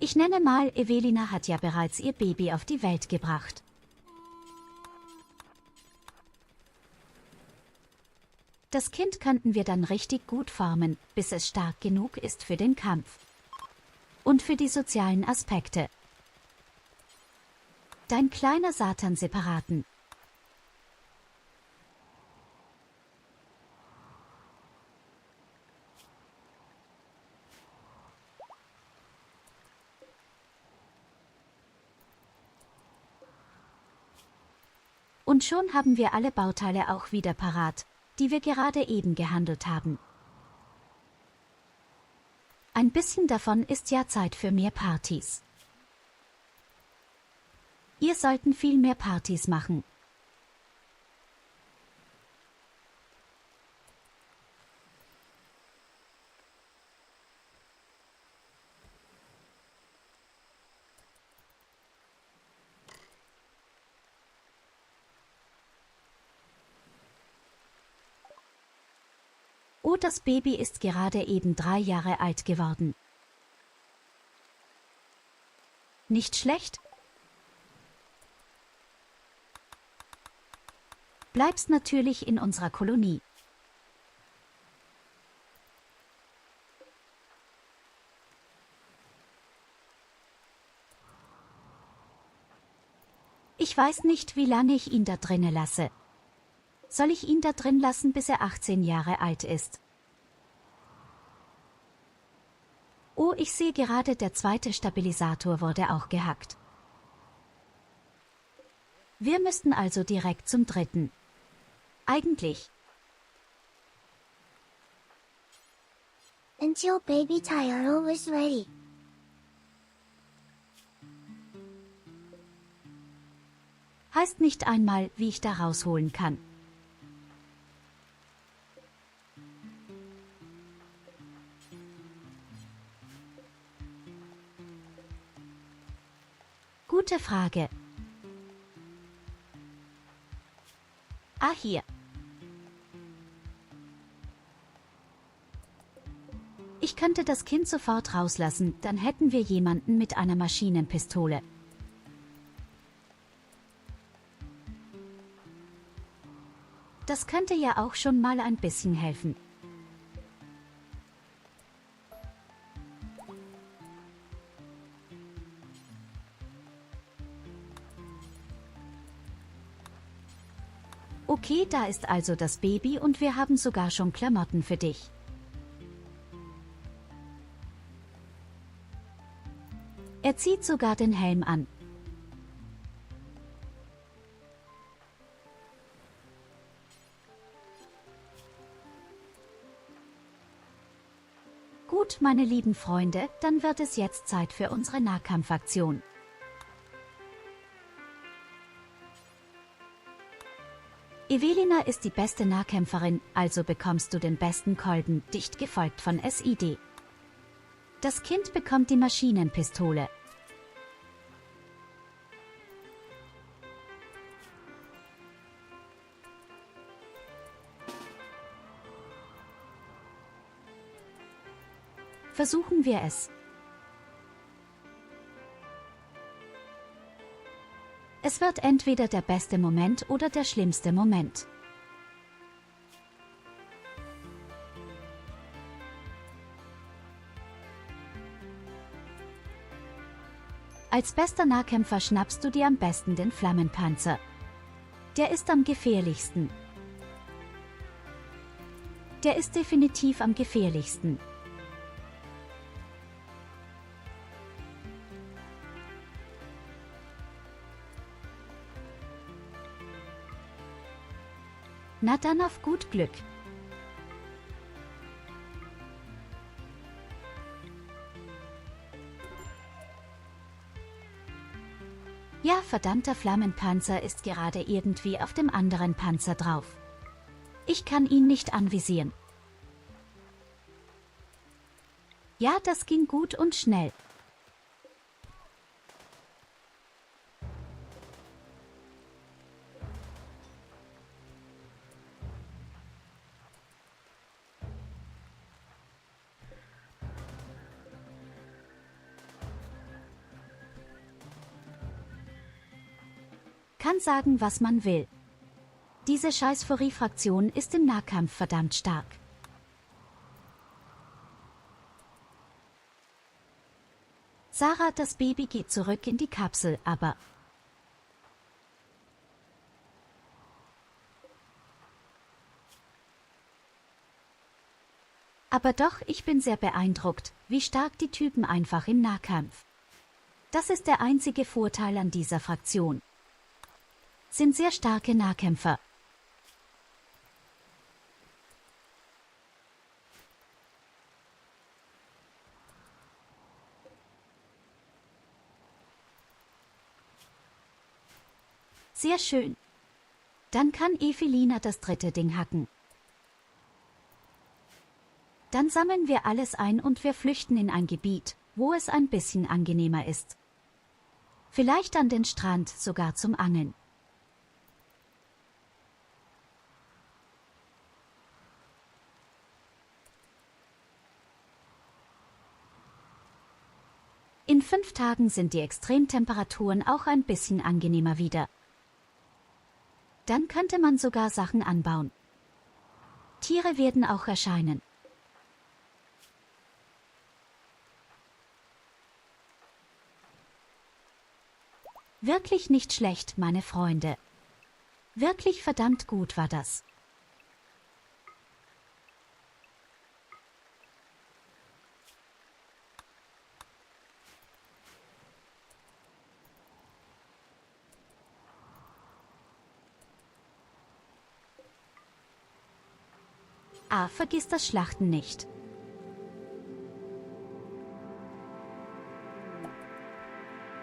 Ich nenne mal, Evelina hat ja bereits ihr Baby auf die Welt gebracht. Das Kind könnten wir dann richtig gut formen, bis es stark genug ist für den Kampf. Und für die sozialen Aspekte. Dein kleiner Satan-Separaten. Und schon haben wir alle Bauteile auch wieder parat, die wir gerade eben gehandelt haben. Ein bisschen davon ist ja Zeit für mehr Partys. Ihr sollten viel mehr Partys machen. Oh, das Baby ist gerade eben 3 Jahre alt geworden. Nicht schlecht? Bleibst natürlich in unserer Kolonie. Ich weiß nicht, wie lange ich ihn da drinnen lasse. Soll ich ihn da drin lassen, bis er 18 Jahre alt ist? Oh, ich sehe gerade, der zweite Stabilisator wurde auch gehackt. Wir müssten also direkt zum dritten. Eigentlich. Until baby Tyurru is ready. Heißt nicht einmal, wie ich da rausholen kann. Gute Frage. Ah, hier. Ich könnte das Kind sofort rauslassen, dann hätten wir jemanden mit einer Maschinenpistole. Das könnte ja auch schon mal ein bisschen helfen. Okay, da ist also das Baby und wir haben sogar schon Klamotten für dich. Er zieht sogar den Helm an. Gut, meine lieben Freunde, dann wird es jetzt Zeit für unsere Nahkampfaktion. Evelina ist die beste Nahkämpferin, also bekommst du den besten Kolben, dicht gefolgt von SID. Das Kind bekommt die Maschinenpistole. Versuchen wir es. Es wird entweder der beste Moment oder der schlimmste Moment. Als bester Nahkämpfer schnappst du dir am besten den Flammenpanzer. Der ist am gefährlichsten. Der ist definitiv am gefährlichsten. Na dann auf gut Glück. Ja, verdammter Flammenpanzer ist gerade irgendwie auf dem anderen Panzer drauf. Ich kann ihn nicht anvisieren. Ja, das ging gut und schnell. Kann sagen, was man will. Diese scheiß Furie-Fraktion ist im Nahkampf verdammt stark. Sarah, das Baby geht zurück in die Kapsel, aber... Aber doch, ich bin sehr beeindruckt, wie stark die Typen einfach im Nahkampf. Das ist der einzige Vorteil an dieser Fraktion. Sind sehr starke Nahkämpfer. Sehr schön. Dann kann Evelina das dritte Ding hacken. Dann sammeln wir alles ein und wir flüchten in ein Gebiet, wo es ein bisschen angenehmer ist. Vielleicht an den Strand, sogar zum Angeln. In 5 Tagen sind die Extremtemperaturen auch ein bisschen angenehmer wieder. Dann könnte man sogar Sachen anbauen. Tiere werden auch erscheinen. Wirklich nicht schlecht, meine Freunde. Wirklich verdammt gut war das. Ah, vergiss das Schlachten nicht.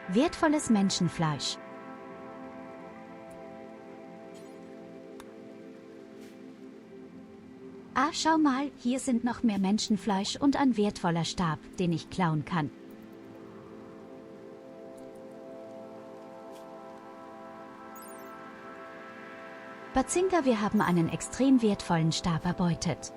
Wertvolles Menschenfleisch. Ah, schau mal, hier sind noch mehr Menschenfleisch und ein wertvoller Stab, den ich klauen kann. Bazinga, wir haben einen extrem wertvollen Stab erbeutet.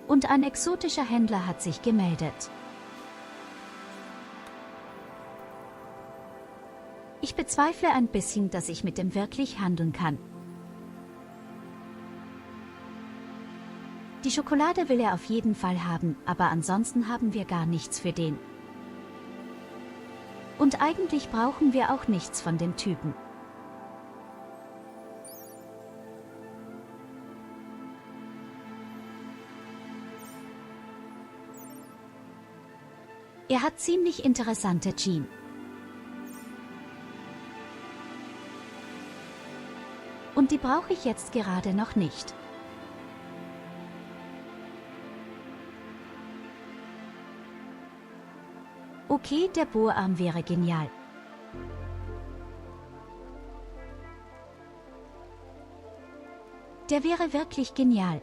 Und ein exotischer Händler hat sich gemeldet. Ich bezweifle ein bisschen, dass ich mit dem wirklich handeln kann. Die Schokolade will er auf jeden Fall haben, aber ansonsten haben wir gar nichts für den. Und eigentlich brauchen wir auch nichts von dem Typen. Er hat ziemlich interessante Jeans. Und die brauche ich jetzt gerade noch nicht. Okay, der Bohrarm wäre genial. Der wäre wirklich genial.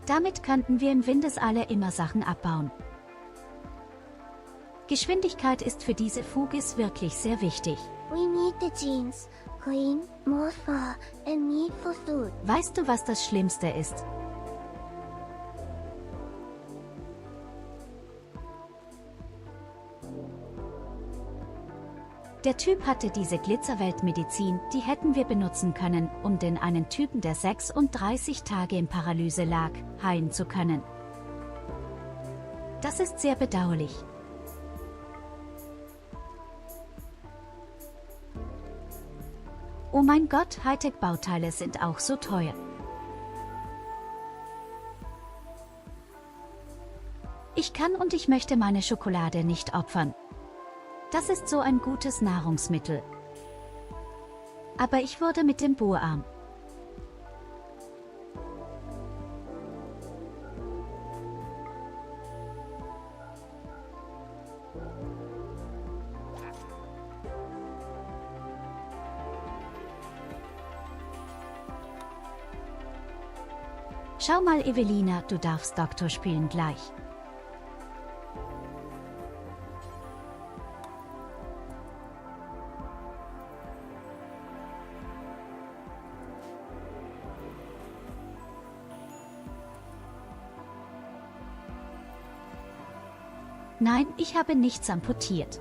Damit könnten wir im Windesaale immer Sachen abbauen. Geschwindigkeit ist für diese Fugis wirklich sehr wichtig. We need the jeans, clean, more fur, and meat for food. Weißt du, was das Schlimmste ist? Der Typ hatte diese Glitzerweltmedizin, die hätten wir benutzen können, um den einen Typen, der 36 Tage in Paralyse lag, heilen zu können. Das ist sehr bedauerlich. Oh mein Gott, Hightech-Bauteile sind auch so teuer. Ich kann und ich möchte meine Schokolade nicht opfern. Das ist so ein gutes Nahrungsmittel. Aber ich wurde mit dem Bohrarm. Schau mal, Evelina, du darfst Doktor spielen gleich. Nein, ich habe nichts amputiert.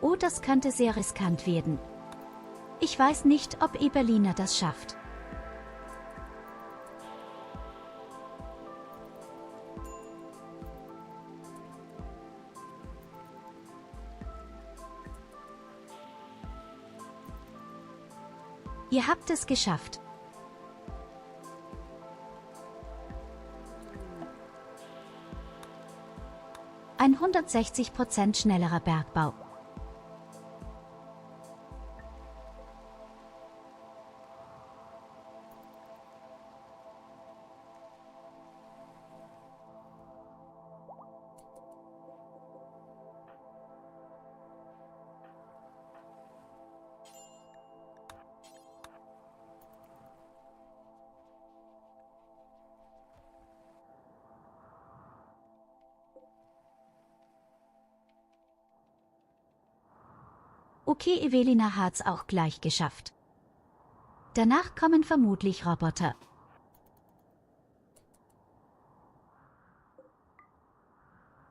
Oh, das könnte sehr riskant werden. Ich weiß nicht, ob Evelina das schafft. Ihr habt es geschafft. Ein 160% schnellerer Bergbau. Okay, Evelina hat's auch gleich geschafft. Danach kommen vermutlich Roboter.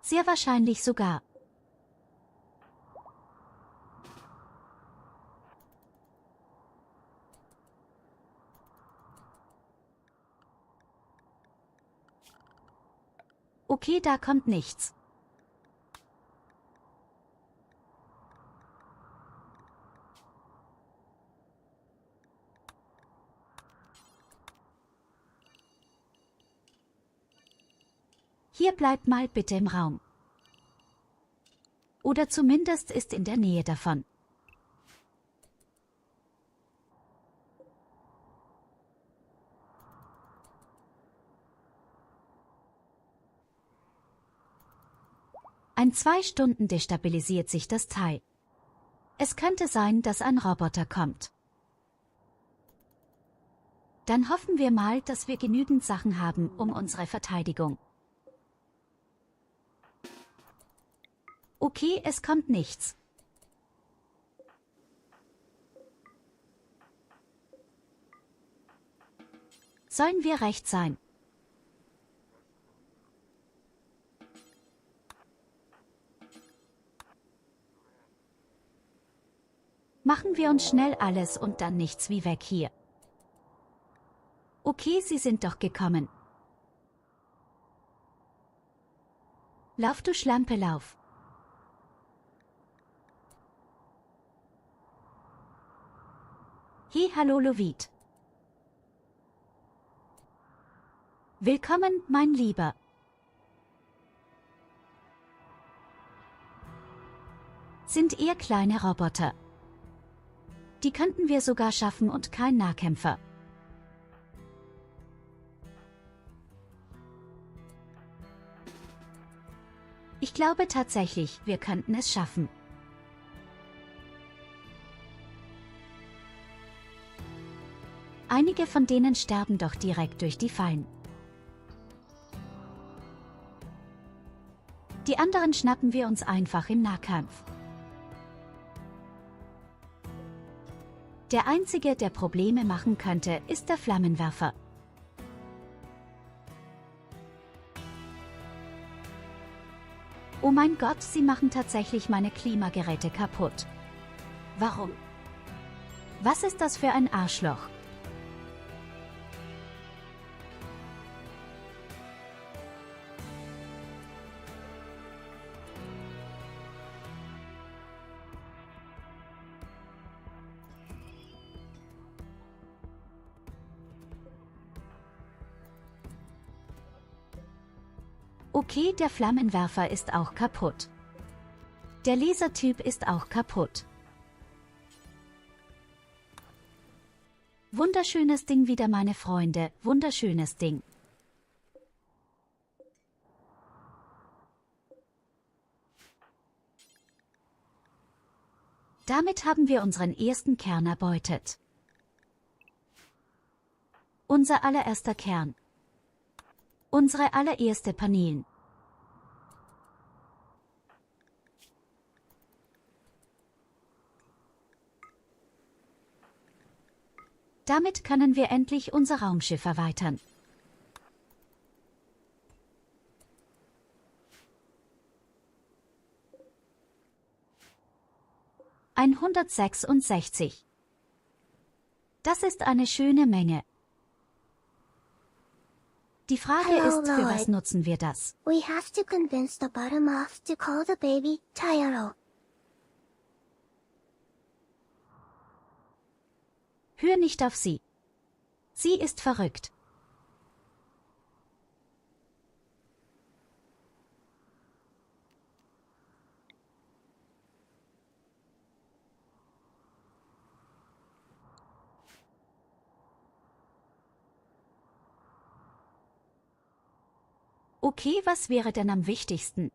Sehr wahrscheinlich sogar. Okay, da kommt nichts. Hier bleibt mal bitte im Raum. Oder zumindest ist in der Nähe davon. In 2 Stunden destabilisiert sich das Teil. Es könnte sein, dass ein Roboter kommt. Dann hoffen wir mal, dass wir genügend Sachen haben, um unsere Verteidigung. Okay, es kommt nichts. Sollen wir recht sein? Machen wir uns schnell alles und dann nichts wie weg hier. Okay, Sie sind doch gekommen. Lauf, du Schlampe, lauf. Hey, hallo Lovid. Willkommen, mein Lieber. Sind eher kleine Roboter. Die könnten wir sogar schaffen und kein Nahkämpfer. Ich glaube tatsächlich, wir könnten es schaffen. Einige von denen sterben doch direkt durch die Fallen. Die anderen schnappen wir uns einfach im Nahkampf. Der einzige, der Probleme machen könnte, ist der Flammenwerfer. Oh mein Gott, sie machen tatsächlich meine Klimageräte kaputt. Warum? Was ist das für ein Arschloch? Okay, der Flammenwerfer ist auch kaputt. Der Lasertyp ist auch kaputt. Wunderschönes Ding wieder, meine Freunde, wunderschönes Ding. Damit haben wir unseren ersten Kern erbeutet. Unser allererster Kern. Unsere allererste Paneelen. Damit können wir endlich unser Raumschiff erweitern. (166). Das ist eine schöne Menge. Die Frage Hello, ist, für was Lord. nutzen wir das? We have to convince the bottom off to call the baby Tyurru. Hör nicht auf sie. Sie ist verrückt. Okay, was wäre denn am wichtigsten?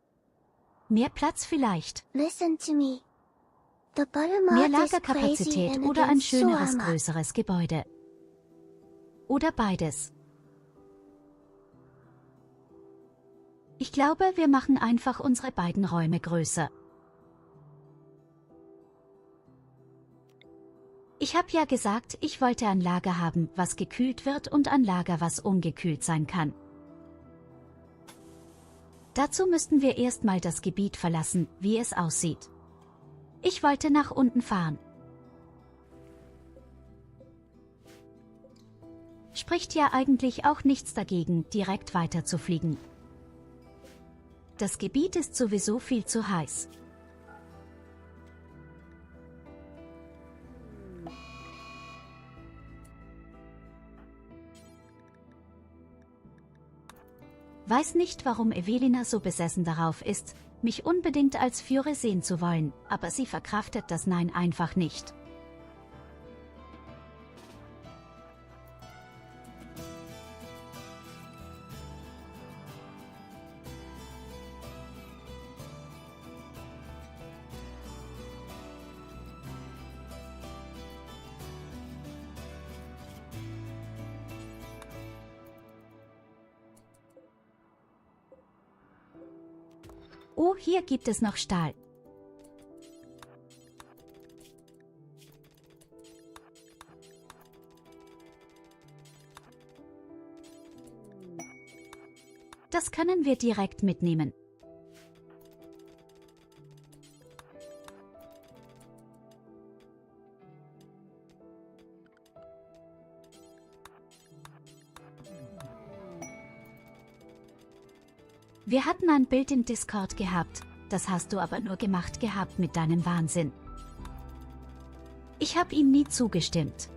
Mehr Platz vielleicht, Listen to me. The bottom mehr off is crazy Lagerkapazität and oder ein against schöneres, Suama. größeres Gebäude. Oder beides. Ich glaube, wir machen einfach unsere beiden Räume größer. Ich habe ja gesagt, ich wollte ein Lager haben, was gekühlt wird und ein Lager, was ungekühlt sein kann. Dazu müssten wir erstmal das Gebiet verlassen, wie es aussieht. Ich wollte nach unten fahren. Spricht ja eigentlich auch nichts dagegen, direkt weiterzufliegen. Das Gebiet ist sowieso viel zu heiß. Weiß nicht, warum Evelina so besessen darauf ist, mich unbedingt als Führer sehen zu wollen, aber sie verkraftet das Nein einfach nicht. Oh, hier gibt es noch Stahl. Das können wir direkt mitnehmen. Wir hatten ein Bild im Discord gehabt, das hast du aber nur gemacht gehabt mit deinem Wahnsinn. Ich habe ihm nie zugestimmt.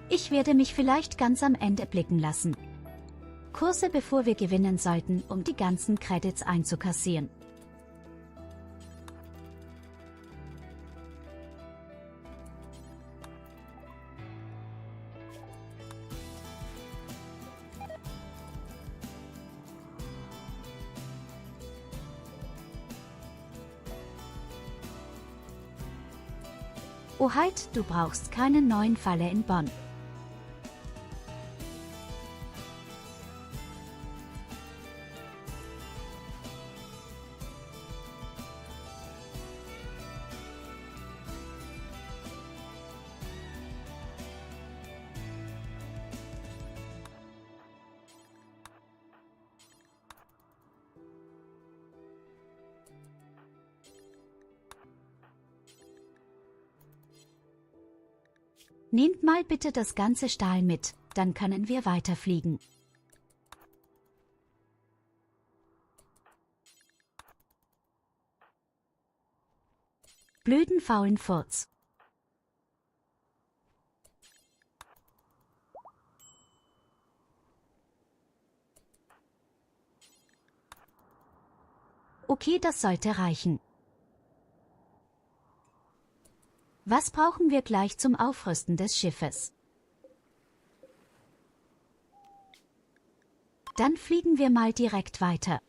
Ich werde mich vielleicht ganz am Ende blicken lassen. Kurse bevor wir gewinnen sollten, um die ganzen Credits einzukassieren. Oh halt, du brauchst keinen neuen Falle in Bonn. Nehmt mal bitte das ganze Stahl mit, dann können wir weiterfliegen. Blöden faulen Furz. Okay, das sollte reichen. Was brauchen wir gleich zum Aufrüsten des Schiffes? Dann fliegen wir mal direkt weiter.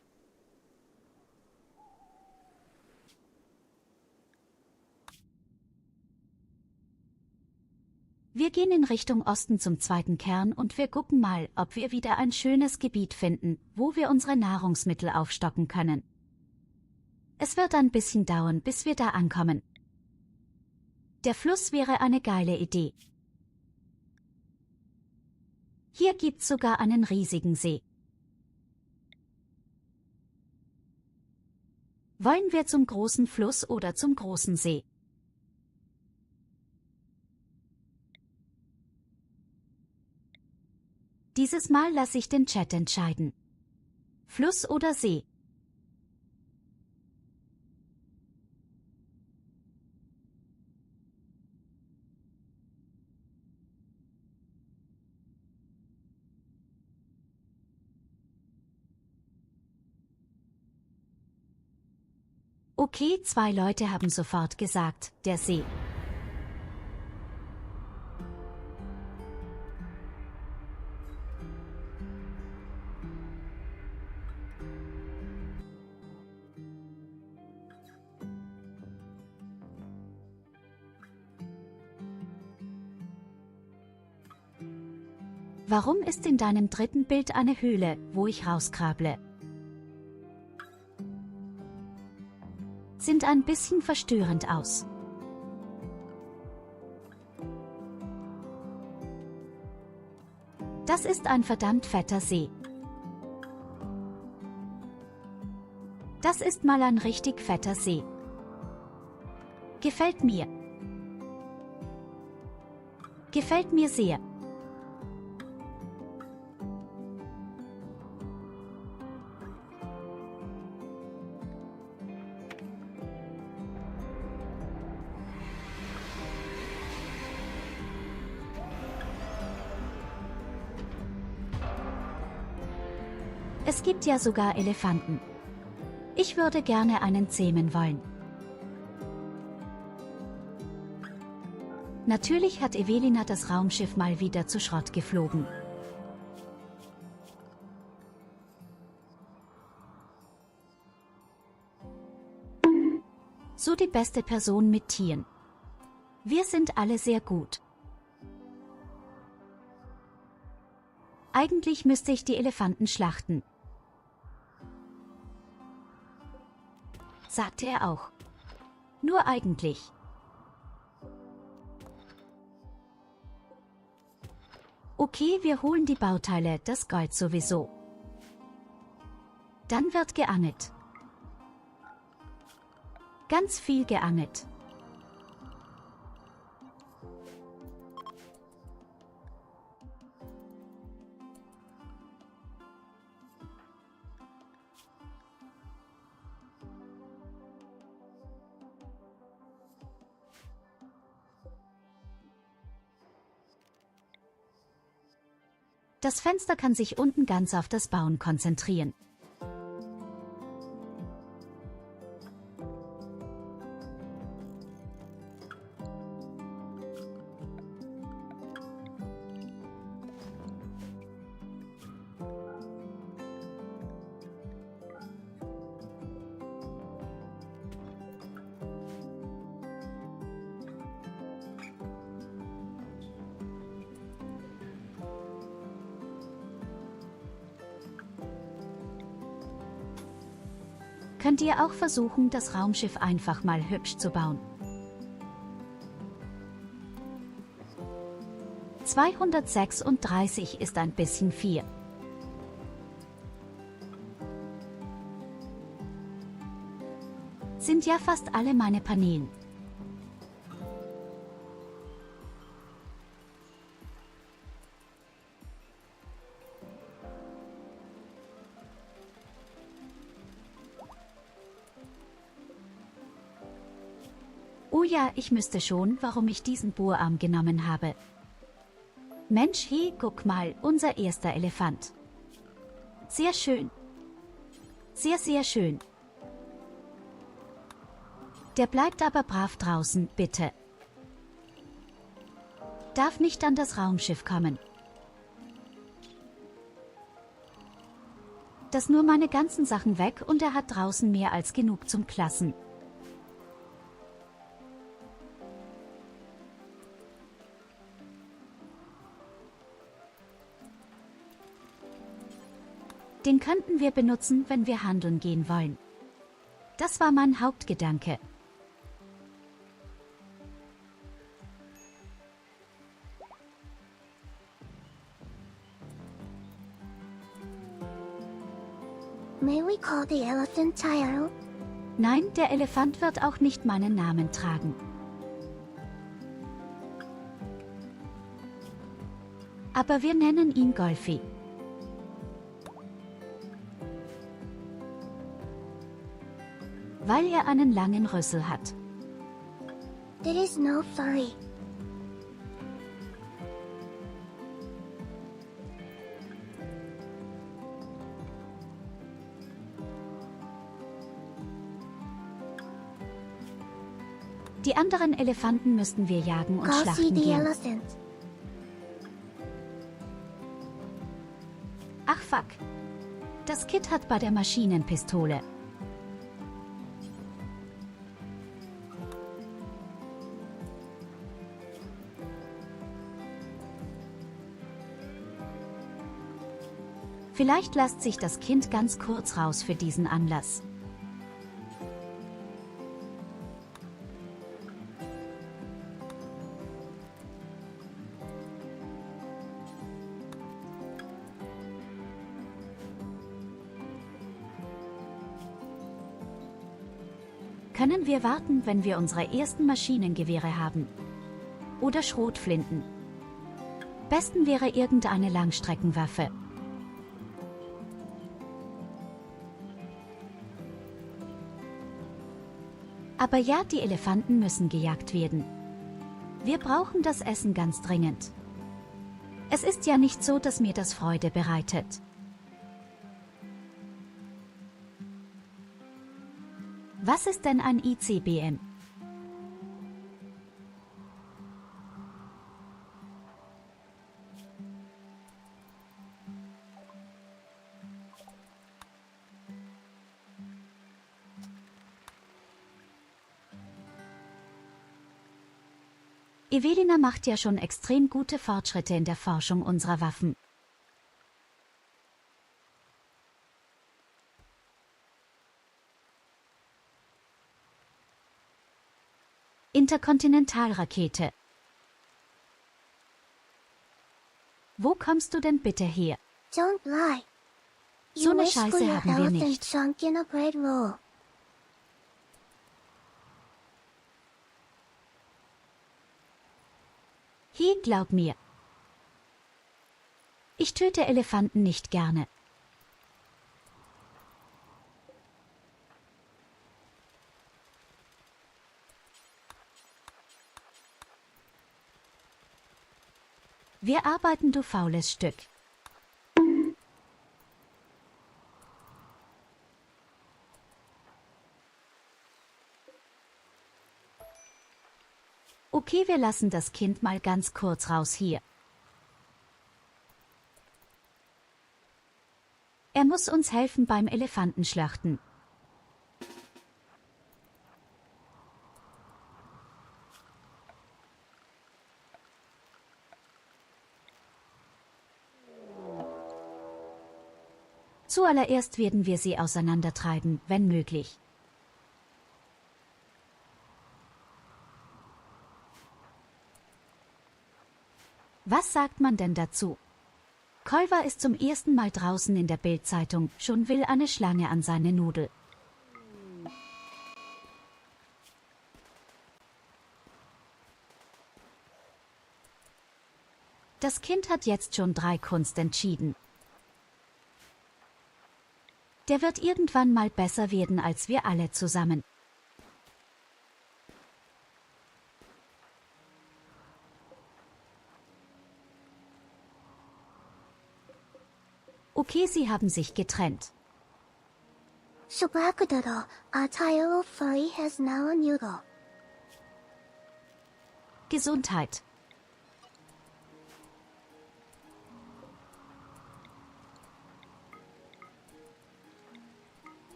Wir gehen in Richtung Osten zum zweiten Kern und wir gucken mal, ob wir wieder ein schönes Gebiet finden, wo wir unsere Nahrungsmittel aufstocken können. Es wird ein bisschen dauern, bis wir da ankommen. Der Fluss wäre eine geile Idee. Hier gibt's sogar einen riesigen See. Wollen wir zum großen Fluss oder zum großen See? Dieses Mal lasse ich den Chat entscheiden. Fluss oder See? Okay, 2 Leute haben sofort gesagt, der See. Warum ist in deinem dritten Bild eine Höhle, wo ich rauskrable? Sind ein bisschen verstörend aus. Das ist ein verdammt fetter See. Das ist mal ein richtig fetter See. Gefällt mir. Gefällt mir sehr. Es gibt ja sogar Elefanten. Ich würde gerne einen zähmen wollen. Natürlich hat Evelina das Raumschiff mal wieder zu Schrott geflogen. So die beste Person mit Tieren. Wir sind alle sehr gut. Eigentlich müsste ich die Elefanten schlachten, sagte er auch. Nur eigentlich. Okay, wir holen die Bauteile, das Gold sowieso. Dann wird geangelt. Ganz viel geangelt. Das Fenster kann sich unten ganz auf das Bauen konzentrieren. Könnt ihr auch versuchen, das Raumschiff einfach mal hübsch zu bauen. 236 ist ein bisschen viel. Sind ja fast alle meine Paneelen. Oh ja, ich müsste schon, warum ich diesen Bohrarm genommen habe. Mensch, hey, guck mal, unser erster Elefant. Sehr schön. Sehr, sehr schön. Der bleibt aber brav draußen, bitte. Darf nicht an das Raumschiff kommen. Das nur meine ganzen Sachen weg und er hat draußen mehr als genug zum Klassen. Den könnten wir benutzen, wenn wir handeln gehen wollen. Das war mein Hauptgedanke. May we call the elephant Tyurru? Nein, der Elefant wird auch nicht meinen Namen tragen. Aber wir nennen ihn Golfi. Weil er einen langen Rüssel hat. There is no furry. Die anderen Elefanten müssten wir jagen und Go see schlachten the gehen. elephant. Ach fuck. Das Kit hat bei der Maschinenpistole. Vielleicht lässt sich das Kind ganz kurz raus für diesen Anlass. Können wir warten, wenn wir unsere ersten Maschinengewehre haben? Oder Schrotflinten? Besten wäre irgendeine Langstreckenwaffe. Aber ja, die Elefanten müssen gejagt werden. Wir brauchen das Essen ganz dringend. Es ist ja nicht so, dass mir das Freude bereitet. Was ist denn ein ICBM? Evelina macht ja schon extrem gute Fortschritte in der Forschung unserer Waffen. Interkontinentalrakete. Wo kommst du denn bitte her? Don't lie. So You eine wish for Scheiße your haben wir elephant nicht. chunk in a bread roll. Hi, glaub mir. Ich töte Elefanten nicht gerne. Wir arbeiten, du faules Stück. Okay, wir lassen das Kind mal ganz kurz raus hier. Er muss uns helfen beim Elefantenschlachten. Zuallererst werden wir sie auseinandertreiben, wenn möglich. Was sagt man denn dazu? Kolver ist zum ersten Mal draußen in der Bildzeitung, schon will eine Schlange an seine Nudel. Das Kind hat jetzt schon 3 Kunst entschieden. Der wird irgendwann mal besser werden als wir alle zusammen. Okay, sie haben sich getrennt. Shubakadoro, a Tyurru furry has now a noodle. Gesundheit.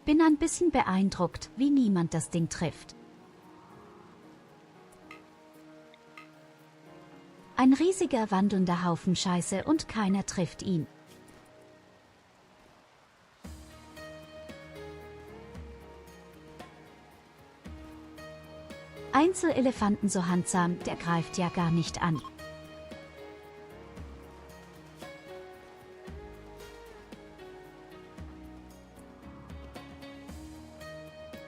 Bin ein bisschen beeindruckt, wie niemand das Ding trifft. Ein riesiger wandelnder Haufen Scheiße und keiner trifft ihn. Einzelelefanten so handsam, der greift ja gar nicht an.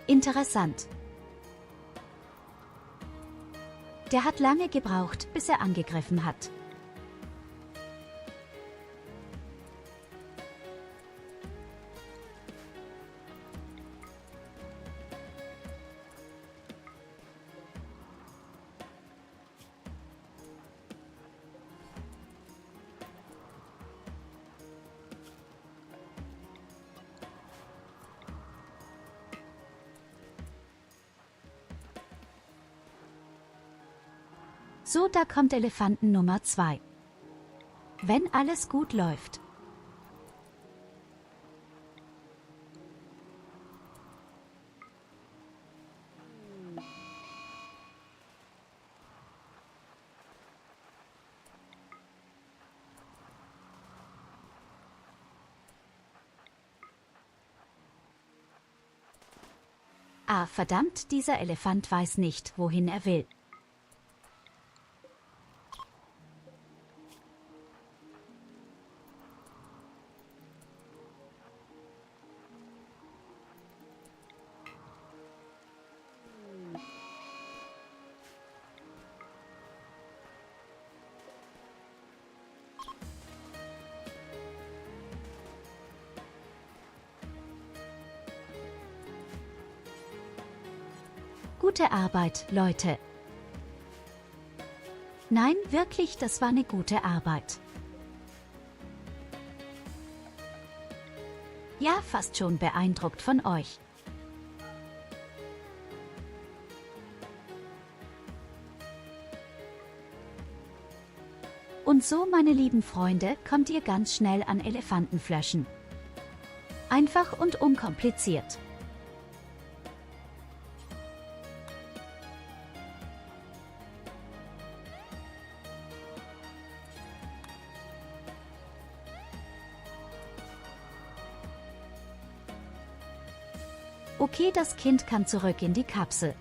Interessant. Der hat lange gebraucht, bis er angegriffen hat. So, da kommt Elefanten Nummer 2. Wenn alles gut läuft. Ah, verdammt, dieser Elefant weiß nicht, wohin er will. Gute Arbeit, Leute. Nein, wirklich, das war eine gute Arbeit. Ja, fast schon beeindruckt von euch. Und so, meine lieben Freunde, kommt ihr ganz schnell an Elefantenflaschen. Einfach und unkompliziert. Okay, das Kind kann zurück in die Kapsel.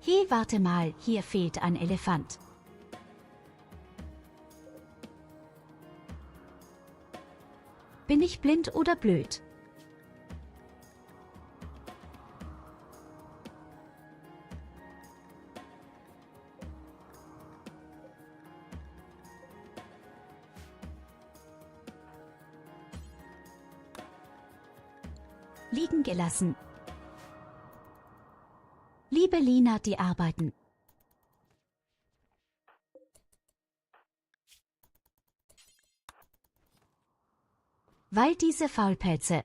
Hey, warte mal, hier fehlt ein Elefant. Bin ich blind oder blöd? Liegen gelassen. Liebe Lina, die arbeiten. Weil diese Faulpelze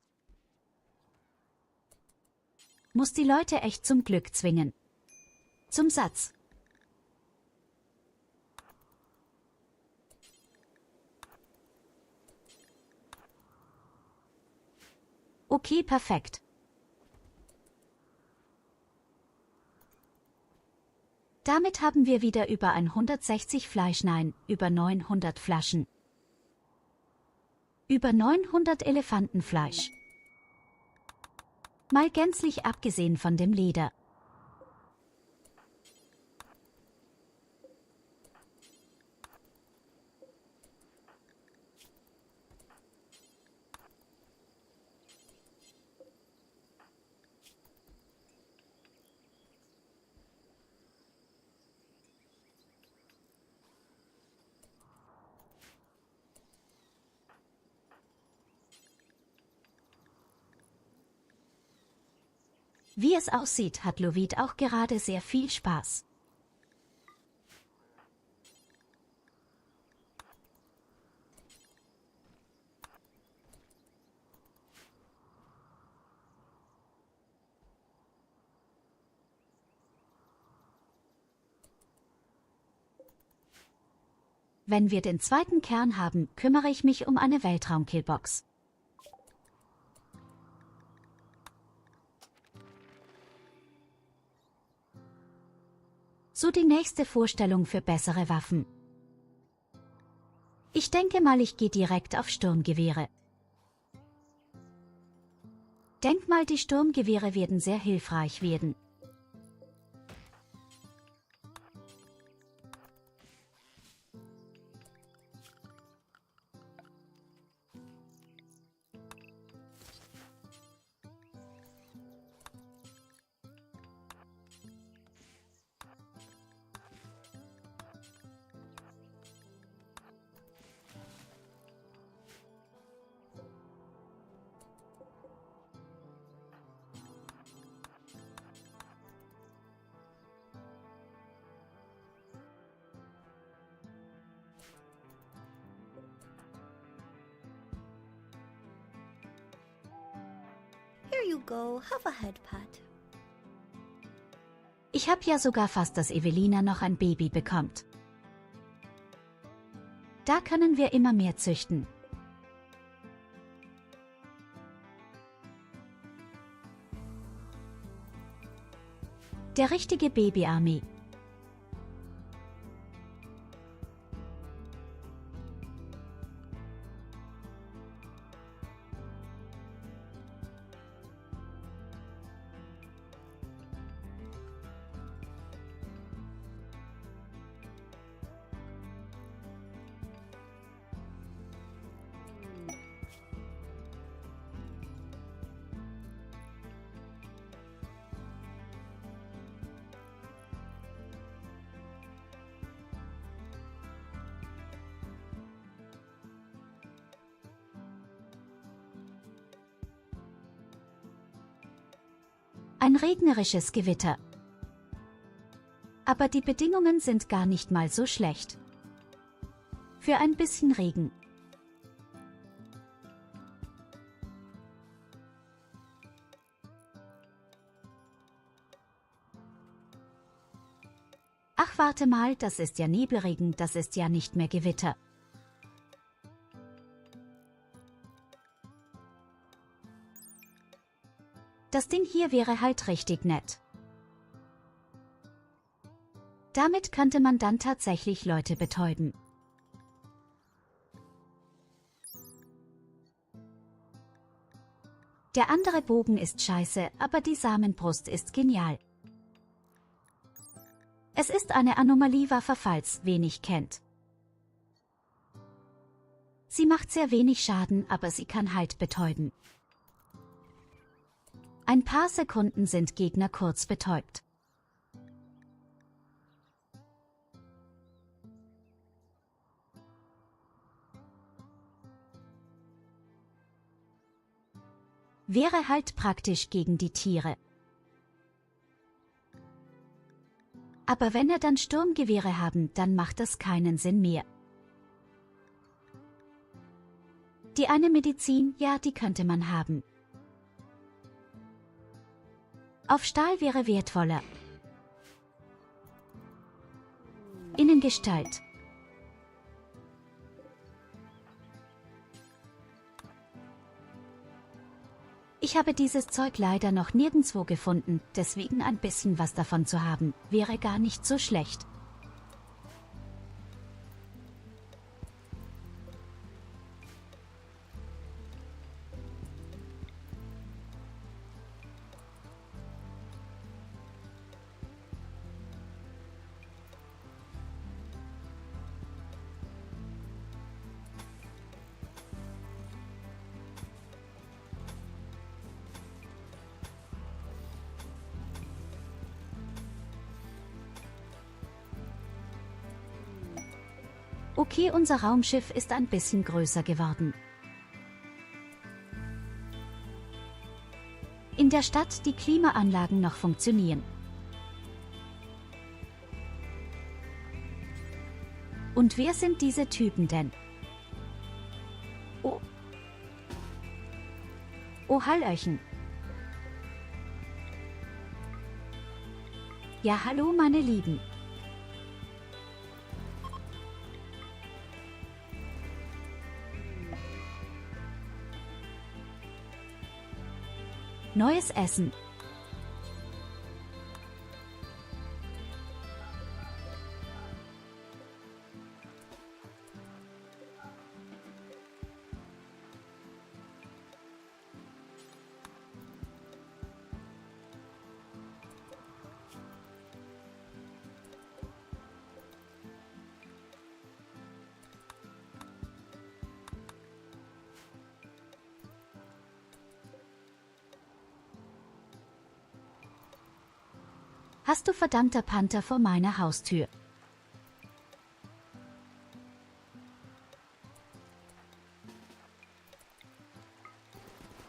muss die Leute echt zum Glück zwingen. Zum Satz. Okay, perfekt. Damit haben wir wieder über 160 Fleisch, nein, über 900 Flaschen. Über 900 Elefantenfleisch. Mal gänzlich abgesehen von dem Leder. Wie es aussieht, hat Lovid auch gerade sehr viel Spaß. Wenn wir den zweiten Kern haben, kümmere ich mich um eine Weltraum-Killbox. So die nächste Vorstellung für bessere Waffen. Ich denke mal, ich gehe direkt auf Sturmgewehre. Denk mal, die Sturmgewehre werden sehr hilfreich werden. Here you go, have a head pat. Ich habe ja sogar fast, dass Evelina noch ein Baby bekommt. Da können wir immer mehr züchten. Der richtige Babyarmee. Ein regnerisches Gewitter. Aber die Bedingungen sind gar nicht mal so schlecht. Für ein bisschen Regen. Ach, warte mal, das ist ja Nebelregen, das ist ja nicht mehr Gewitter. Das Ding hier wäre halt richtig nett. Damit könnte man dann tatsächlich Leute betäuben. Der andere Bogen ist scheiße, aber die Samenbrust ist genial. Es ist eine Anomaliewaffe, falls wenig kennt. Sie macht sehr wenig Schaden, aber sie kann halt betäuben. Ein paar Sekunden sind Gegner kurz betäubt. Wäre halt praktisch gegen die Tiere. Aber wenn er dann Sturmgewehre haben, dann macht das keinen Sinn mehr. Die eine Medizin, ja, die könnte man haben. Auf Stahl wäre wertvoller. Innengestalt. Ich habe dieses Zeug leider noch nirgendwo gefunden, deswegen ein bisschen was davon zu haben, wäre gar nicht so schlecht. Okay, unser Raumschiff ist ein bisschen größer geworden. In der Stadt die Klimaanlagen noch funktionieren. Und wer sind diese Typen denn? Oh. Oh, Hallöchen. Ja, hallo meine Lieben. Neues Essen. Hast du verdammter Panther vor meiner Haustür?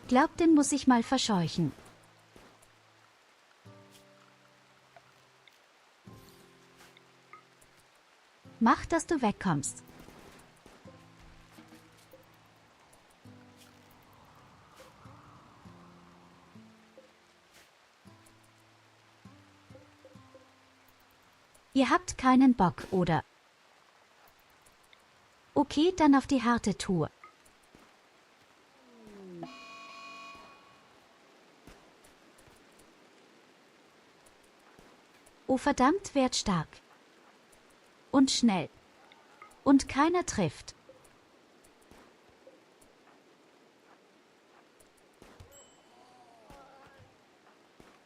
Glaub, den muss ich mal verscheuchen. Mach, dass du wegkommst. Ihr habt keinen Bock, oder? Okay, dann auf die harte Tour. Oh verdammt, werd stark. Und schnell. Und keiner trifft.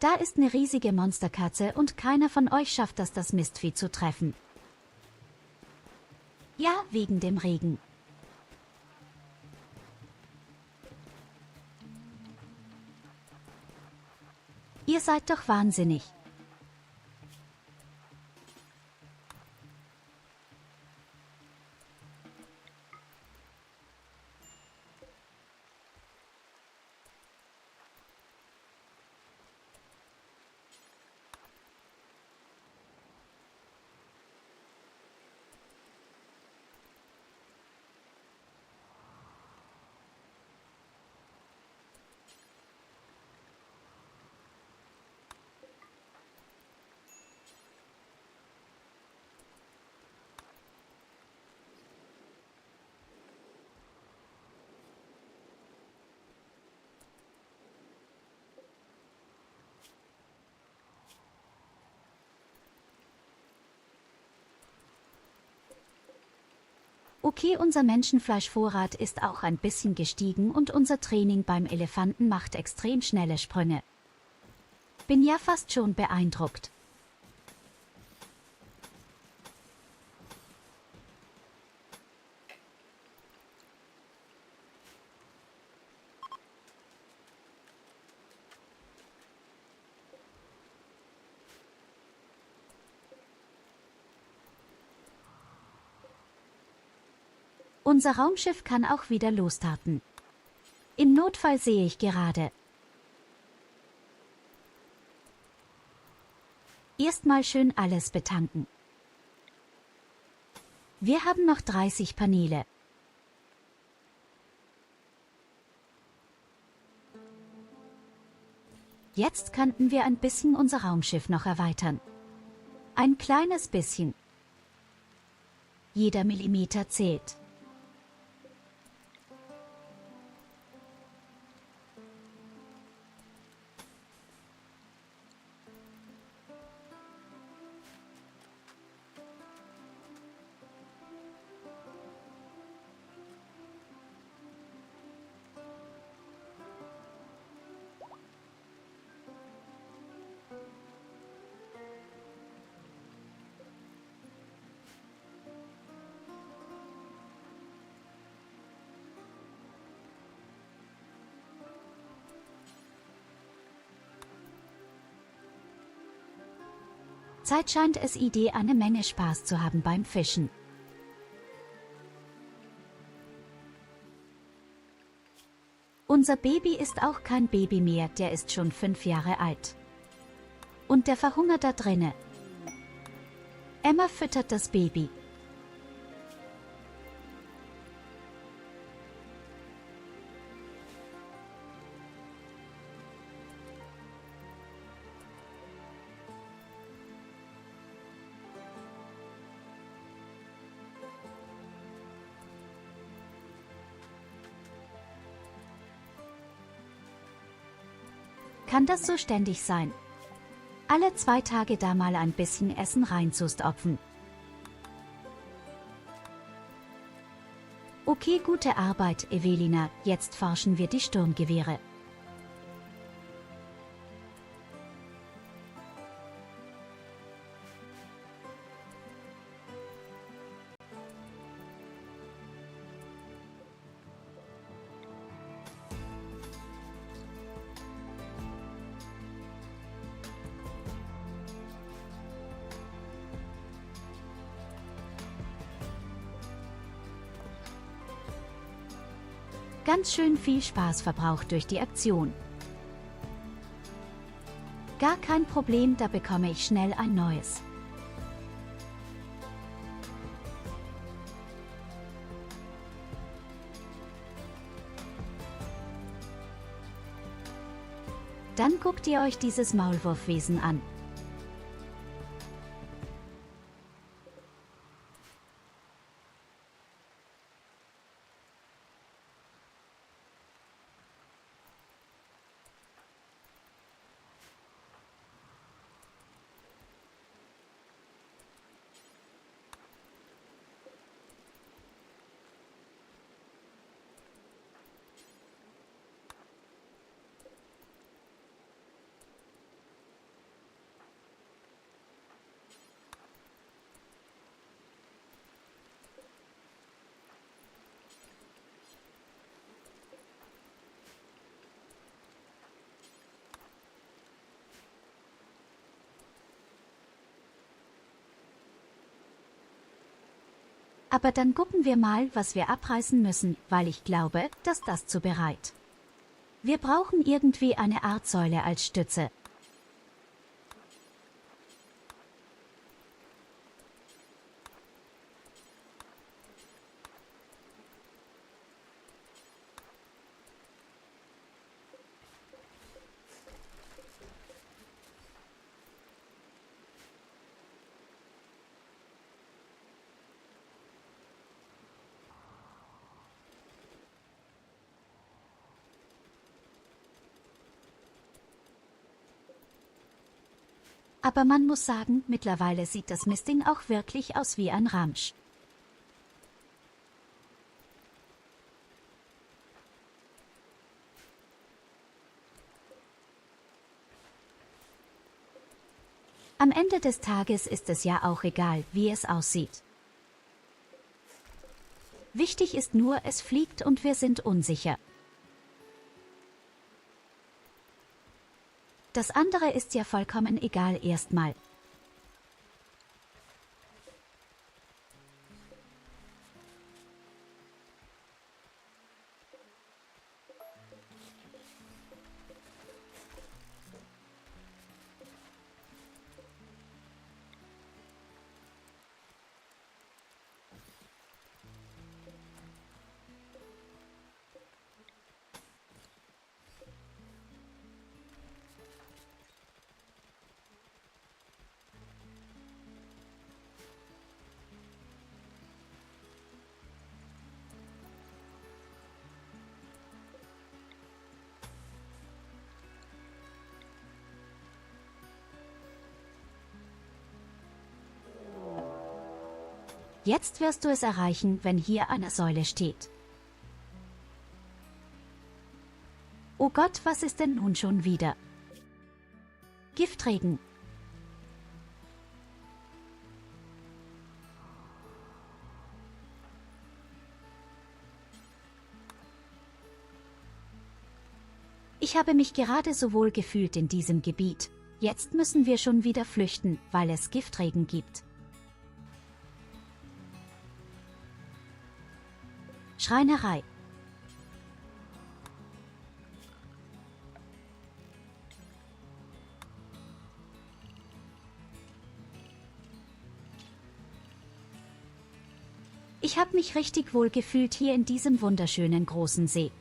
Da ist eine riesige Monsterkatze und keiner von euch schafft es, das Mistvieh zu treffen. Ja, wegen dem Regen. Ihr seid doch wahnsinnig. Okay, unser Menschenfleischvorrat ist auch ein bisschen gestiegen und unser Training beim Elefanten macht extrem schnelle Sprünge. Bin ja fast schon beeindruckt. Unser Raumschiff kann auch wieder losstarten. Im Notfall sehe ich gerade. Erstmal schön alles betanken. Wir haben noch 30 Paneele. Jetzt könnten wir ein bisschen unser Raumschiff noch erweitern. Ein kleines bisschen. Jeder Millimeter zählt. Zeit scheint es Idee eine Menge Spaß zu haben beim Fischen. Unser Baby ist auch kein Baby mehr, der ist schon 5 Jahre alt. Und der verhungert da drinne. Emma füttert das Baby. Kann das so ständig sein? Alle 2 Tage da mal ein bisschen Essen reinzustopfen. Okay, gute Arbeit, Evelina, jetzt forschen wir die Sturmgewehre. Ganz schön viel Spaß verbraucht durch die Aktion. Gar kein Problem, da bekomme ich schnell ein neues. Dann guckt ihr euch dieses Maulwurfwesen an. Aber dann gucken wir mal, was wir abreißen müssen, weil ich glaube, dass das zu bereit. Wir brauchen irgendwie eine Art Säule als Stütze. Aber man muss sagen, mittlerweile sieht das Misting auch wirklich aus wie ein Ramsch. Am Ende des Tages ist es ja auch egal, wie es aussieht. Wichtig ist nur, es fliegt und wir sind unsicher. Das andere ist ja vollkommen egal erstmal. Jetzt wirst du es erreichen, wenn hier eine Säule steht. Oh Gott, was ist denn nun schon wieder? Giftregen. Ich habe mich gerade so wohl gefühlt in diesem Gebiet. Jetzt müssen wir schon wieder flüchten, weil es Giftregen gibt. Schreinerei. Ich habe mich richtig wohl gefühlt hier in diesem wunderschönen großen See.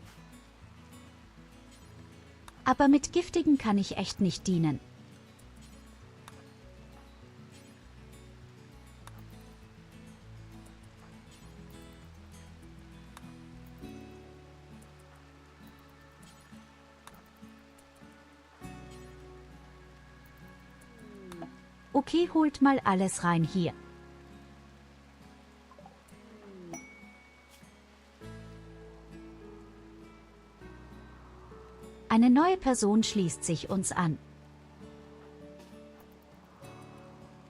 Aber mit Giftigen kann ich echt nicht dienen. Okay, holt mal alles rein hier. Eine neue Person schließt sich uns an.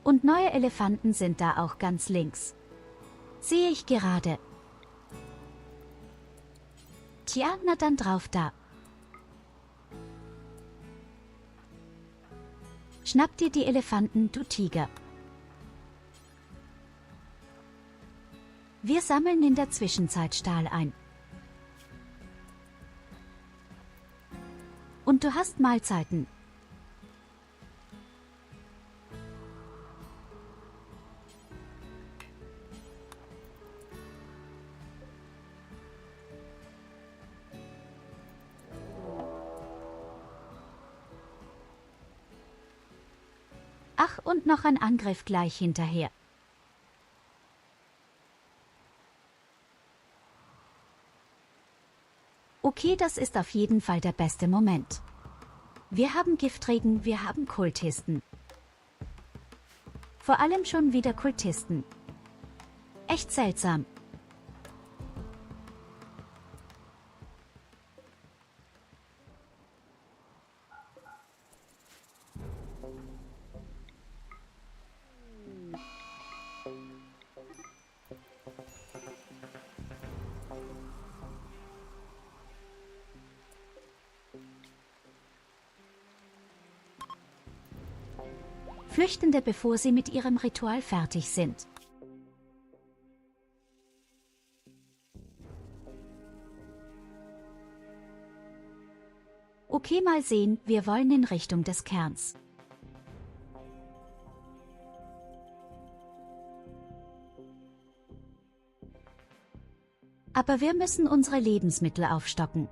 Und neue Elefanten sind da auch ganz links. Sehe ich gerade. Tja, na dann drauf da. Schnapp dir die Elefanten, du Tiger. Wir sammeln in der Zwischenzeit Stahl ein. Und du hast Mahlzeiten. Ach, und noch ein Angriff gleich hinterher. Okay, das ist auf jeden Fall der beste Moment. Wir haben Giftregen, wir haben Kultisten. Vor allem schon wieder Kultisten. Echt seltsam. Flüchtende, bevor sie mit ihrem Ritual fertig sind. Okay, mal sehen, wir wollen in Richtung des Kerns. Aber wir müssen unsere Lebensmittel aufstocken.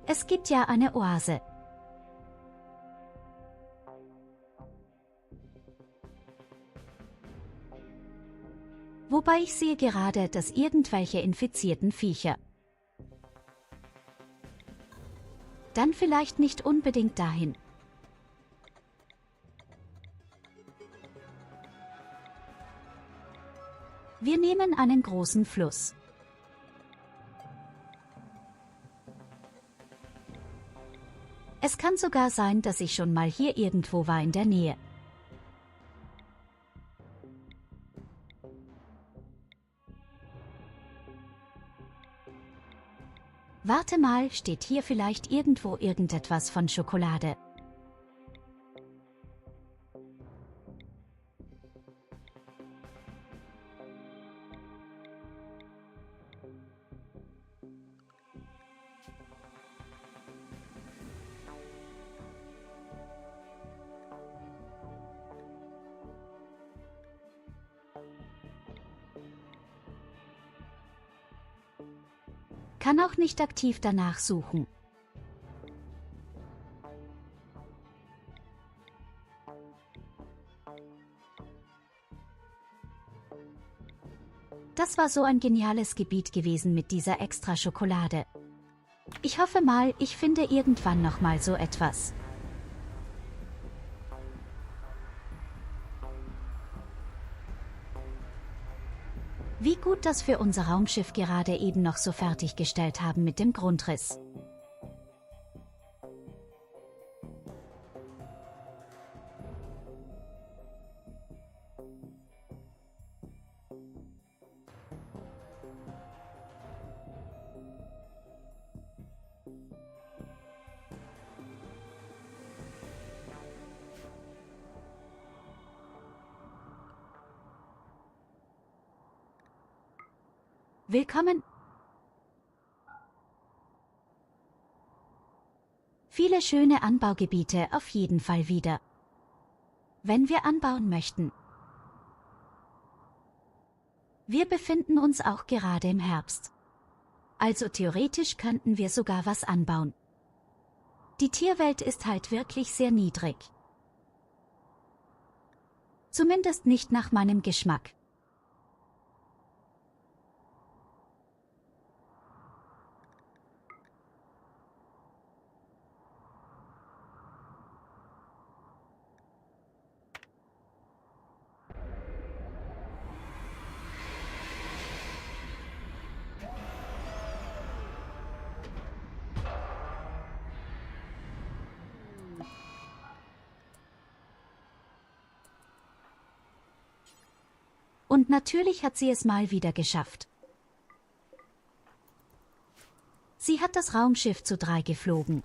Es gibt ja eine Oase. Wobei ich sehe gerade, dass irgendwelche infizierten Viecher. Dann vielleicht nicht unbedingt dahin. Wir nehmen einen großen Fluss. Es kann sogar sein, dass ich schon mal hier irgendwo war in der Nähe. Warte mal, steht hier vielleicht irgendwo irgendetwas von Schokolade? Kann auch nicht aktiv danach suchen. Das war so ein geniales Gebiet gewesen mit dieser extra Schokolade. Ich hoffe mal, ich finde irgendwann noch mal so etwas. Wie gut, dass wir unser Raumschiff gerade eben noch so fertiggestellt haben mit dem Grundriss. Willkommen! Viele schöne Anbaugebiete auf jeden Fall wieder. Wenn wir anbauen möchten. Wir befinden uns auch gerade im Herbst. Also theoretisch könnten wir sogar was anbauen. Die Tierwelt ist halt wirklich sehr niedrig. Zumindest nicht nach meinem Geschmack. Und natürlich hat sie es mal wieder geschafft. Sie hat das Raumschiff zu 3 geflogen.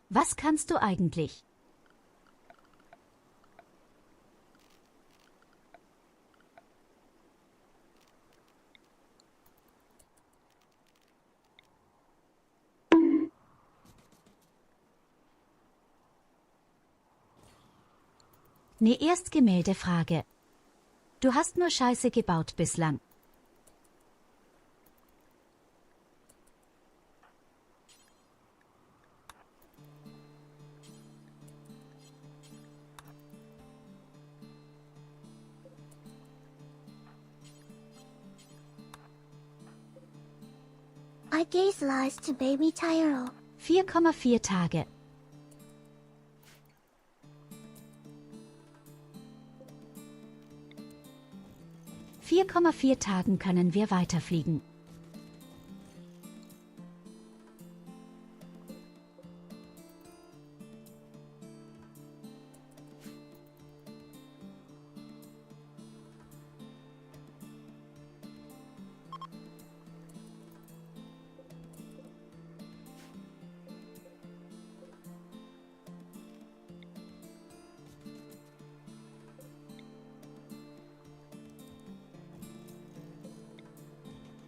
Was kannst du eigentlich? Ne, erst Gemäldefrage. Du hast nur Scheiße gebaut bislang. I gave lies to baby Tyurru. 4,4 Tage. In 4,4 Tagen können wir weiterfliegen.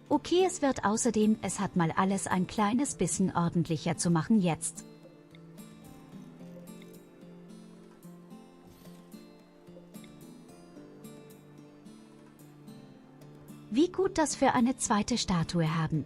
Okay, es wird außerdem, es hat mal alles ein kleines bisschen ordentlicher zu machen jetzt. Wie gut, dass wir eine zweite Statue haben.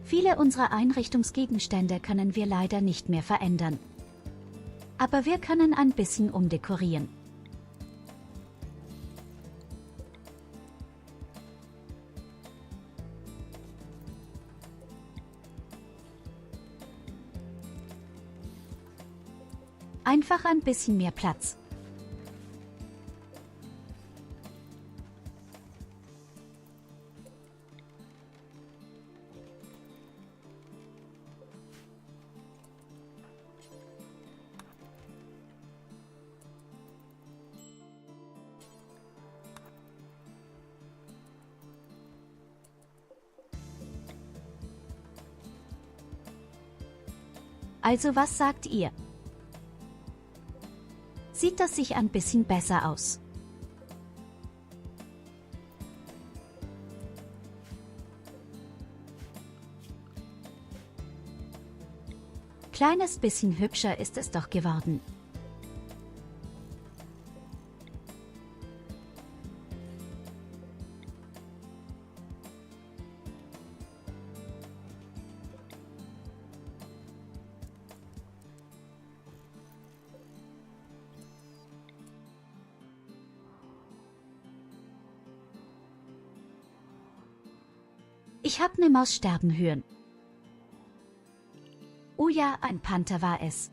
Viele unserer Einrichtungsgegenstände können wir leider nicht mehr verändern. Aber wir können ein bisschen umdekorieren. Einfach ein bisschen mehr Platz. Also was sagt ihr? Sieht das sich ein bisschen besser aus? Kleines bisschen hübscher ist es doch geworden. Ich hab ne Maus sterben hören. Oh ja, ein Panther war es.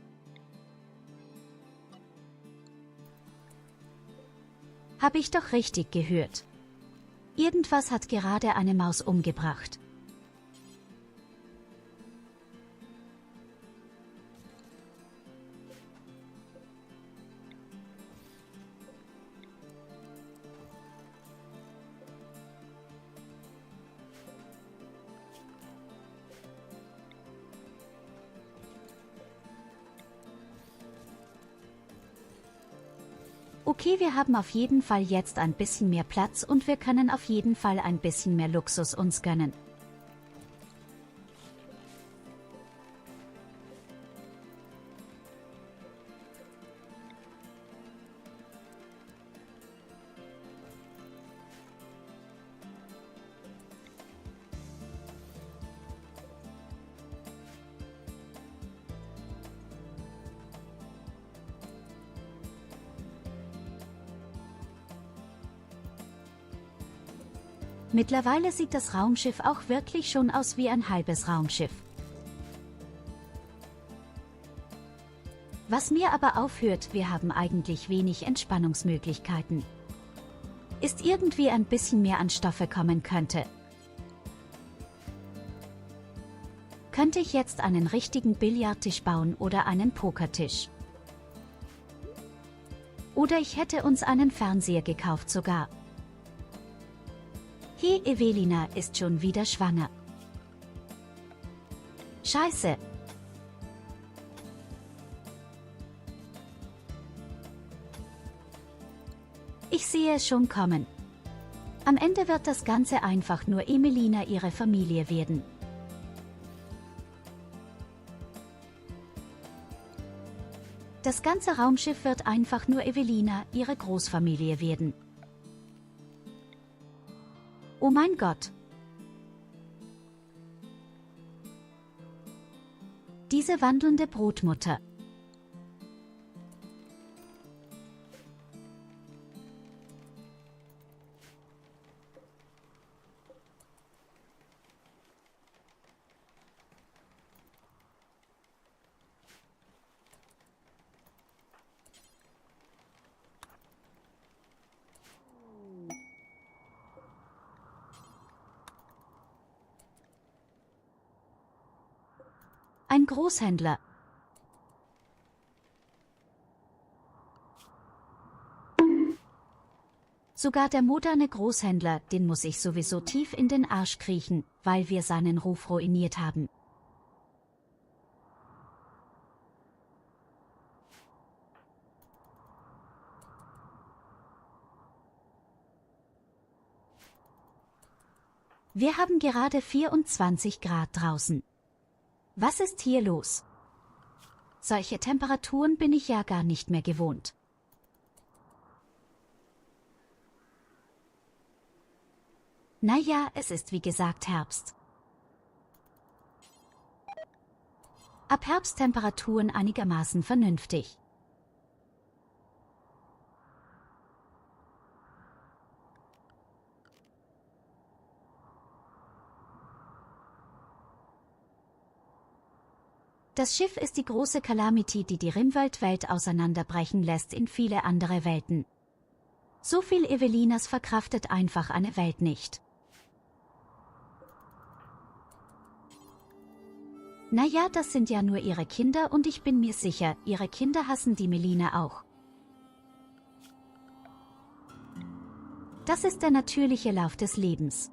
Hab ich doch richtig gehört. Irgendwas hat gerade eine Maus umgebracht. Okay, wir haben auf jeden Fall jetzt ein bisschen mehr Platz und wir können auf jeden Fall ein bisschen mehr Luxus uns gönnen. Mittlerweile sieht das Raumschiff auch wirklich schon aus wie ein halbes Raumschiff. Was mir aber aufhört, wir haben eigentlich wenig Entspannungsmöglichkeiten. Ist irgendwie ein bisschen mehr an Stoffe kommen könnte. Könnte ich jetzt einen richtigen Billardtisch bauen oder einen Pokertisch? Oder ich hätte uns einen Fernseher gekauft sogar. Hey, Evelina ist schon wieder schwanger. Scheiße. Ich sehe es schon kommen. Am Ende wird das Ganze einfach nur Emelina ihre Familie werden. Das ganze Raumschiff wird einfach nur Evelina ihre Großfamilie werden. Oh mein Gott. Diese wandelnde Brotmutter. Ein Großhändler. Sogar der moderne Großhändler, den muss ich sowieso tief in den Arsch kriechen, weil wir seinen Ruf ruiniert haben. Wir haben gerade 24 Grad draußen. Was ist hier los? Solche Temperaturen bin ich ja gar nicht mehr gewohnt. Naja, es ist wie gesagt Herbst. Ab Herbsttemperaturen einigermaßen vernünftig. Das Schiff ist die große Calamity, die die Rimworld-Welt auseinanderbrechen lässt in viele andere Welten. So viel Evelinas verkraftet einfach eine Welt nicht. Naja, das sind ja nur ihre Kinder und ich bin mir sicher, ihre Kinder hassen die Melina auch. Das ist der natürliche Lauf des Lebens.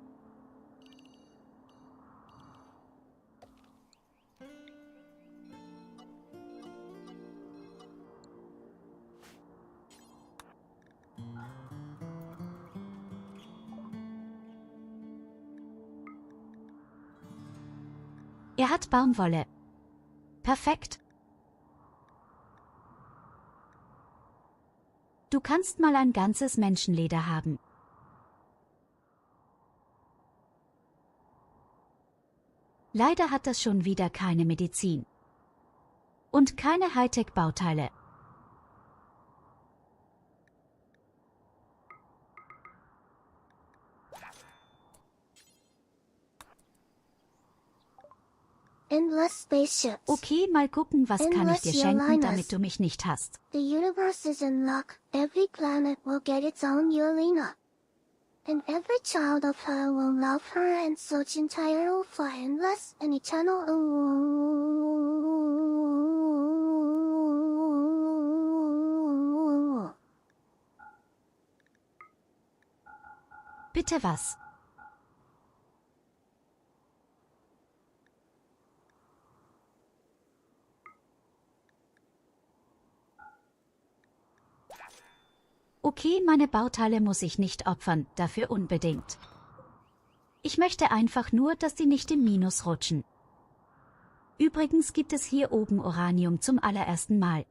Er hat Baumwolle. Perfekt. Du kannst mal ein ganzes Menschenleder haben. Leider hat das schon wieder keine Medizin. Und keine Hightech-Bauteile. Endless spaceships. Okay, mal gucken, was kann ich dir schenken, damit du mich nicht hasst. The universe is in luck. Every planet will get its own Yelena. And every child of her will love her and search in Tyurru for endless and eternal. Bitte was? Okay, meine Bauteile muss ich nicht opfern, dafür unbedingt. Ich möchte einfach nur, dass die nicht im Minus rutschen. Übrigens gibt es hier oben Uranium zum allerersten Mal.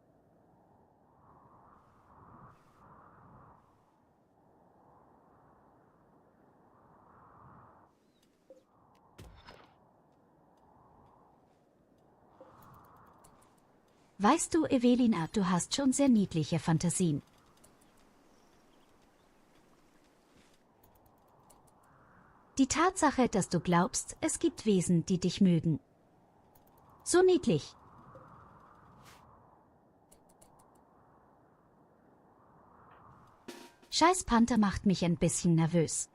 Weißt du, Evelina, du hast schon sehr niedliche Fantasien. Die Tatsache, dass du glaubst, es gibt Wesen, die dich mögen. So niedlich. Scheiß Panther macht mich ein bisschen nervös.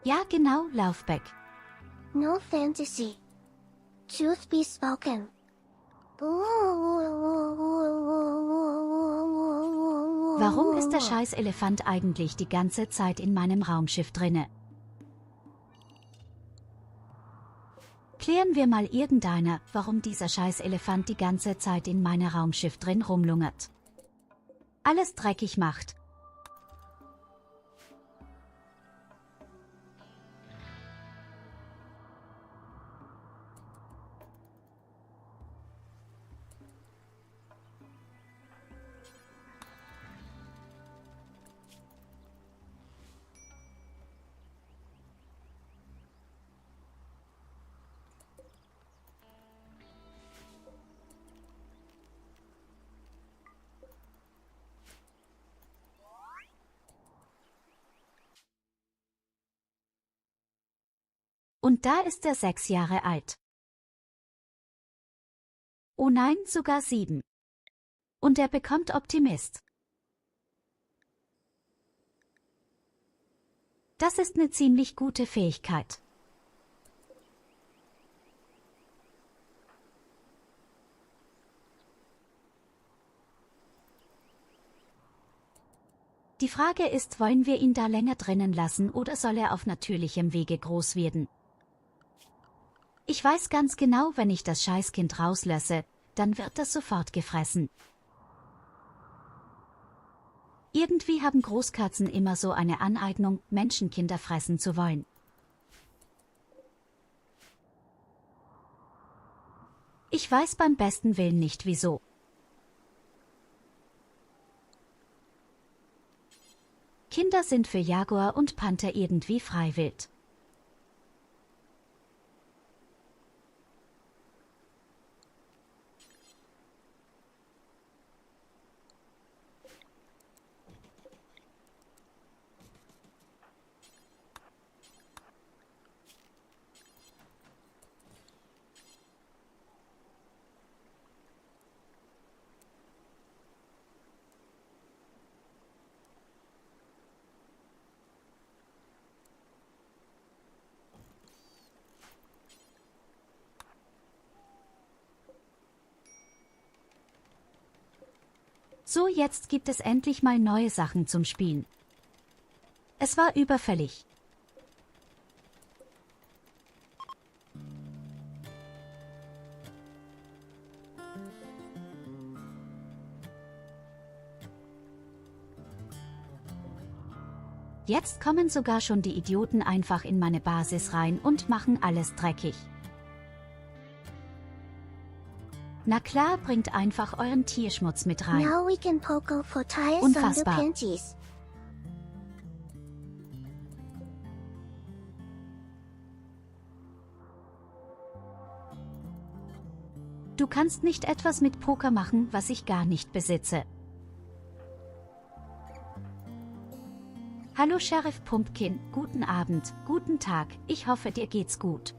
Ja, genau, Laufback. No fantasy. Truth be spoken. Warum ist der scheiß Elefant eigentlich die ganze Zeit in meinem Raumschiff drinne? Klären wir mal irgendeiner, warum dieser scheiß Elefant die ganze Zeit in meinem Raumschiff drin rumlungert. Alles dreckig macht. Und da ist er 6 Jahre alt. Oh nein, sogar 7. Und er bekommt Optimist. Das ist eine ziemlich gute Fähigkeit. Die Frage ist, wollen wir ihn da länger drinnen lassen oder soll er auf natürlichem Wege groß werden? Ich weiß ganz genau, wenn ich das Scheißkind rauslasse, dann wird das sofort gefressen. Irgendwie haben Großkatzen immer so eine Aneignung, Menschenkinder fressen zu wollen. Ich weiß beim besten Willen nicht wieso. Kinder sind für Jaguar und Panther irgendwie freiwillig. So, jetzt gibt es endlich mal neue Sachen zum Spielen. Es war überfällig. Jetzt kommen sogar schon die Idioten einfach in meine Basis rein und machen alles dreckig. Na klar, bringt einfach euren Tierschmutz mit rein. Now we can poke for ties Unfassbar. under pinchies. Du kannst nicht etwas mit Poker machen, was ich gar nicht besitze. Hallo Sheriff Pumpkin, guten Abend, guten Tag, ich hoffe dir geht's gut.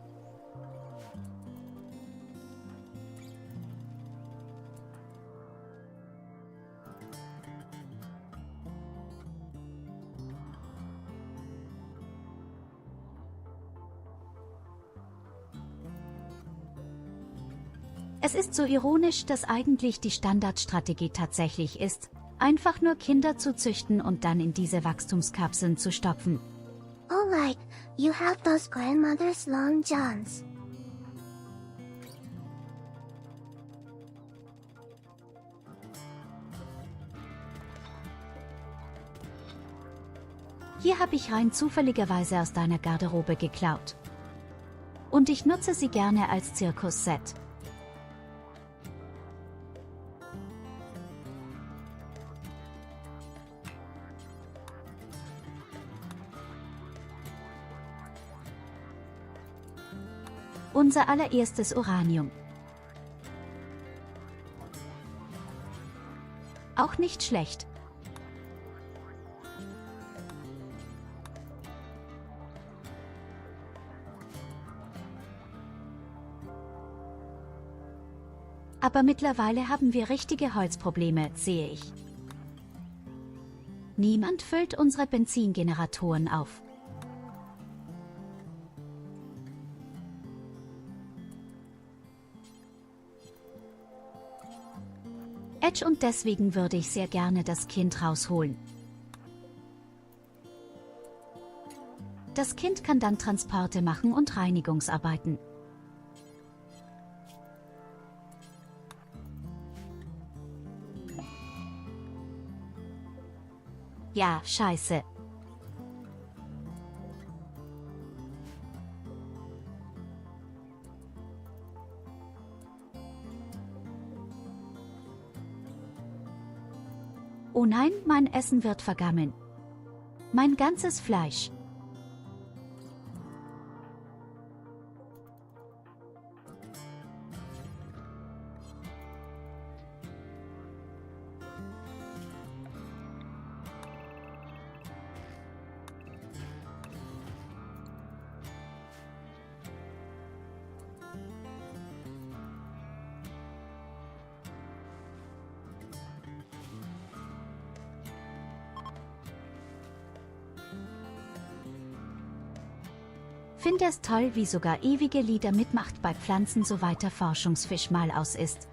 Es ist so ironisch, dass eigentlich die Standardstrategie tatsächlich ist, einfach nur Kinder zu züchten und dann in diese Wachstumskapseln zu stopfen. Oh, like, you have those grandmother's long johns. Hier habe ich rein zufälligerweise aus deiner Garderobe geklaut. Und ich nutze sie gerne als Zirkusset. Unser allererstes Uranium. Auch nicht schlecht. Aber mittlerweile haben wir richtige Holzprobleme, sehe ich. Niemand füllt unsere Benzingeneratoren auf. Edge, und deswegen würde ich sehr gerne das Kind rausholen. Das Kind kann dann Transporte machen und Reinigungsarbeiten. Ja, scheiße. Oh nein, mein Essen wird vergammeln. Mein ganzes Fleisch. Finde es toll, wie sogar ewige Lieder mitmacht bei Pflanzen, so weiter Forschungsfisch mal aus ist.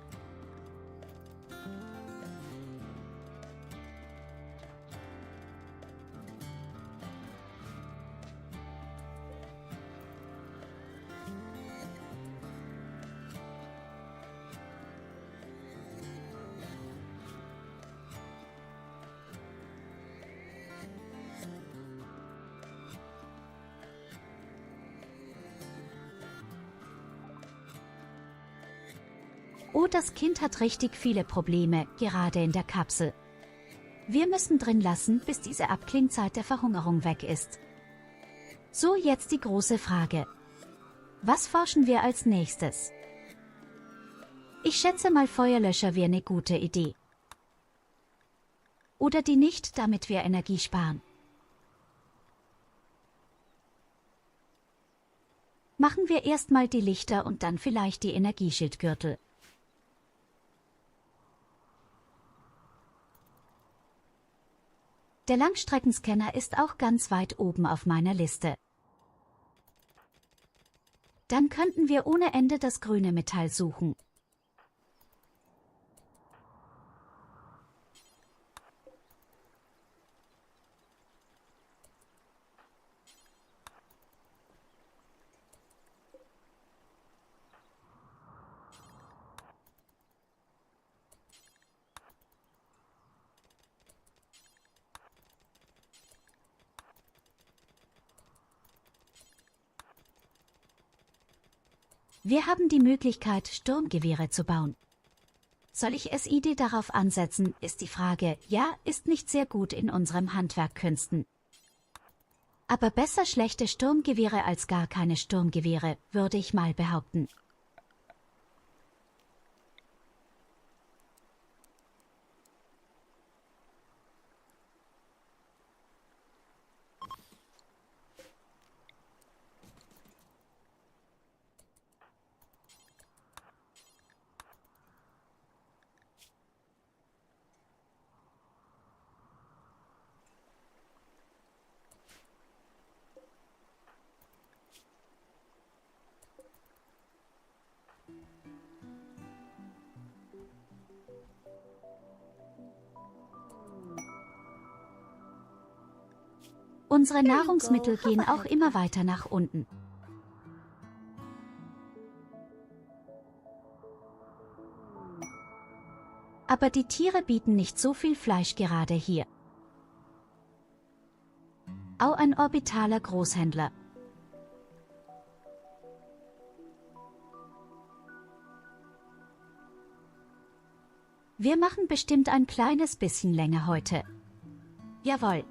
Oh, das Kind hat richtig viele Probleme, gerade in der Kapsel. Wir müssen drin lassen, bis diese Abklingzeit der Verhungerung weg ist. So, jetzt die große Frage. Was forschen wir als nächstes? Ich schätze mal, Feuerlöscher wäre eine gute Idee. Oder die nicht, damit wir Energie sparen. Machen wir erstmal die Lichter und dann vielleicht die Energieschildgürtel. Der Langstreckenscanner ist auch ganz weit oben auf meiner Liste. Dann könnten wir ohne Ende das grüne Metall suchen. Wir haben die Möglichkeit, Sturmgewehre zu bauen. Soll ich SID darauf ansetzen, ist die Frage. Ja, ist nicht sehr gut in unserem Handwerkkünsten. Aber besser schlechte Sturmgewehre als gar keine Sturmgewehre, würde ich mal behaupten. Unsere Nahrungsmittel gehen auch immer weiter nach unten. Aber die Tiere bieten nicht so viel Fleisch gerade hier. Auch ein orbitaler Großhändler. Wir machen bestimmt ein kleines bisschen länger heute. Jawohl.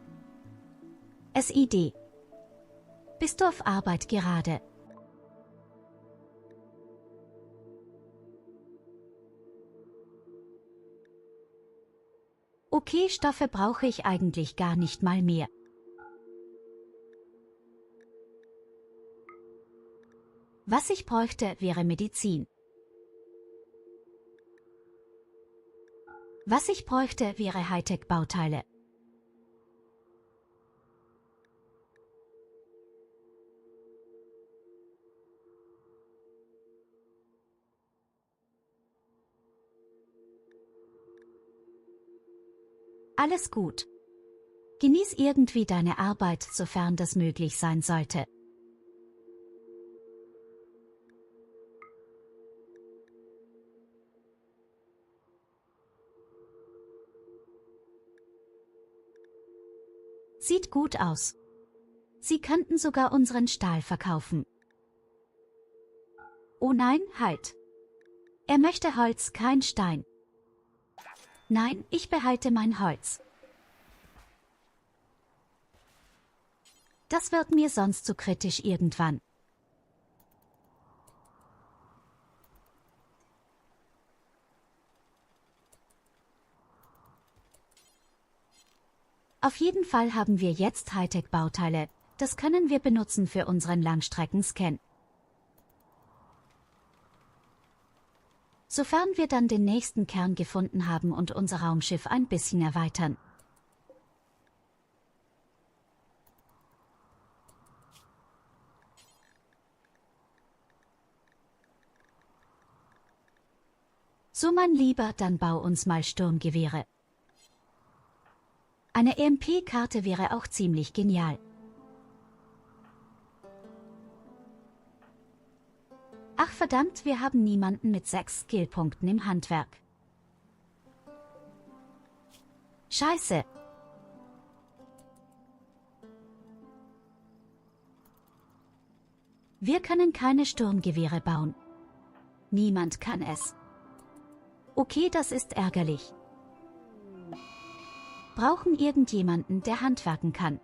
SID. Bist du auf Arbeit gerade? Okay, Stoffe brauche ich eigentlich gar nicht mal mehr. Was ich bräuchte, wäre Medizin. Was ich bräuchte, wäre Hightech-Bauteile. Alles gut. Genieß irgendwie deine Arbeit, sofern das möglich sein sollte. Sieht gut aus. Sie könnten sogar unseren Stahl verkaufen. Oh nein, halt. Er möchte Holz, kein Stein. Nein, ich behalte mein Holz. Das wird mir sonst zu kritisch irgendwann. Auf jeden Fall haben wir jetzt Hightech-Bauteile. Das können wir benutzen für unseren Langstreckenscan. Sofern wir dann den nächsten Kern gefunden haben und unser Raumschiff ein bisschen erweitern. So mein Lieber, dann bau uns mal Sturmgewehre. Eine EMP-Karte wäre auch ziemlich genial. Ach verdammt, wir haben niemanden mit 6 Skillpunkten im Handwerk. Scheiße. Wir können keine Sturmgewehre bauen. Niemand kann es. Okay, das ist ärgerlich. Brauchen irgendjemanden, der handwerken kann.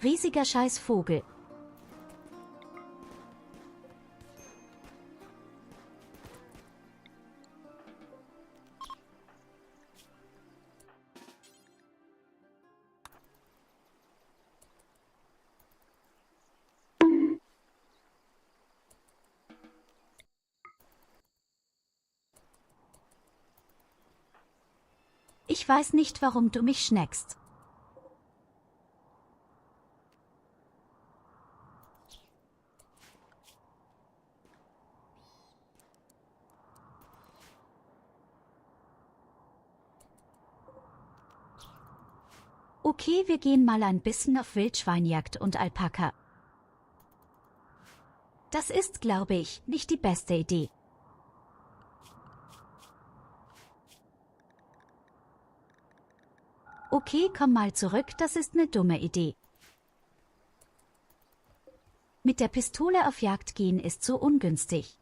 Riesiger Scheißvogel. Ich weiß nicht, warum du mich schneckst. Okay, wir gehen mal ein bisschen auf Wildschweinjagd und Alpaka. Das ist, glaube ich, nicht die beste Idee. Okay, komm mal zurück, das ist eine dumme Idee. Mit der Pistole auf Jagd gehen ist so ungünstig.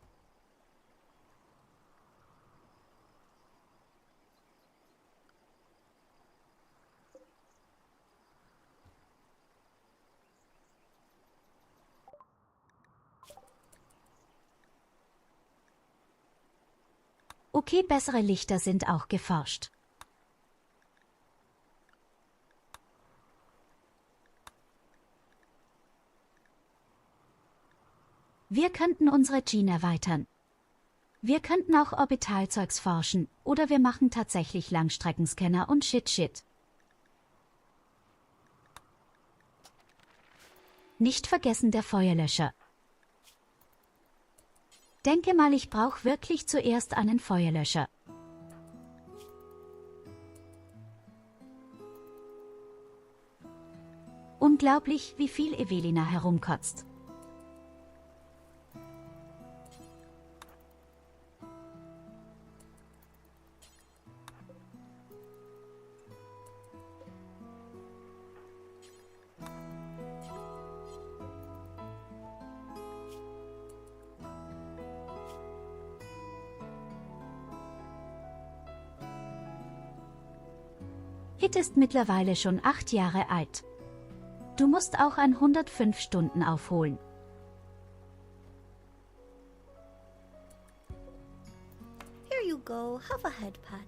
Okay, bessere Lichter sind auch geforscht. Wir könnten unsere Gene erweitern. Wir könnten auch Orbitalzeugs forschen, oder wir machen tatsächlich Langstreckenscanner und Shit. Nicht vergessen der Feuerlöscher. Denke mal, ich brauche wirklich zuerst einen Feuerlöscher. Unglaublich, wie viel Evelina herumkotzt. Hit ist mittlerweile schon 8 Jahre alt. Du musst auch an 105 Stunden aufholen. Here you go, have a head pat.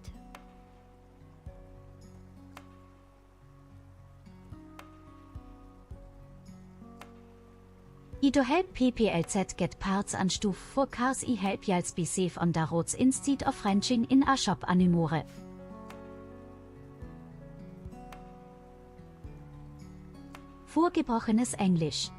Ido help PPLZ get parts an Stuf for cars I help yals be safe on the roads instead of wrenching in a shop animore. Vorgebrochenes Englisch.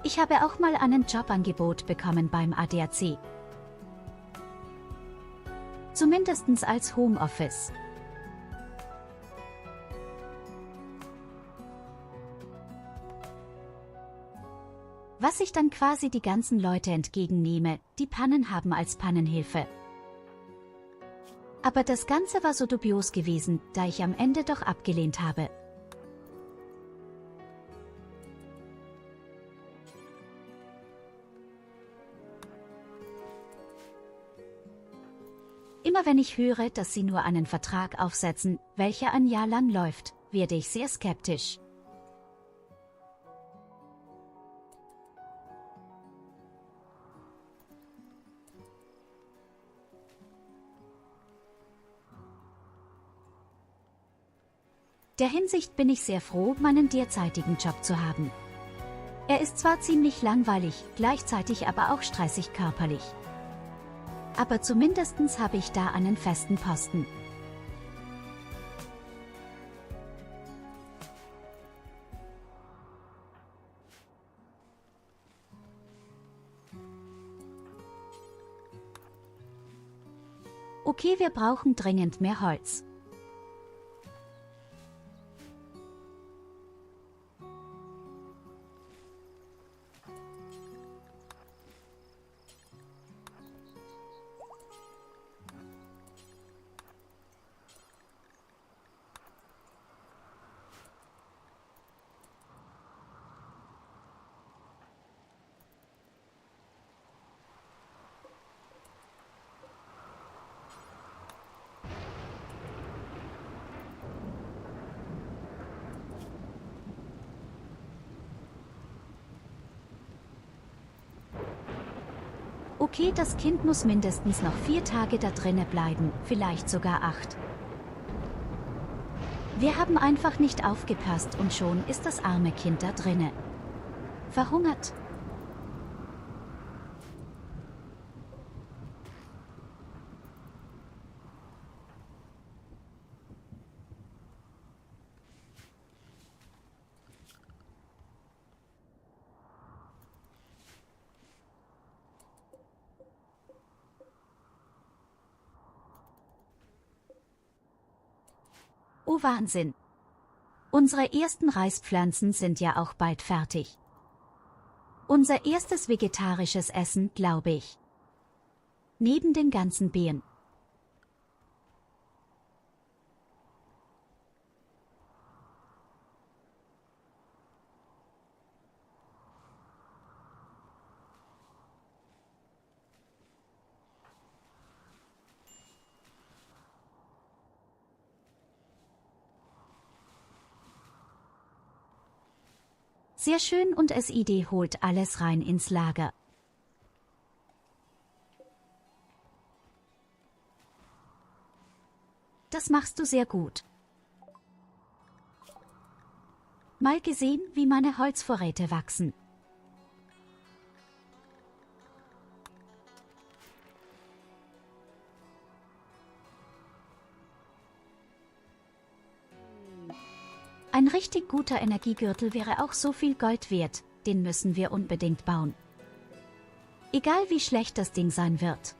Ich habe auch mal ein Jobangebot bekommen beim ADAC. Zumindest als Homeoffice. Was ich dann quasi die ganzen Leute entgegennehme, die Pannen haben als Pannenhilfe. Aber das Ganze war so dubios gewesen, da ich am Ende doch abgelehnt habe. Immer wenn ich höre, dass sie nur einen Vertrag aufsetzen, welcher ein Jahr lang läuft, werde ich sehr skeptisch. Der Hinsicht bin ich sehr froh, meinen derzeitigen Job zu haben. Er ist zwar ziemlich langweilig, gleichzeitig aber auch stressig körperlich. Aber zumindest habe ich da einen festen Posten. Okay, wir brauchen dringend mehr Holz. Okay, das Kind muss mindestens noch 4 Tage da drinne bleiben, vielleicht sogar 8. Wir haben einfach nicht aufgepasst und schon ist das arme Kind da drinne. Verhungert. Oh Wahnsinn! Unsere ersten Reispflanzen sind ja auch bald fertig. Unser erstes vegetarisches Essen, glaube ich. Neben den ganzen Beeren. Sehr schön und SID holt alles rein ins Lager. Das machst du sehr gut. Mal gesehen, wie meine Holzvorräte wachsen. Ein richtig guter Energiegürtel wäre auch so viel Gold wert, den müssen wir unbedingt bauen. Egal wie schlecht das Ding sein wird.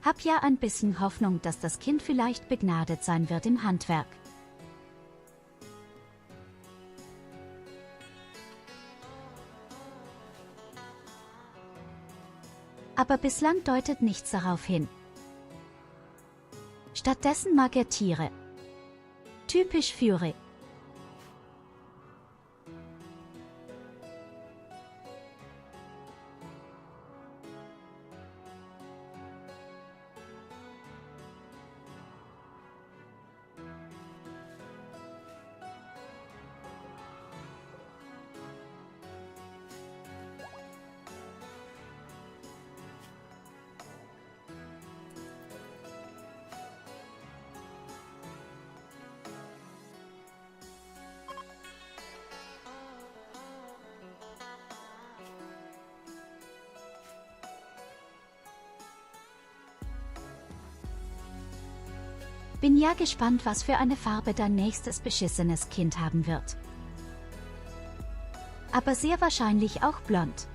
Hab ja ein bisschen Hoffnung, dass das Kind vielleicht begnadet sein wird im Handwerk. Aber bislang deutet nichts darauf hin. Stattdessen mag er Tiere. Typisch Führer. Bin ja gespannt, was für eine Farbe dein nächstes beschissenes Kind haben wird. Aber sehr wahrscheinlich auch blond.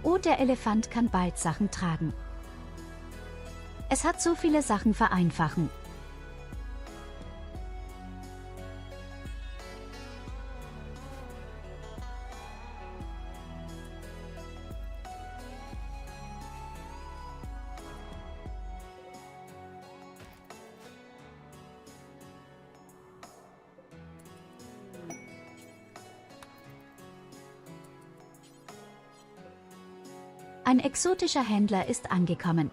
Oh, der Elefant kann bald Sachen tragen. Es hat so viele Sachen vereinfachen. Ein exotischer Händler ist angekommen.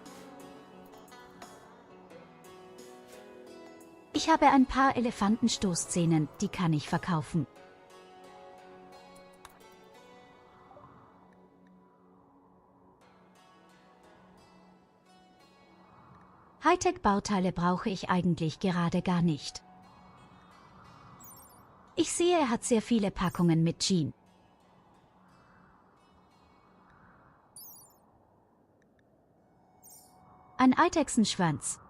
Ich habe ein paar Elefantenstoßzähnen, die kann ich verkaufen. Hightech-Bauteile brauche ich eigentlich gerade gar nicht. Ich sehe, er hat sehr viele Packungen mit Jean. Ein Eidechsenschwanz.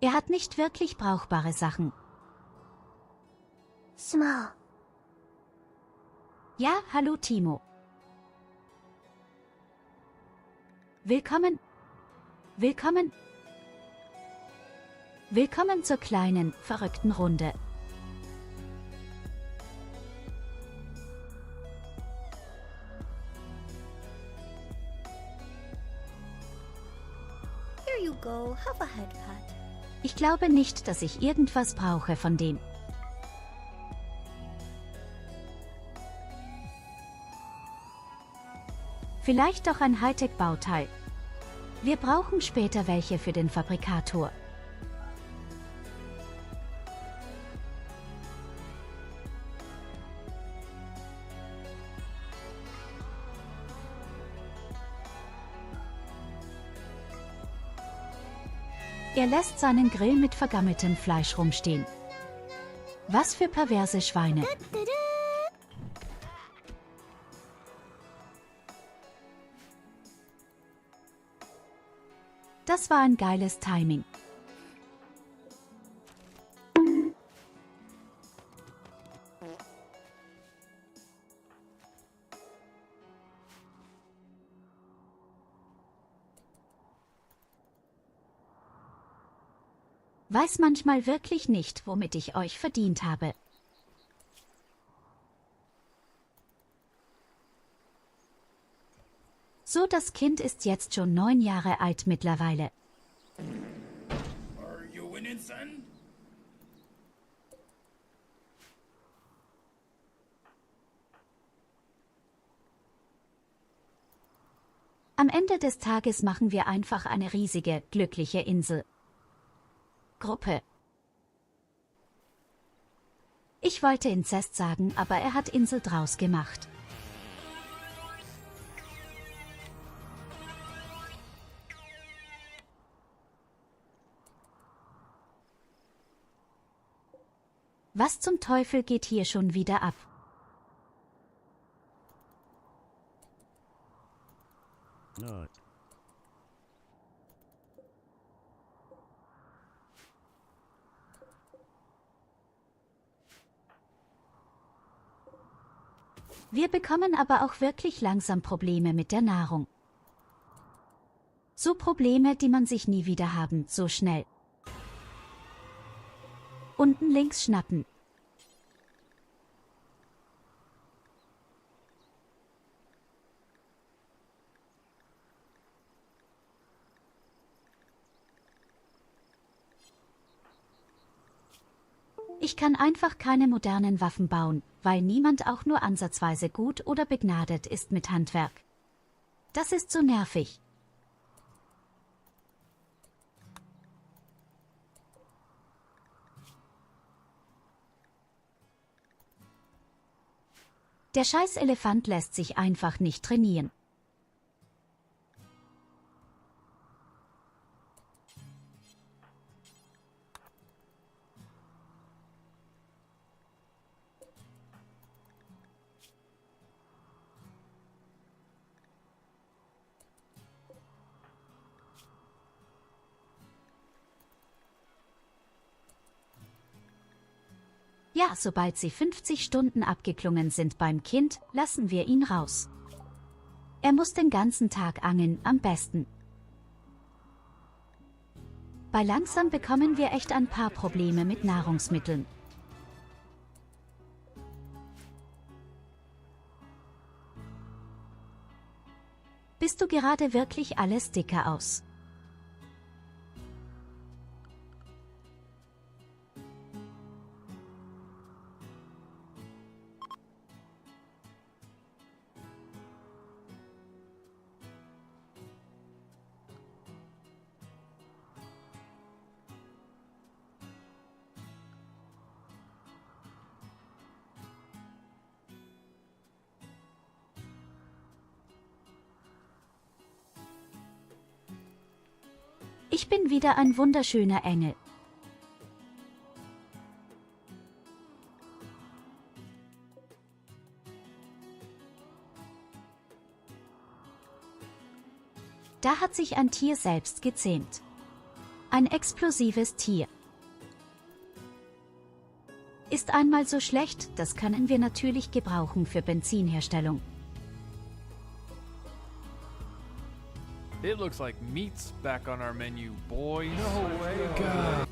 Er hat nicht wirklich brauchbare Sachen. Small. Ja, hallo Timo. Willkommen. Willkommen. Willkommen zur kleinen, verrückten Runde. Here you go, have a head pat. Ich glaube nicht, dass ich irgendwas brauche von dem. Vielleicht doch ein Hightech-Bauteil. Wir brauchen später welche für den Fabrikator. Er lässt seinen Grill mit vergammeltem Fleisch rumstehen. Was für perverse Schweine. Das war ein geiles Timing. Weiß manchmal wirklich nicht, womit ich euch verdient habe. So, das Kind ist jetzt schon 9 Jahre alt mittlerweile. Are you winning, son? Am Ende des Tages machen wir einfach eine riesige, glückliche Insel. Gruppe. Ich wollte Inzest sagen, aber er hat Insel draus gemacht. Was zum Teufel geht hier schon wieder ab? No. Wir bekommen aber auch wirklich langsam Probleme mit der Nahrung. So Probleme, die man sich nie wieder haben, so schnell. Unten links schnappen. Ich kann einfach keine modernen Waffen bauen, weil niemand auch nur ansatzweise gut oder begnadet ist mit Handwerk. Das ist so nervig. Der scheiß Elefant lässt sich einfach nicht trainieren. Ja, sobald sie 50 Stunden abgeklungen sind beim Kind, lassen wir ihn raus. Er muss den ganzen Tag angeln, am besten. Bei langsam bekommen wir echt ein paar Probleme mit Nahrungsmitteln. Bist du gerade wirklich alles dicker aus? Ich bin wieder ein wunderschöner Engel. Da hat sich ein Tier selbst gezähmt. Ein explosives Tier. Ist einmal so schlecht, das können wir natürlich gebrauchen für Benzinherstellung. It looks like meat's back on our menu, boys. No way, God.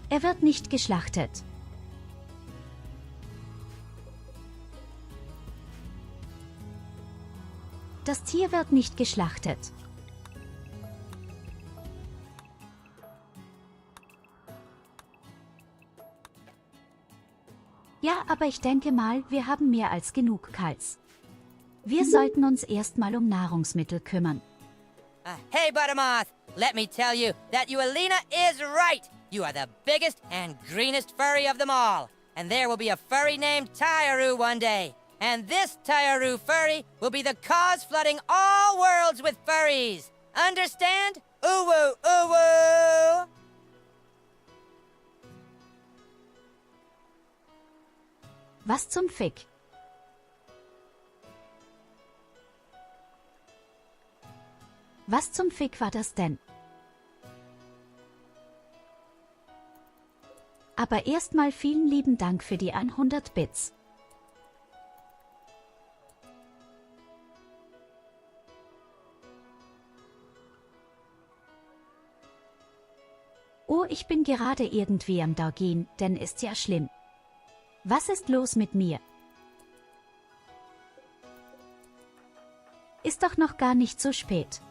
Er wird nicht geschlachtet. Das Tier wird nicht geschlachtet. Ja, aber ich denke mal, wir haben mehr als genug Kals. Wir sollten uns erstmal um Nahrungsmittel kümmern. Hey, Buttermoth, let me tell you that Yelena is right. You are the biggest and greenest furry of them all. And there will be a furry named Tyurru one day. And this Tyurru furry will be the cause flooding all worlds with furries. Understand? Uwu, uwu! Was zum Fick? Was zum Fick war das denn? Aber erstmal vielen lieben Dank für die 100 Bits. Oh, ich bin gerade irgendwie am Doggen, denn ist ja schlimm. Was ist los mit mir? Ist doch noch gar nicht so spät.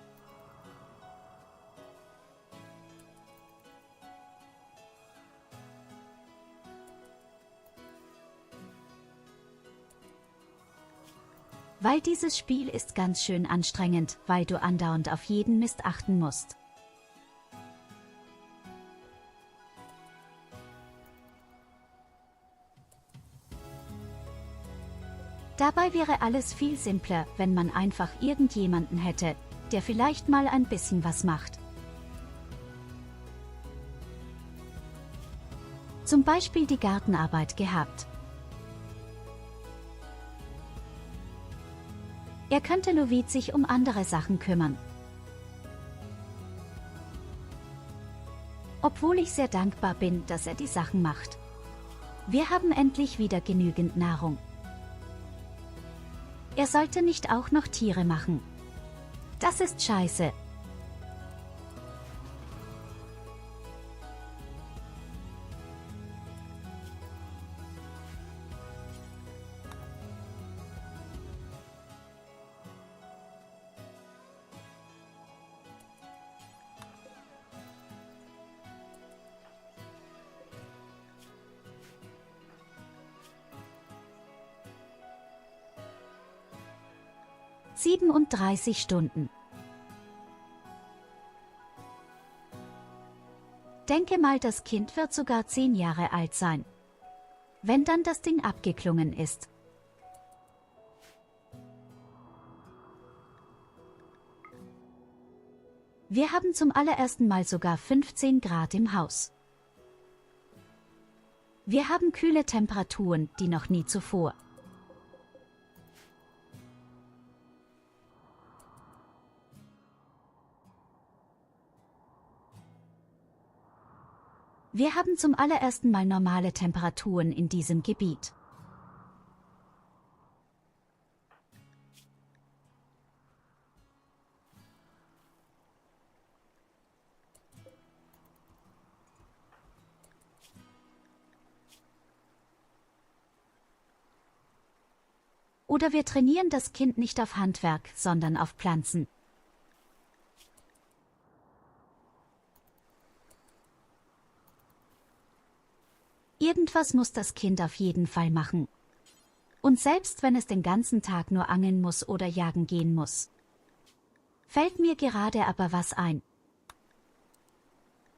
Weil dieses Spiel ist ganz schön anstrengend, weil du andauernd auf jeden Mist achten musst. Dabei wäre alles viel simpler, wenn man einfach irgendjemanden hätte, der vielleicht mal ein bisschen was macht. Zum Beispiel die Gartenarbeit gehabt. Er könnte Lovid sich um andere Sachen kümmern. Obwohl ich sehr dankbar bin, dass er die Sachen macht. Wir haben endlich wieder genügend Nahrung. Er sollte nicht auch noch Tiere machen. Das ist scheiße. ...37 Stunden. Denke mal, das Kind wird sogar 10 Jahre alt sein. Wenn dann das Ding abgeklungen ist. Wir haben zum allerersten Mal sogar 15 Grad im Haus. Wir haben kühle Temperaturen, die noch nie zuvor. Wir haben zum allerersten Mal normale Temperaturen in diesem Gebiet. Oder wir trainieren das Kind nicht auf Handwerk, sondern auf Pflanzen. Irgendwas muss das Kind auf jeden Fall machen. Und selbst wenn es den ganzen Tag nur angeln muss oder jagen gehen muss. Fällt mir gerade aber was ein.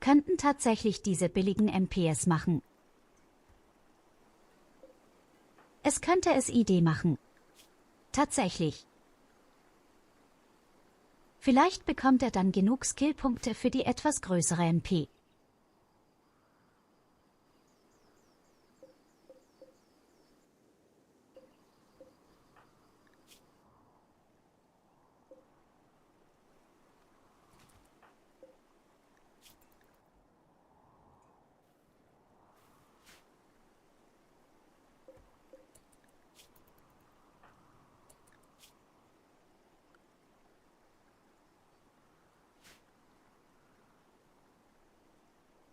Könnten tatsächlich diese billigen MPs machen. Es könnte es Idee machen. Tatsächlich. Vielleicht bekommt er dann genug Skillpunkte für die etwas größere MP.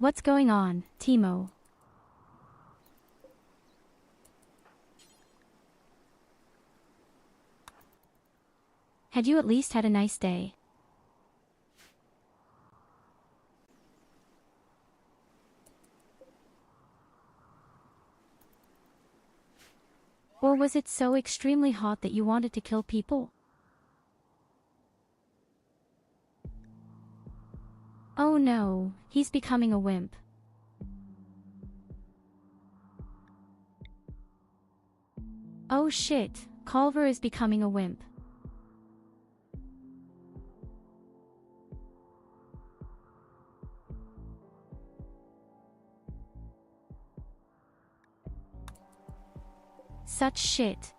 What's going on, Timo? Had you at least had a nice day? Or was it so extremely hot that you wanted to kill people? Oh no, he's becoming a wimp. Oh shit, Culver is becoming a wimp. Such shit.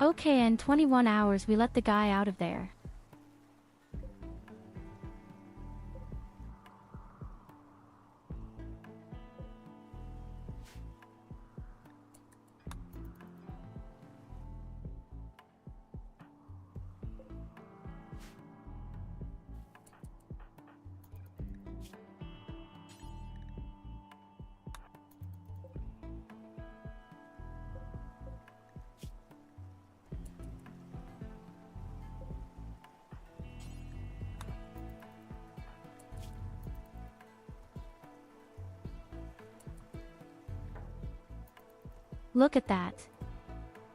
Okay, in 21 hours we let the guy out of there. Look at that.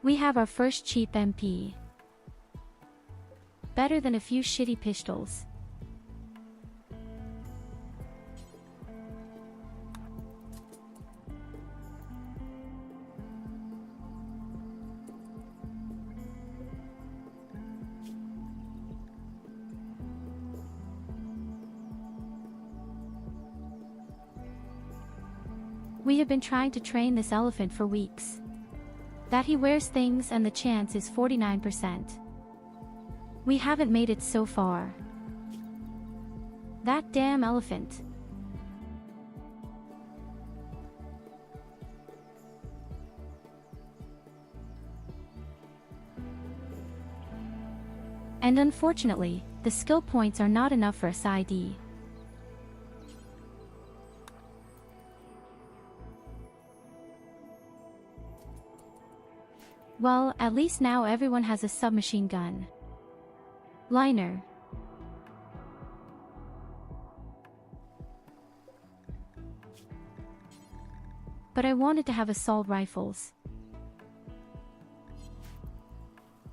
We have our first cheap MP. Better than a few shitty pistols. We have been trying to train this elephant for weeks. That he wears things and the chance is 49%. We haven't made it so far. That damn elephant. And unfortunately, the skill points are not enough for a SID. Well, at least now everyone has a submachine gun. Liner. But I wanted to have assault rifles.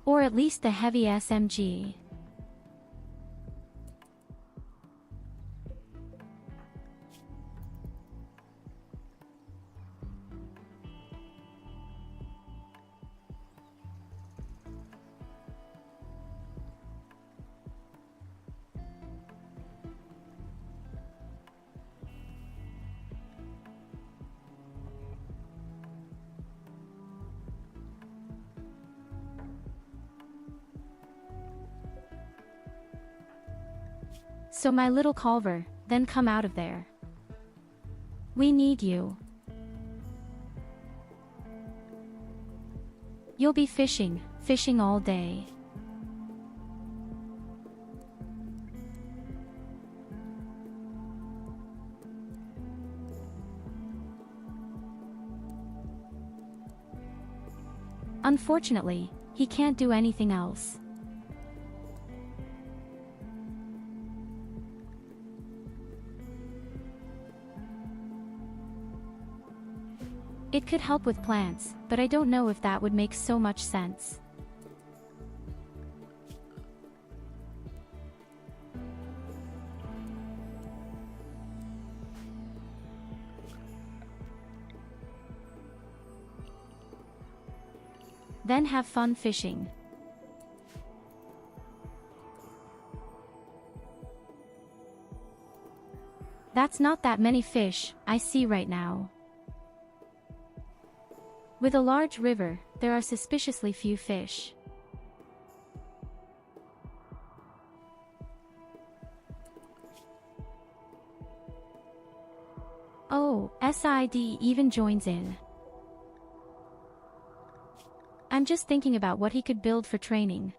Or at least the heavy SMG. So my little Culver, then come out of there. We need you. You'll be fishing all day. Unfortunately, he can't do anything else. It could help with plants, but I don't know if that would make so much sense. Then have fun fishing. That's not that many fish I see right now. With a large river, there are suspiciously few fish. Oh, SID even joins in. I'm just thinking about what he could build for training.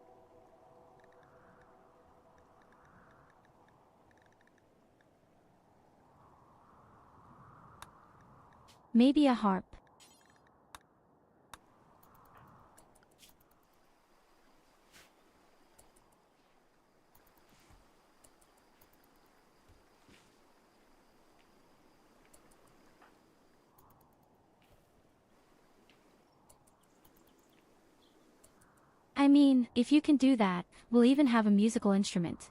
Maybe a harp. I mean, if you can do that, we'll even have a musical instrument.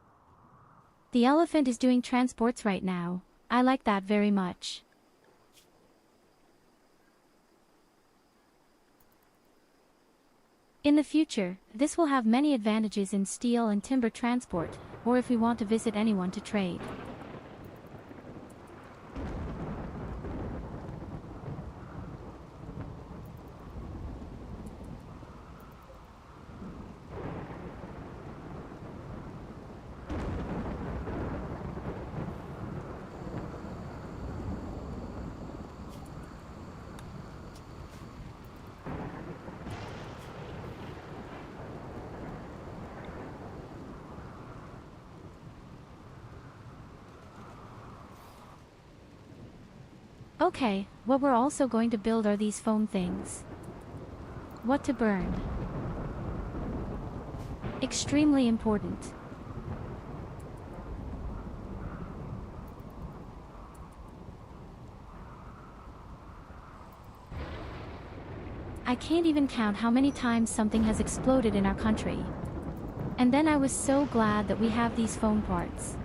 The elephant is doing transports right now. I like that very much. In the future, this will have many advantages in steel and timber transport, or if we want to visit anyone to trade. Okay, what we're also going to build are these foam things. What to burn? Extremely important. I can't even count how many times something has exploded in our country. And then I was so glad that we have these foam parts.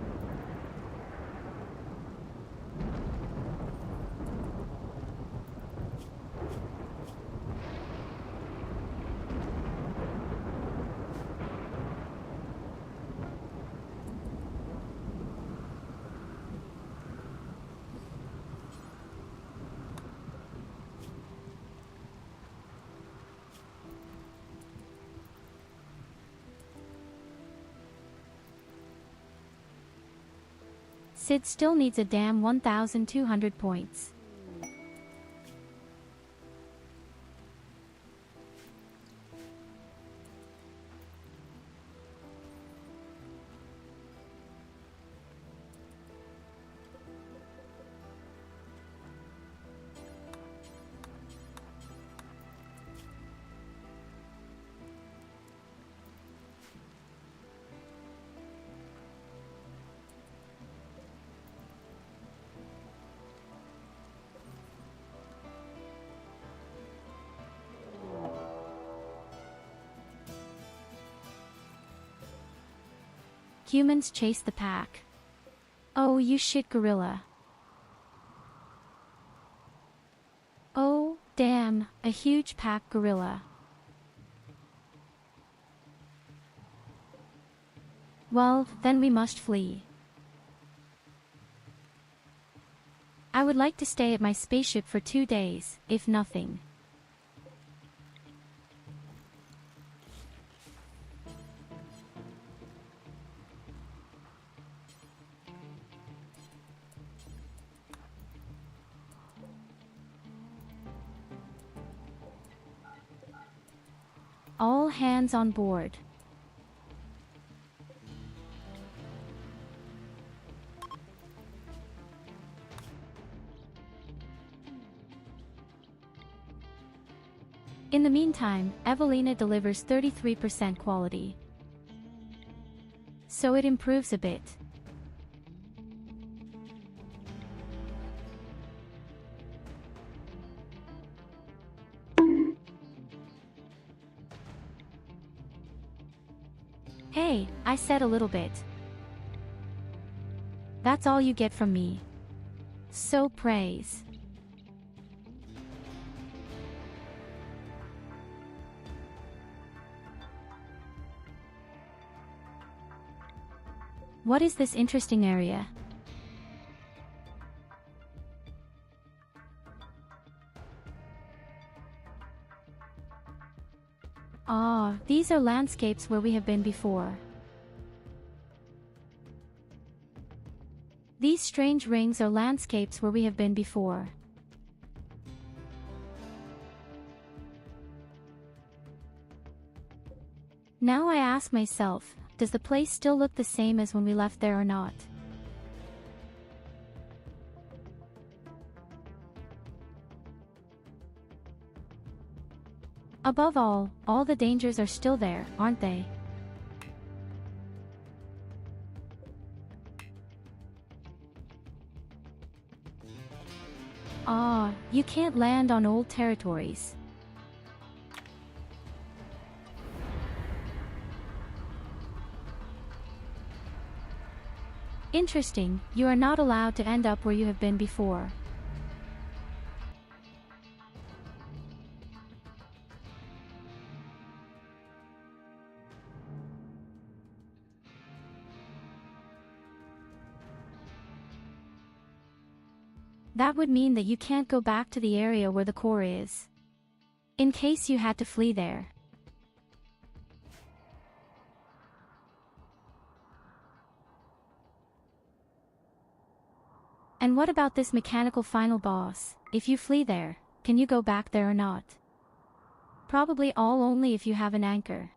Sid still needs a damn 1,200 points. Humans chase the pack. Oh, you shit gorilla. Oh, damn, a huge pack gorilla. Well, then we must flee. I would like to stay at my spaceship for 2 days, if nothing. All hands on board. In the meantime, Evelina delivers 33% quality. So it improves a bit. Hey, I said a little bit. That's all you get from me. So praise. What is this interesting area? Ah, these are landscapes where we have been before. These strange rings are landscapes where we have been before. Now I ask myself, does the place still look the same as when we left there or not? Above all the dangers are still there, aren't they? Ah, you can't land on old territories. Interesting, you are not allowed to end up where you have been before. That would mean that you can't go back to the area where the core is. In case you had to flee there. And what about this mechanical final boss? If you flee there, can you go back there or not? Probably all only if you have an anchor.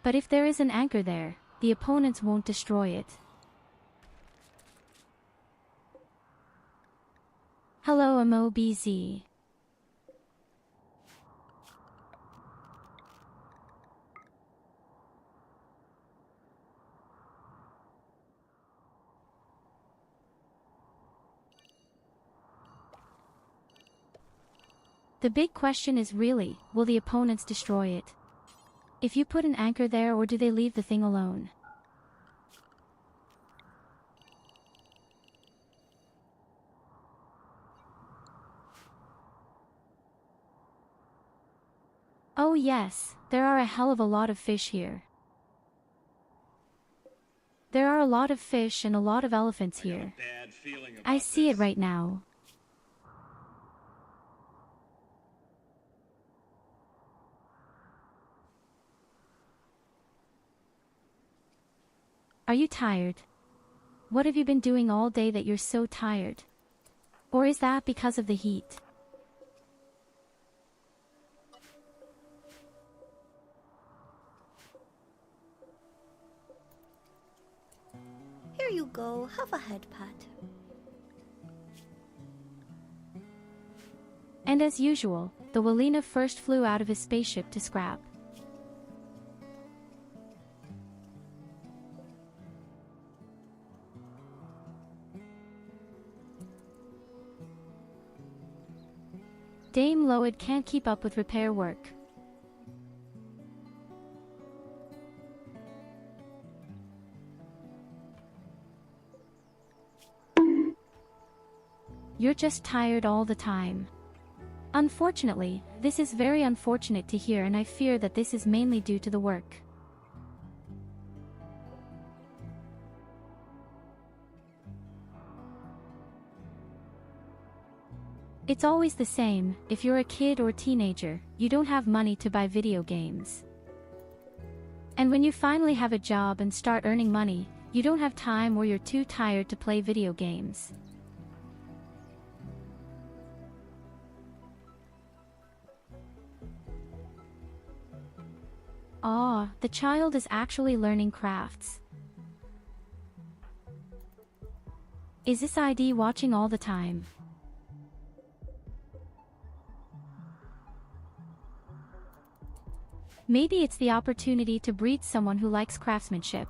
But if there is an anchor there, the opponents won't destroy it. Hello MOBZ. The big question is really, will the opponents destroy it? If you put an anchor there, or do they leave the thing alone? Oh yes, there are a hell of a lot of fish here. There are a lot of fish and a lot of elephants here. I see it right now. Are you tired? What have you been doing all day that you're so tired? Or is that because of the heat? Here you go, have a head pat. And as usual, the Walina first flew out of his spaceship to scrap. Dame Loid can't keep up with repair work. You're just tired all the time. Unfortunately, this is very unfortunate to hear, and I fear that this is mainly due to the work. It's always the same. If you're a kid or teenager, you don't have money to buy video games. And when you finally have a job and start earning money, you don't have time, or you're too tired to play video games. Ah, the child is actually learning crafts. Is this ID watching all the time? Maybe it's the opportunity to breed someone who likes craftsmanship.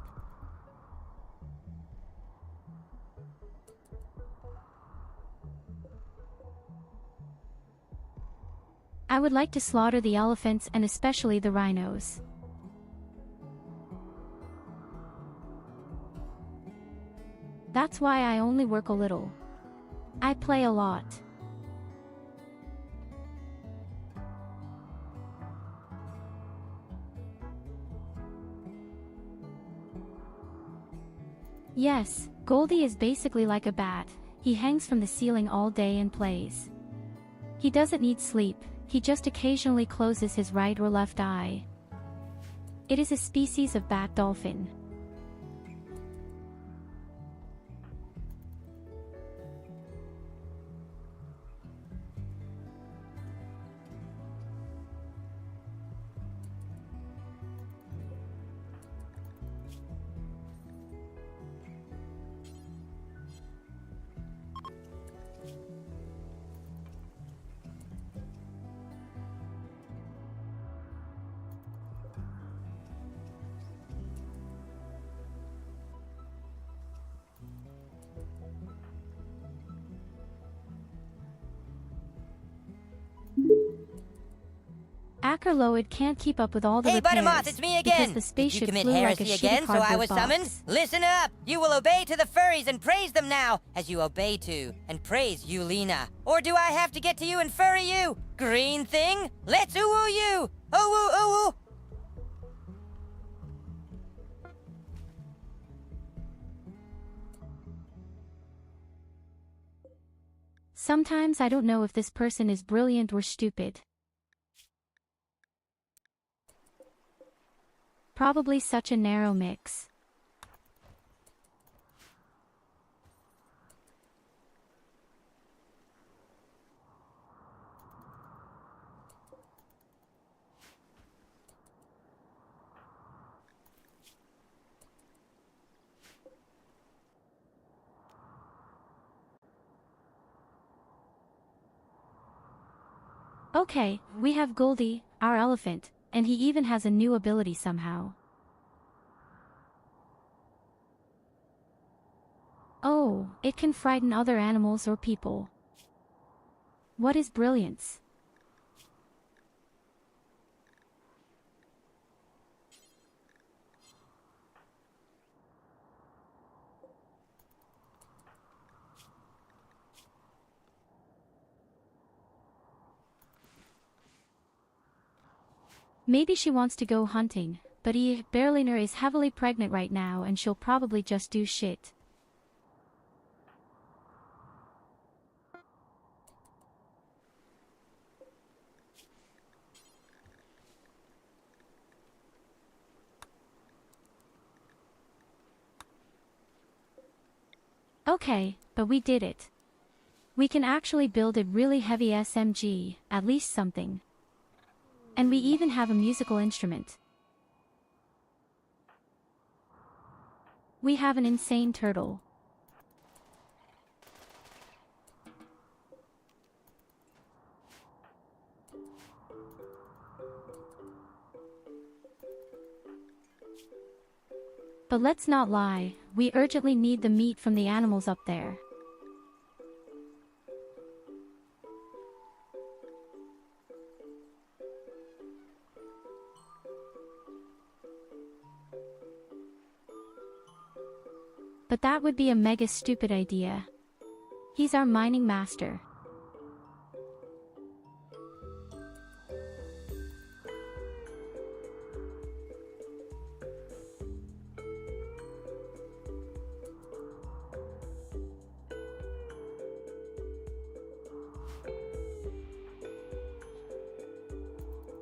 I would like to slaughter the elephants, and especially the rhinos. That's why I only work a little. I play a lot. Yes, Goldie is basically like a bat. He hangs from the ceiling all day and plays. He doesn't need sleep, he just occasionally closes his right or left eye. It is a species of bat dolphin. Ackerloid can't keep up with all the Hey, repairs Buttermoth, it's me because again. the Did you spaceship commit flew like a heresy shitty again, so I cardboard was box. summoned? Listen up! You will obey to the furries and praise them now, as you obey to and praise Yulina. Or do I have to get to you and furry you? Green thing? Let's ooh-woo you! Ooh-woo, ooh-woo! Sometimes I don't know if this person is brilliant or stupid. Probably such a narrow mix. Okay, we have Goldie, our elephant, and he even has a new ability somehow. Oh, it can frighten other animals or people. What is brilliance? Maybe she wants to go hunting, but Berliner is heavily pregnant right now and she'll probably just do shit. Okay, but we did it. We can actually build a really heavy SMG, at least something. And we even have a musical instrument. We have an insane turtle. But let's not lie, we urgently need the meat from the animals up there. But that would be a mega stupid idea. He's our mining master.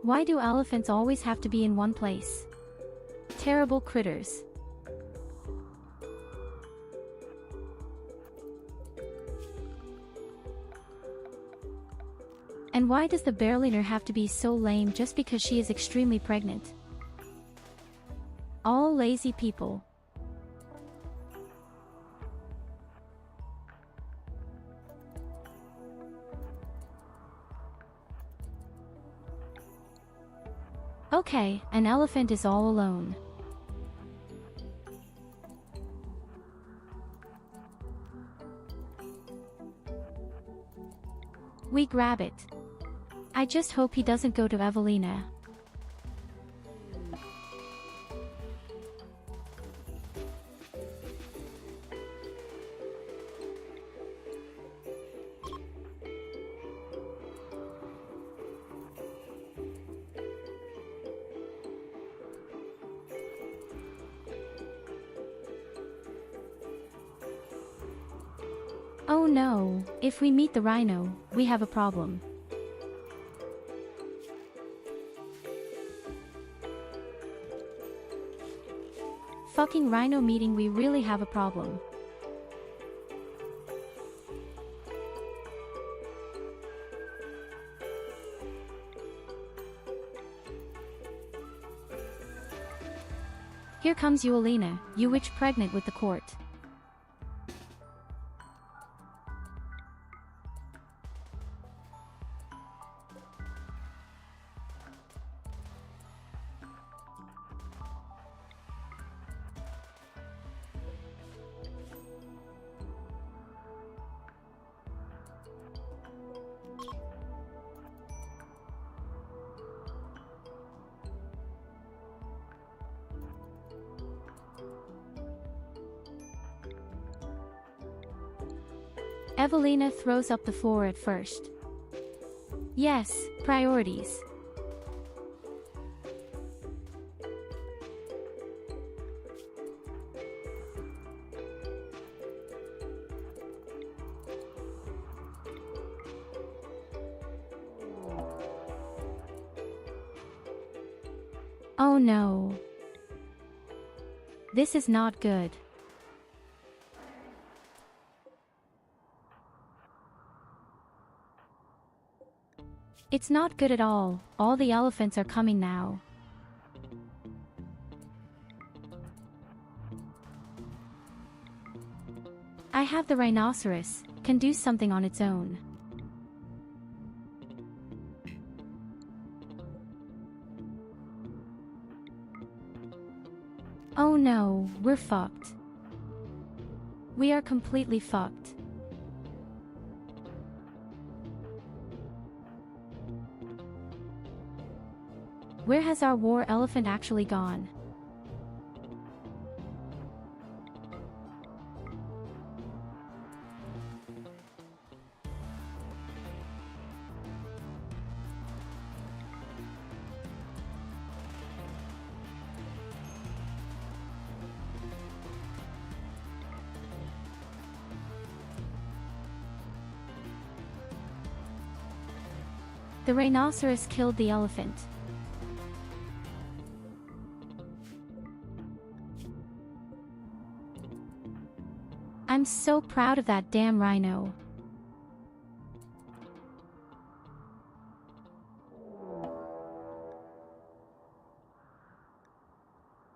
Why do elephants always have to be in one place? Terrible critters. And why does the Berliner have to be so lame just because she is extremely pregnant? All lazy people. Okay, an elephant is all alone. We grab it. I just hope he doesn't go to Evelina. Oh no, if we meet the rhino, we have a problem. Fucking rhino meeting, we really have a problem. Here comes Yulina, you witch pregnant with the court. Evelina throws up the floor at first. Yes, priorities. Oh no. This is not good. It's not good at all the elephants are coming now. I have the rhinoceros, can do something on its own. Oh no, we're fucked. We are completely fucked. Where has our war elephant actually gone? The rhinoceros killed the elephant. I'm so proud of that damn rhino.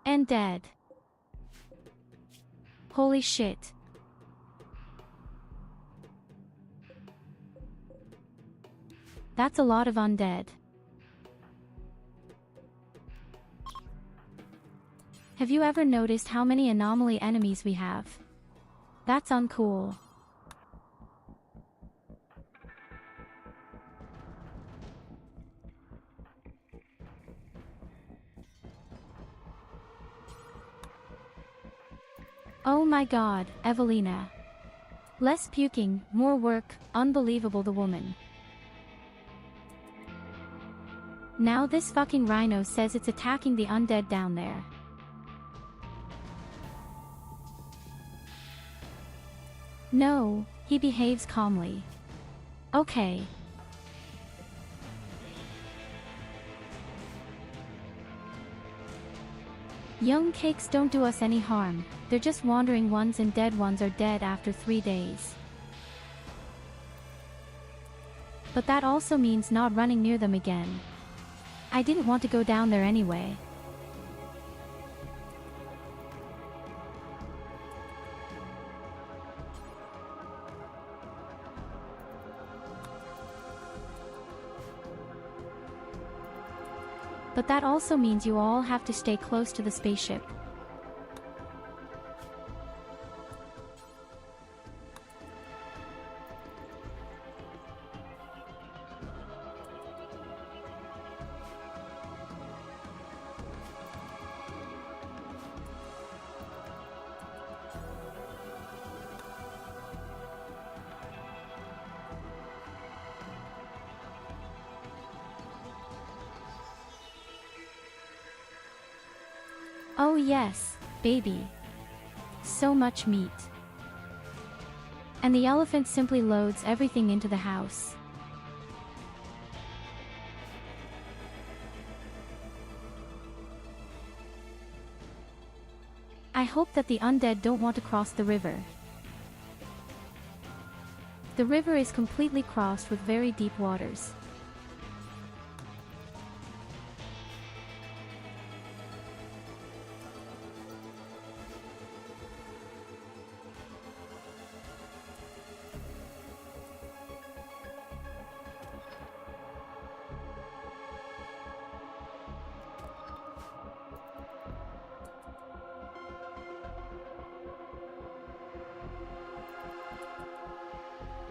And dead. Holy shit. That's a lot of undead. Have you ever noticed how many anomaly enemies we have? That's uncool. Oh my god, Evelina. Less puking, more work, unbelievable the woman. Now this fucking rhino says it's attacking the undead down there. No, he behaves calmly. Okay. Young cakes don't do us any harm, they're just wandering ones and dead ones are dead after 3 days. But that also means not running near them again. I didn't want to go down there anyway. But that also means you all have to stay close to the spaceship. Oh yes, baby. So much meat. And the elephant simply loads everything into the house. I hope that the undead don't want to cross the river. The river is completely crossed with very deep waters.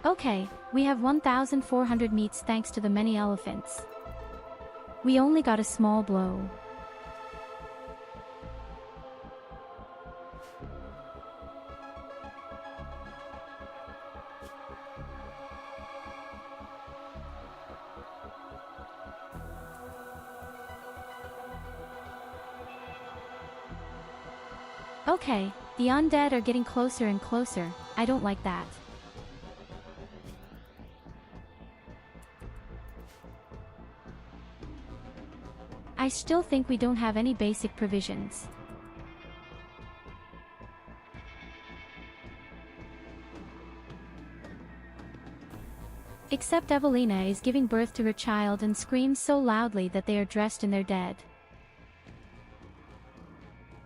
Okay, we have 1,400 meats thanks to the many elephants. We only got a small blow. Okay, the undead are getting closer and closer. I don't like that. I still think we don't have any basic provisions. Except Evelina is giving birth to her child and screams so loudly that they are dressed in their dead.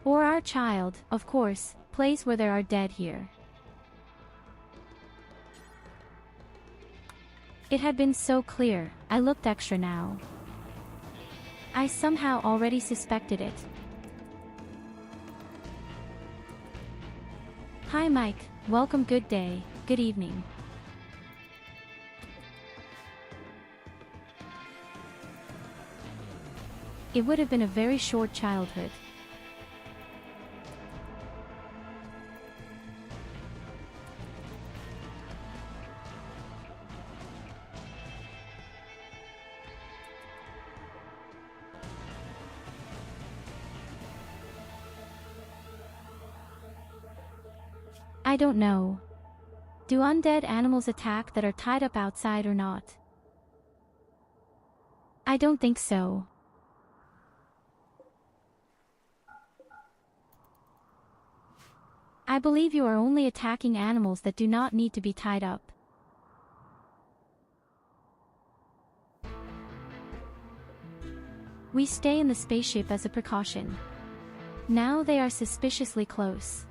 Or our child, of course, plays where there are dead here. It had been so clear, I looked extra now. I somehow already suspected it. Hi Mike, welcome, good day, good evening. It would have been a very short childhood. I don't know. Do undead animals attack that are tied up outside or not? I don't think so. I believe you are only attacking animals that do not need to be tied up. We stay in the spaceship as a precaution. Now they are suspiciously close.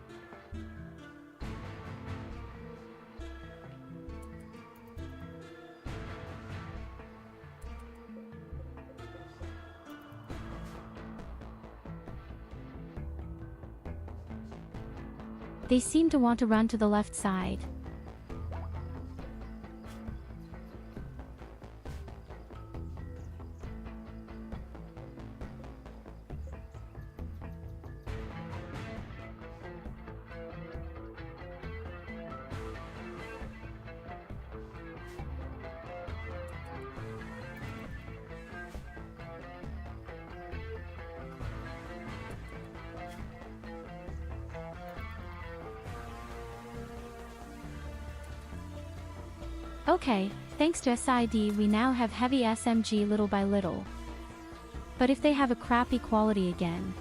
They seem to want to run to the left side. Okay, thanks to SID we now have heavy SMG little by little. But if they have a crappy quality again.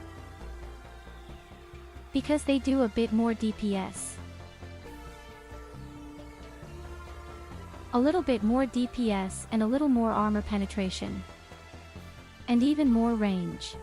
Because they do a bit more DPS. A little bit more DPS and a little more armor penetration. And even more range.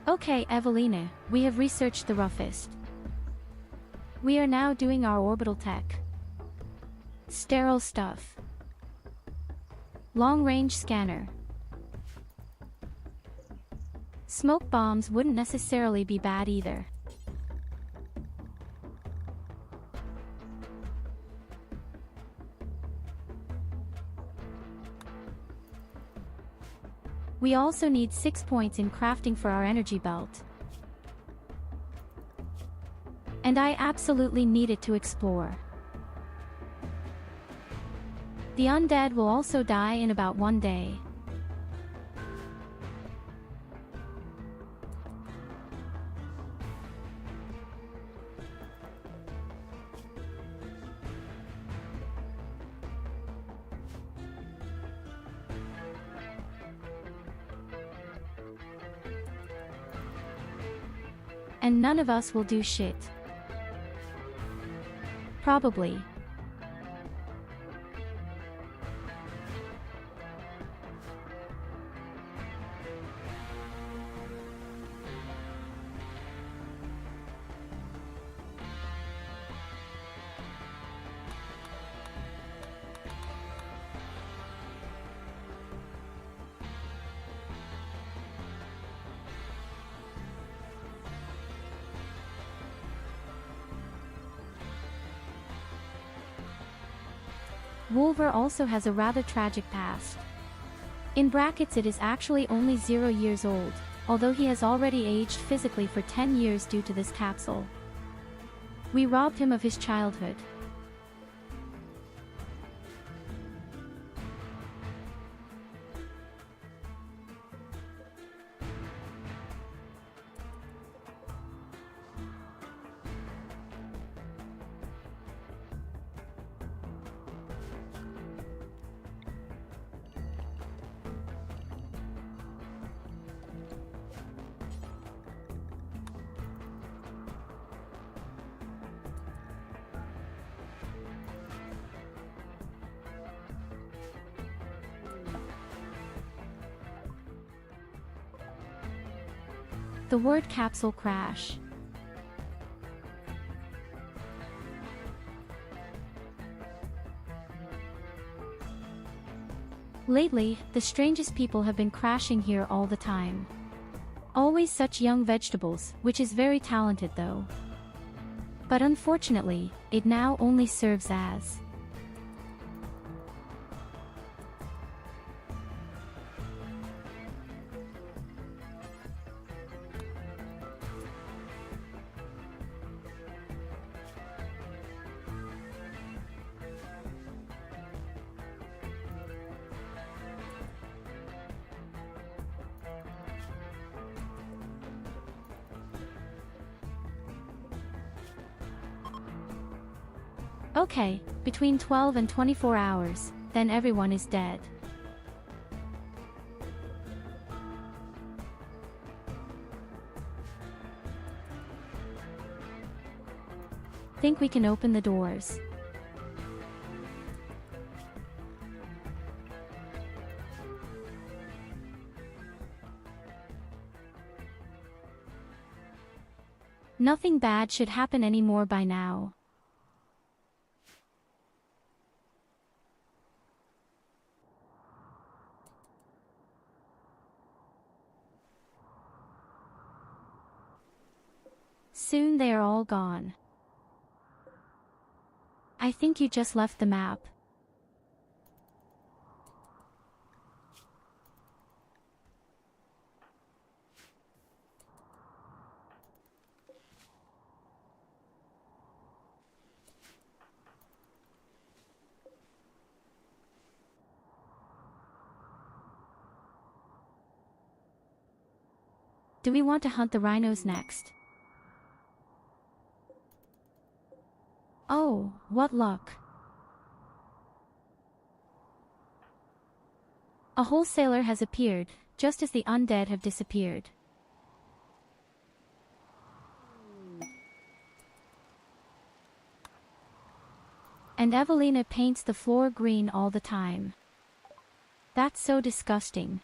Okay, Evelina, we have researched the roughest. We are now doing our orbital tech. Sterile stuff. Long-range scanner. Smoke bombs wouldn't necessarily be bad either. We also need 6 points in crafting for our energy belt. And I absolutely need it to explore. The undead will also die in about 1 day. And none of us will do shit. Probably. Wolver also has a rather tragic past. In brackets it is actually only 0 years old, although he has already aged physically for 10 years due to this capsule. We robbed him of his childhood. The word capsule crash. Lately, the strangest people have been crashing here all the time. Always such young vegetables, which is very talented though. But unfortunately, it now only serves as okay, between 12 and 24 hours, then everyone is dead. Think we can open the doors. Nothing bad should happen anymore by now. Soon they are all gone. I think you just left the map. Do we want to hunt the rhinos next? Oh, what luck. A wholesaler has appeared, just as the undead have disappeared. And Evelina paints the floor green all the time. That's so disgusting.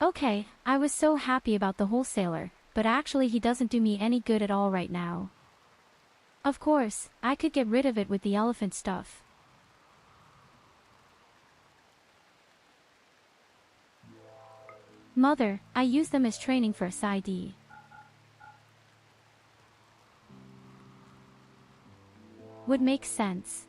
Okay, I was so happy about the wholesaler, but actually he doesn't do me any good at all right now. Of course, I could get rid of it with the elephant stuff. Mother, I use them as training for a side. Would make sense.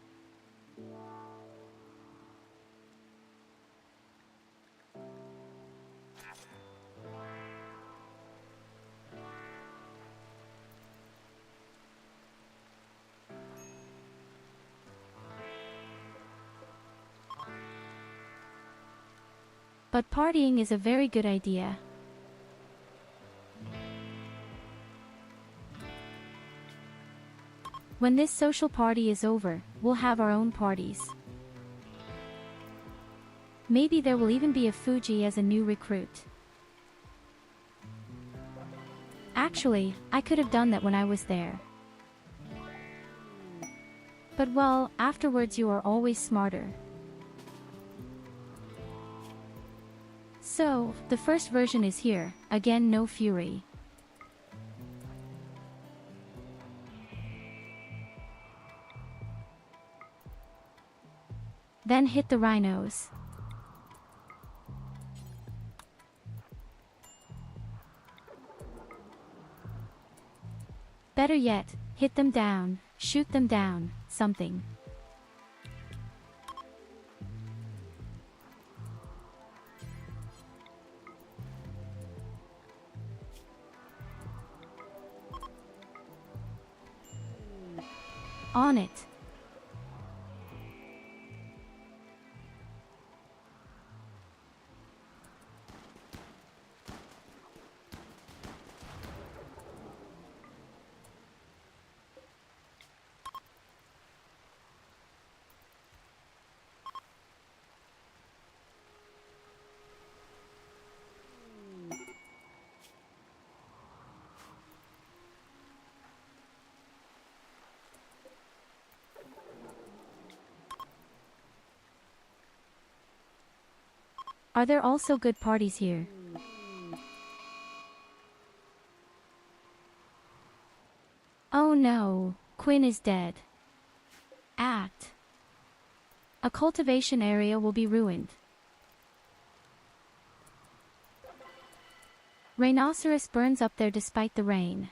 But partying is a very good idea. When this social party is over, we'll have our own parties. Maybe there will even be a Fuji as a new recruit. Actually, I could have done that when I was there. But well, afterwards you are always smarter. So, the first version is here, again no fury. Then hit the rhinos. Better yet, hit them down, shoot them down, something. On it. Are there also good parties here? Oh no, Quinn is dead. A cultivation area will be ruined. Rhinoceros burns up there despite the rain.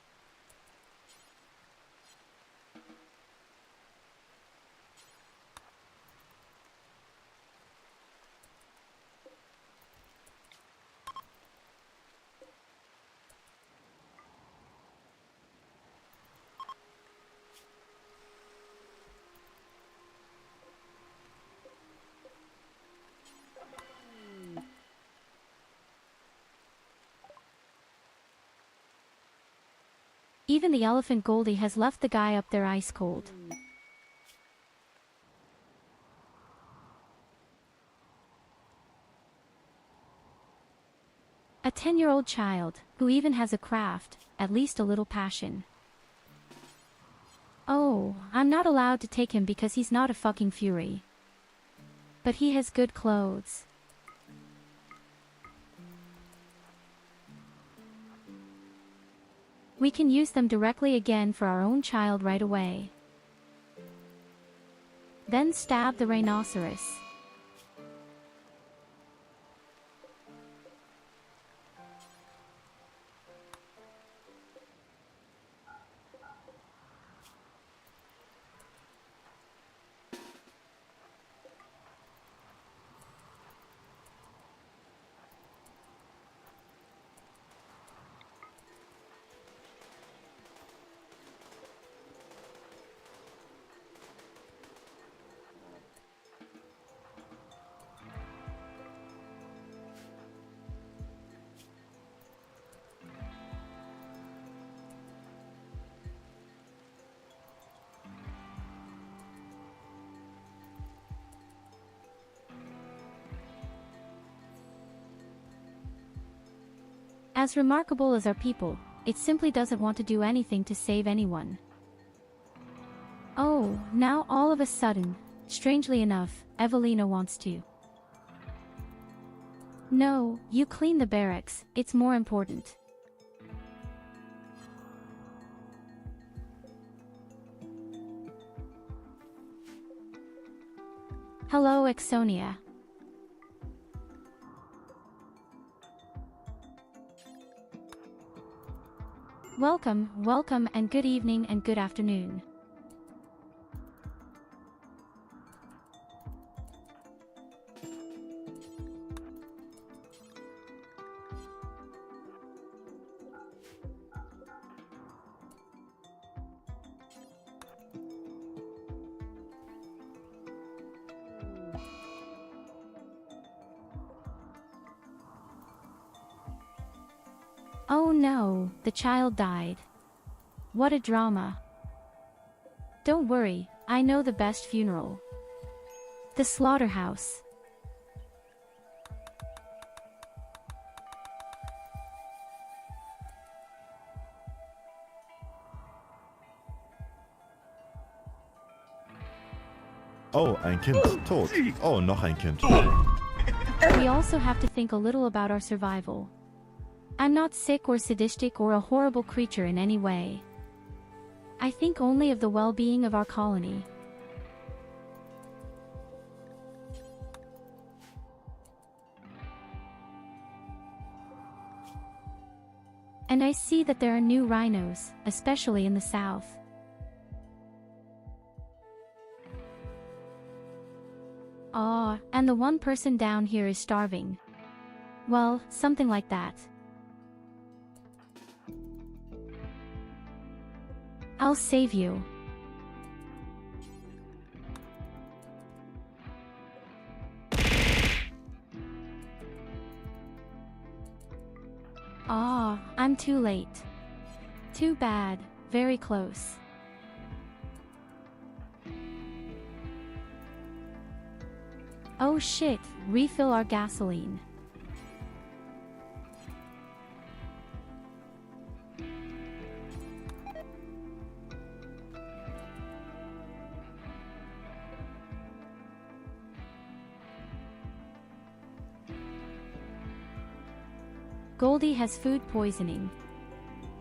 Even the elephant Goldie has left the guy up there ice cold. A 10-year-old child, who even has a craft, at least a little passion. Oh, I'm not allowed to take him because he's not a fucking fury. But he has good clothes. We can use them directly again for our own child right away. Then stab the rhinoceros. As remarkable as our people, it simply doesn't want to do anything to save anyone. Oh, now all of a sudden, strangely enough, Evelina wants to. No, you clean the barracks, it's more important. Hello, Exonia. Welcome, welcome, and good evening and good afternoon. Oh no, the child died. What a drama. Don't worry, I know the best funeral. The slaughterhouse. Oh, ein Kind, tot. Oh, noch ein Kind. We also have to think a little about our survival. I'm not sick or sadistic or a horrible creature in any way. I think only of the well-being of our colony. And I see that there are new rhinos, especially in the south. Aw, and the one person down here is starving. Well, something like that. I'll save you. Aw, I'm too late. Too bad, very close. Oh shit, refill our gasoline. Goldie has food poisoning.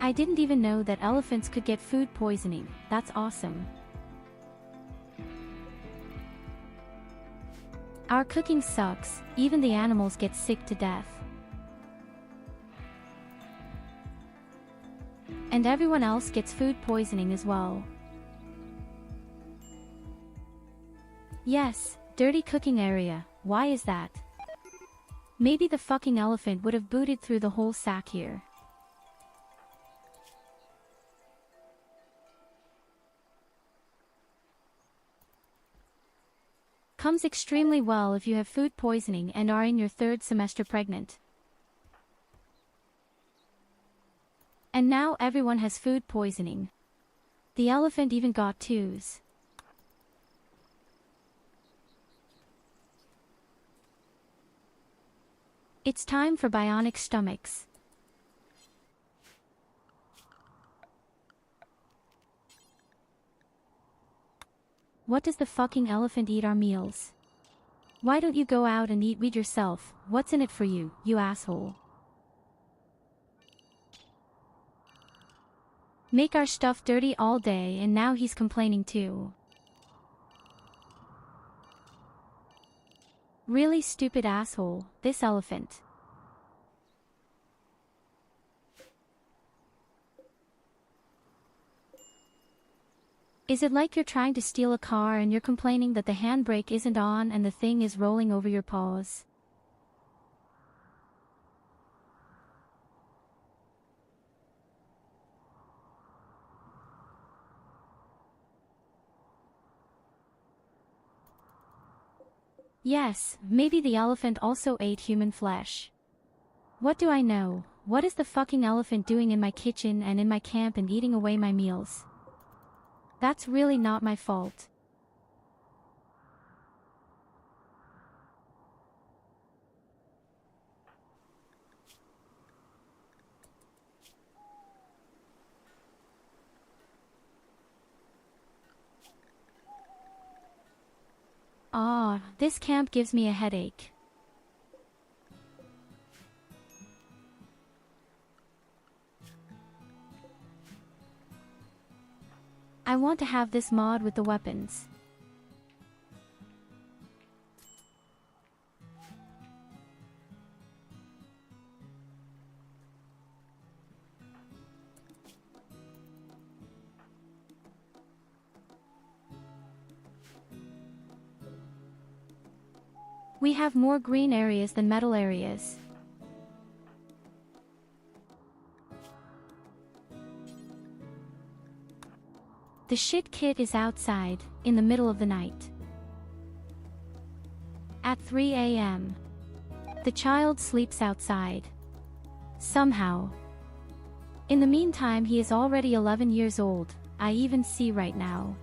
I didn't even know that elephants could get food poisoning. That's awesome. Our cooking sucks, even the animals get sick to death. And everyone else gets food poisoning as well. Yes, dirty cooking area, why is that? Maybe the fucking elephant would have booted through the whole sack here. Comes extremely well if you have food poisoning and are in your 3rd semester pregnant. And now everyone has food poisoning. The elephant even got 2s. It's time for bionic stomachs. What does the fucking elephant eat our meals? Why don't you go out and eat weed yourself? What's in it for you, you asshole? Make our stuff dirty all day and now he's complaining too. Really stupid asshole, this elephant. Is it like you're trying to steal a car and you're complaining that the handbrake isn't on and the thing is rolling over your paws? Yes, maybe the elephant also ate human flesh. What do I know? What is the fucking elephant doing in my kitchen and in my camp and eating away my meals? That's really not my fault. Ah, this camp gives me a headache. I want to have this mod with the weapons. We have more green areas than metal areas. The shit kid is outside, in the middle of the night. At 3 a.m. The child sleeps outside. Somehow. In the meantime he is already 11 years old, I even see right now.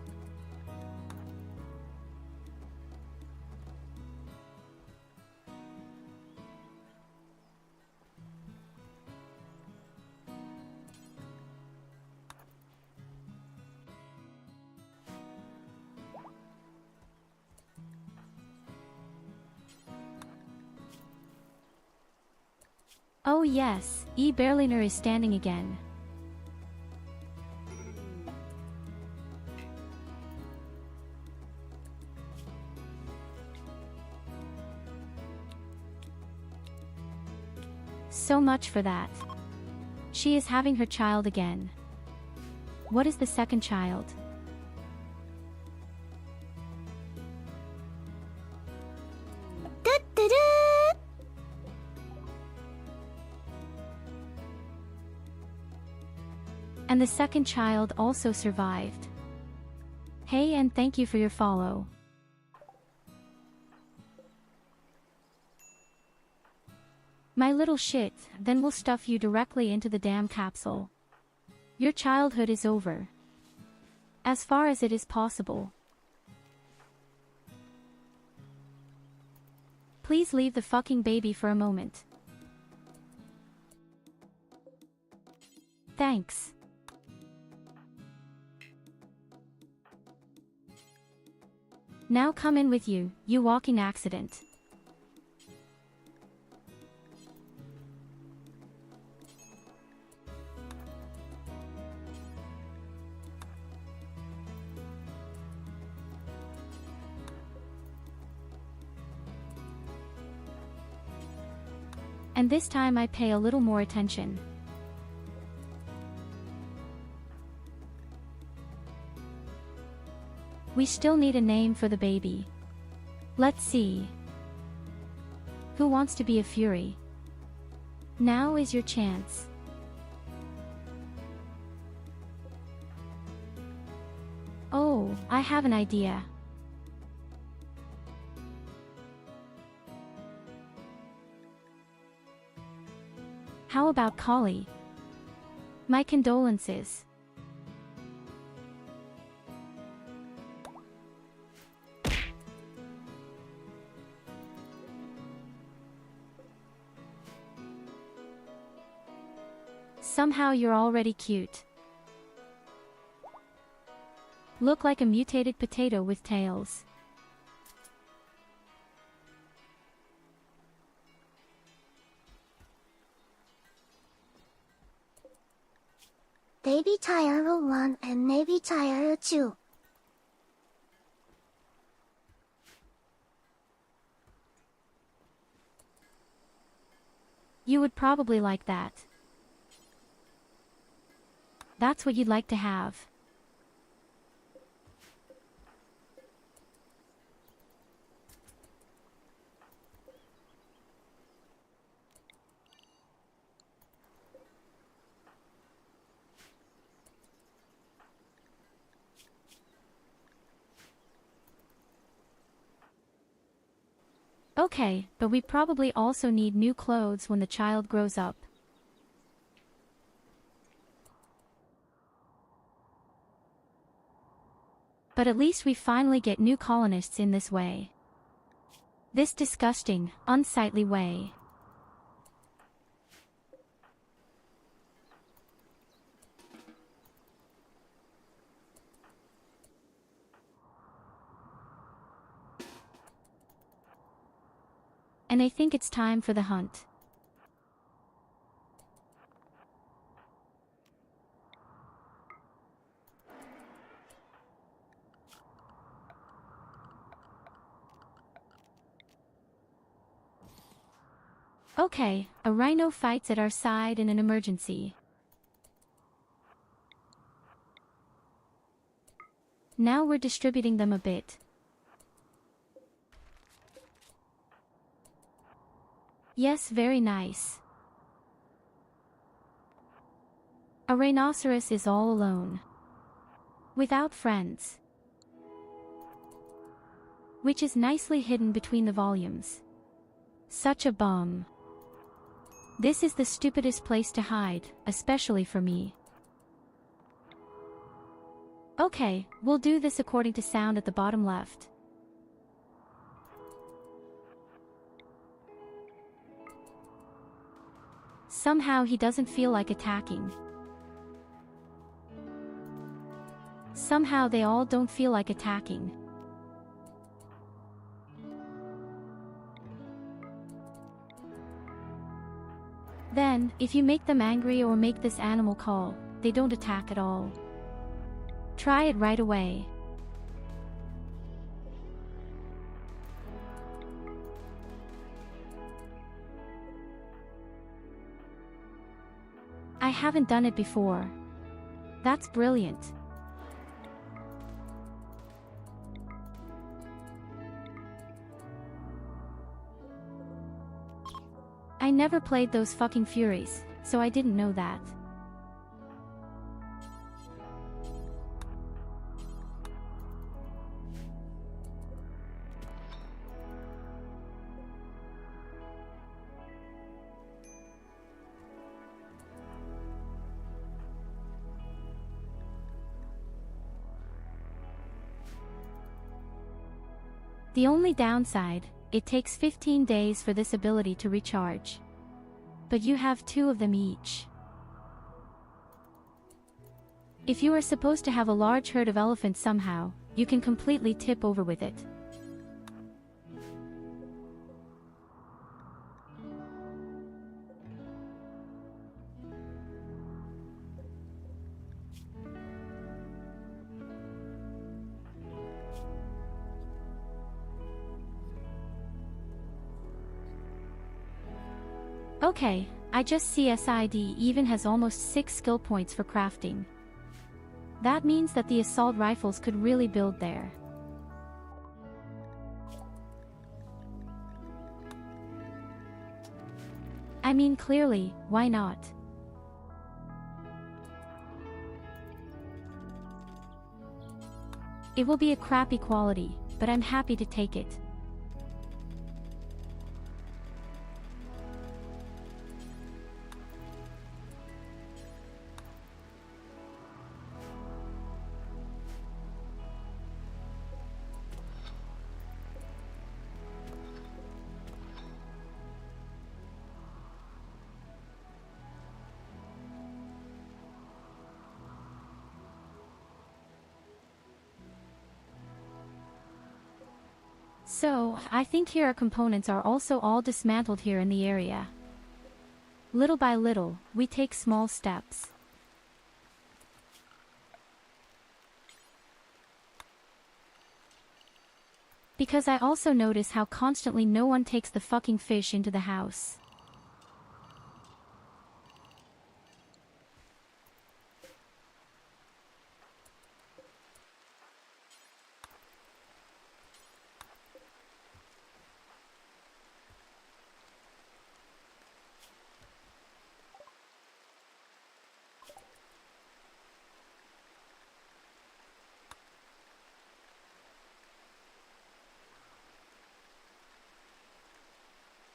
Oh yes, Berliner is standing again. So much for that. She is having her child again. What is the second child? Da-da-da! And the second child also survived. Hey, and thank you for your follow. My little shit, then we'll stuff you directly into the damn capsule. Your childhood is over. As far as it is possible. Please leave the fucking baby for a moment. Thanks. Now come in with you, you walking accident. And this time I pay a little more attention. We still need a name for the baby. Let's see. Who wants to be a fury? Now is your chance. Oh, I have an idea. How about Collie? My condolences. Somehow you're already cute. Look like a mutated potato with tails. Baby Tyurru 1 and Baby Tyurru 2. You would probably like that. That's what you'd like to have. Okay, but we probably also need new clothes when the child grows up. But at least we finally get new colonists in this way. This disgusting, unsightly way. And I think it's time for the hunt. Okay, a rhino fights at our side in an emergency. Now we're distributing them a bit. Yes, very nice. A rhinoceros is all alone. Without friends. Which is nicely hidden between the volumes. Such a bum. This is the stupidest place to hide, especially for me. Okay, we'll do this according to sound at the bottom left. Somehow he doesn't feel like attacking. Somehow they all don't feel like attacking. Then, if you make them angry or make this animal call, they don't attack at all. Try it right away. I I haven't done it before. That's brilliant. I never played those fucking Furies, so I didn't know that. The only downside, it takes 15 days for this ability to recharge. But you have 2 of them each. If you are supposed to have a large herd of elephants somehow, you can completely tip over with it. Okay, I just see SID even has almost 6 skill points for crafting. That means that the assault rifles could really build there. I mean, clearly, why not? It will be a crappy quality, but I'm happy to take it. So, I think here our components are also all dismantled here in the area. Little by little, we take small steps. Because I also notice how constantly no one takes the fucking fish into the house.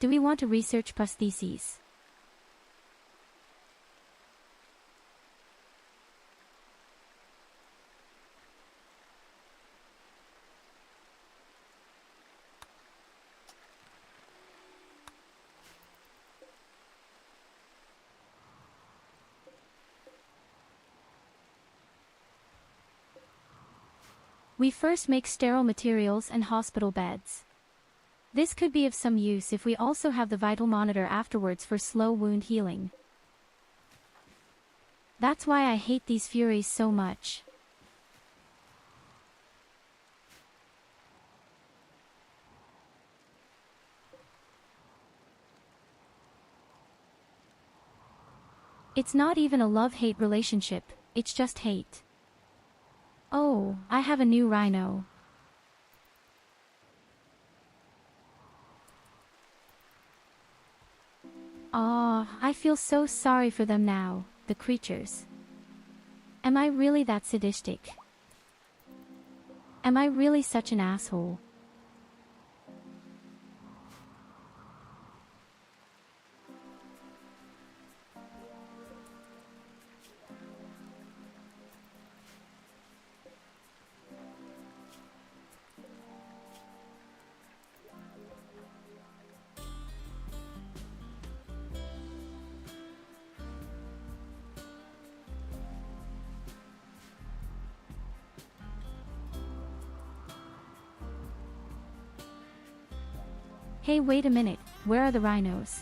Do we want to research prostheses? We first make sterile materials and hospital beds. This could be of some use if we also have the vital monitor afterwards for slow wound healing. That's why I hate these Furies so much. It's not even a love-hate relationship, it's just hate. Oh, I have a new rhino. Aw, I feel so sorry for them now, the creatures. Am I really that sadistic? Am I really such an asshole? Hey, wait a minute, where are the rhinos?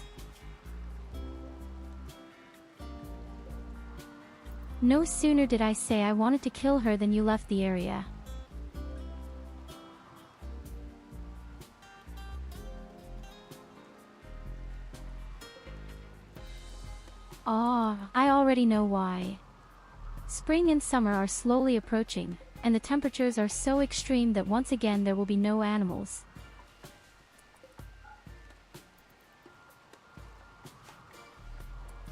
No sooner did I say I wanted to kill her than you left the area. Ah, I already know why. Spring and summer are slowly approaching, and the temperatures are so extreme that once again there will be no animals.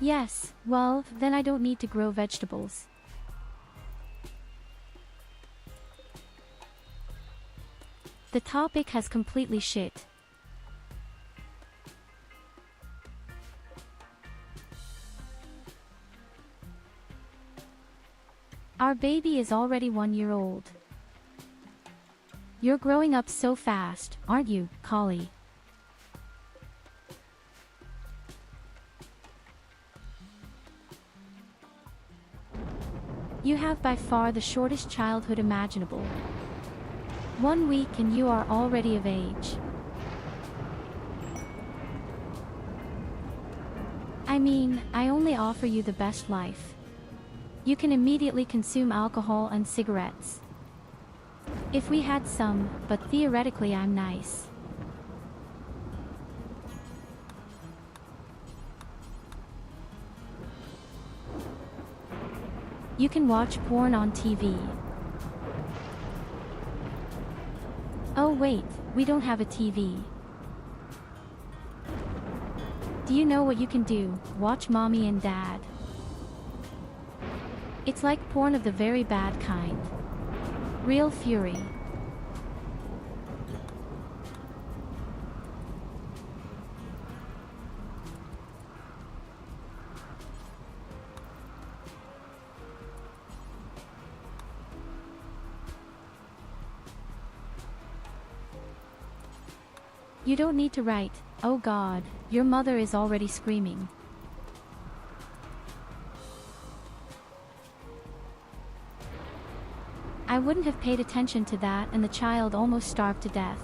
Yes, well, then I don't need to grow vegetables. The topic has completely shit. Our baby is already 1 year old. You're growing up so fast, aren't you, Collie? You have by far the shortest childhood imaginable. 1 week and you are already of age. I mean, I only offer you the best life. You can immediately consume alcohol and cigarettes. If we had some, but theoretically I'm nice. You can watch porn on TV. Oh wait, we don't have a TV. Do you know what you can do? Watch mommy and dad. It's like porn of the very bad kind. Real fury. You don't need to write, oh God, your mother is already screaming. I wouldn't have paid attention to that and the child almost starved to death.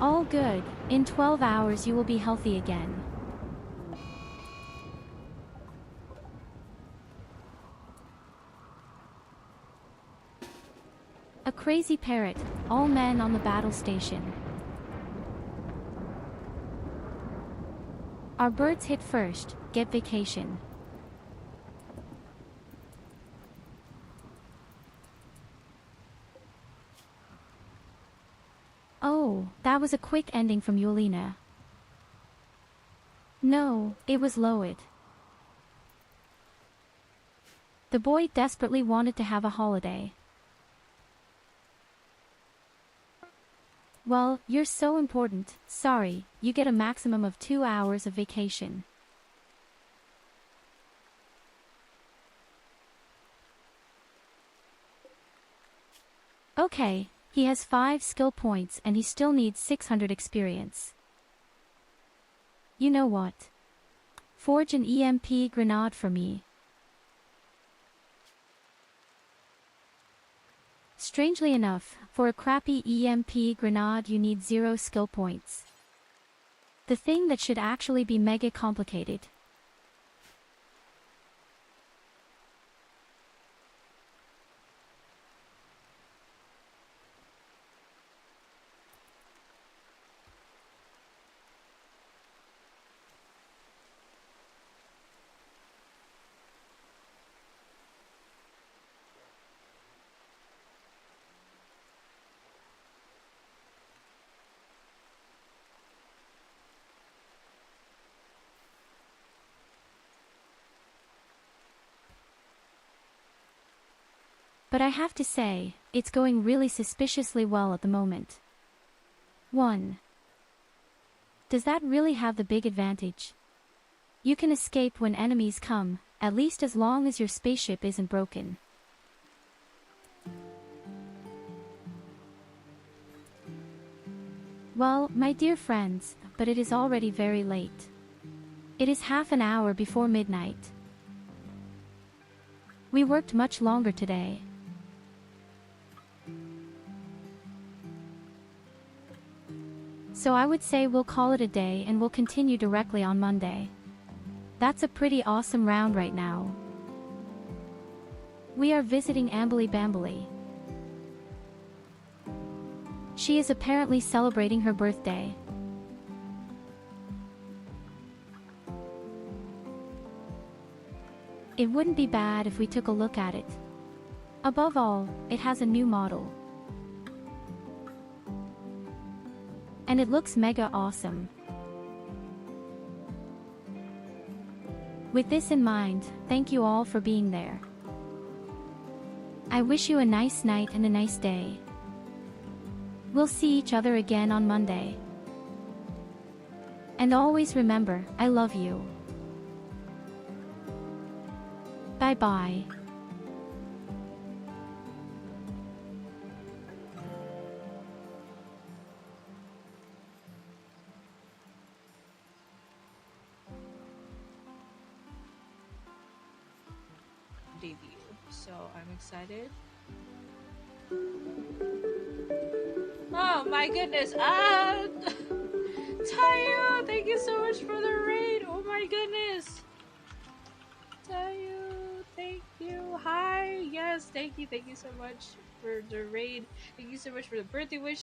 All good, in 12 hours you will be healthy again. A crazy parrot, all men on the battle station. Our birds hit first, get vacation. Oh, that was a quick ending from Yulina. No, it was Loid. The boy desperately wanted to have a holiday. Well, you're so important, sorry, you get a maximum of 2 hours of vacation. Okay, he has 5 skill points and he still needs 600 experience. You know what? Forge an EMP grenade for me. Strangely enough, for a crappy EMP grenade you need 0 skill points. The thing that should actually be mega complicated. But I have to say, it's going really suspiciously well at the moment. 1. Does that really have the big advantage? You can escape when enemies come, at least as long as your spaceship isn't broken. Well, my dear friends, but it is already very late. It is half an hour before midnight. We worked much longer today. So I would say we'll call it a day and we'll continue directly on Monday. That's a pretty awesome round right now. We are visiting Ambly Bambly. She is apparently celebrating her birthday. It wouldn't be bad if we took a look at it. Above all, it has a new model. And it looks mega awesome. With this in mind, thank you all for being there. I wish you a nice night and a nice day. We'll see each other again on Monday. And always remember, I love you. Bye bye. Debut, so I'm excited. Oh my goodness! Tyurru, thank you so much for the raid. Oh my goodness, Tyurru, thank you. Hi, yes, thank you so much for the raid. Thank you so much for the birthday wish.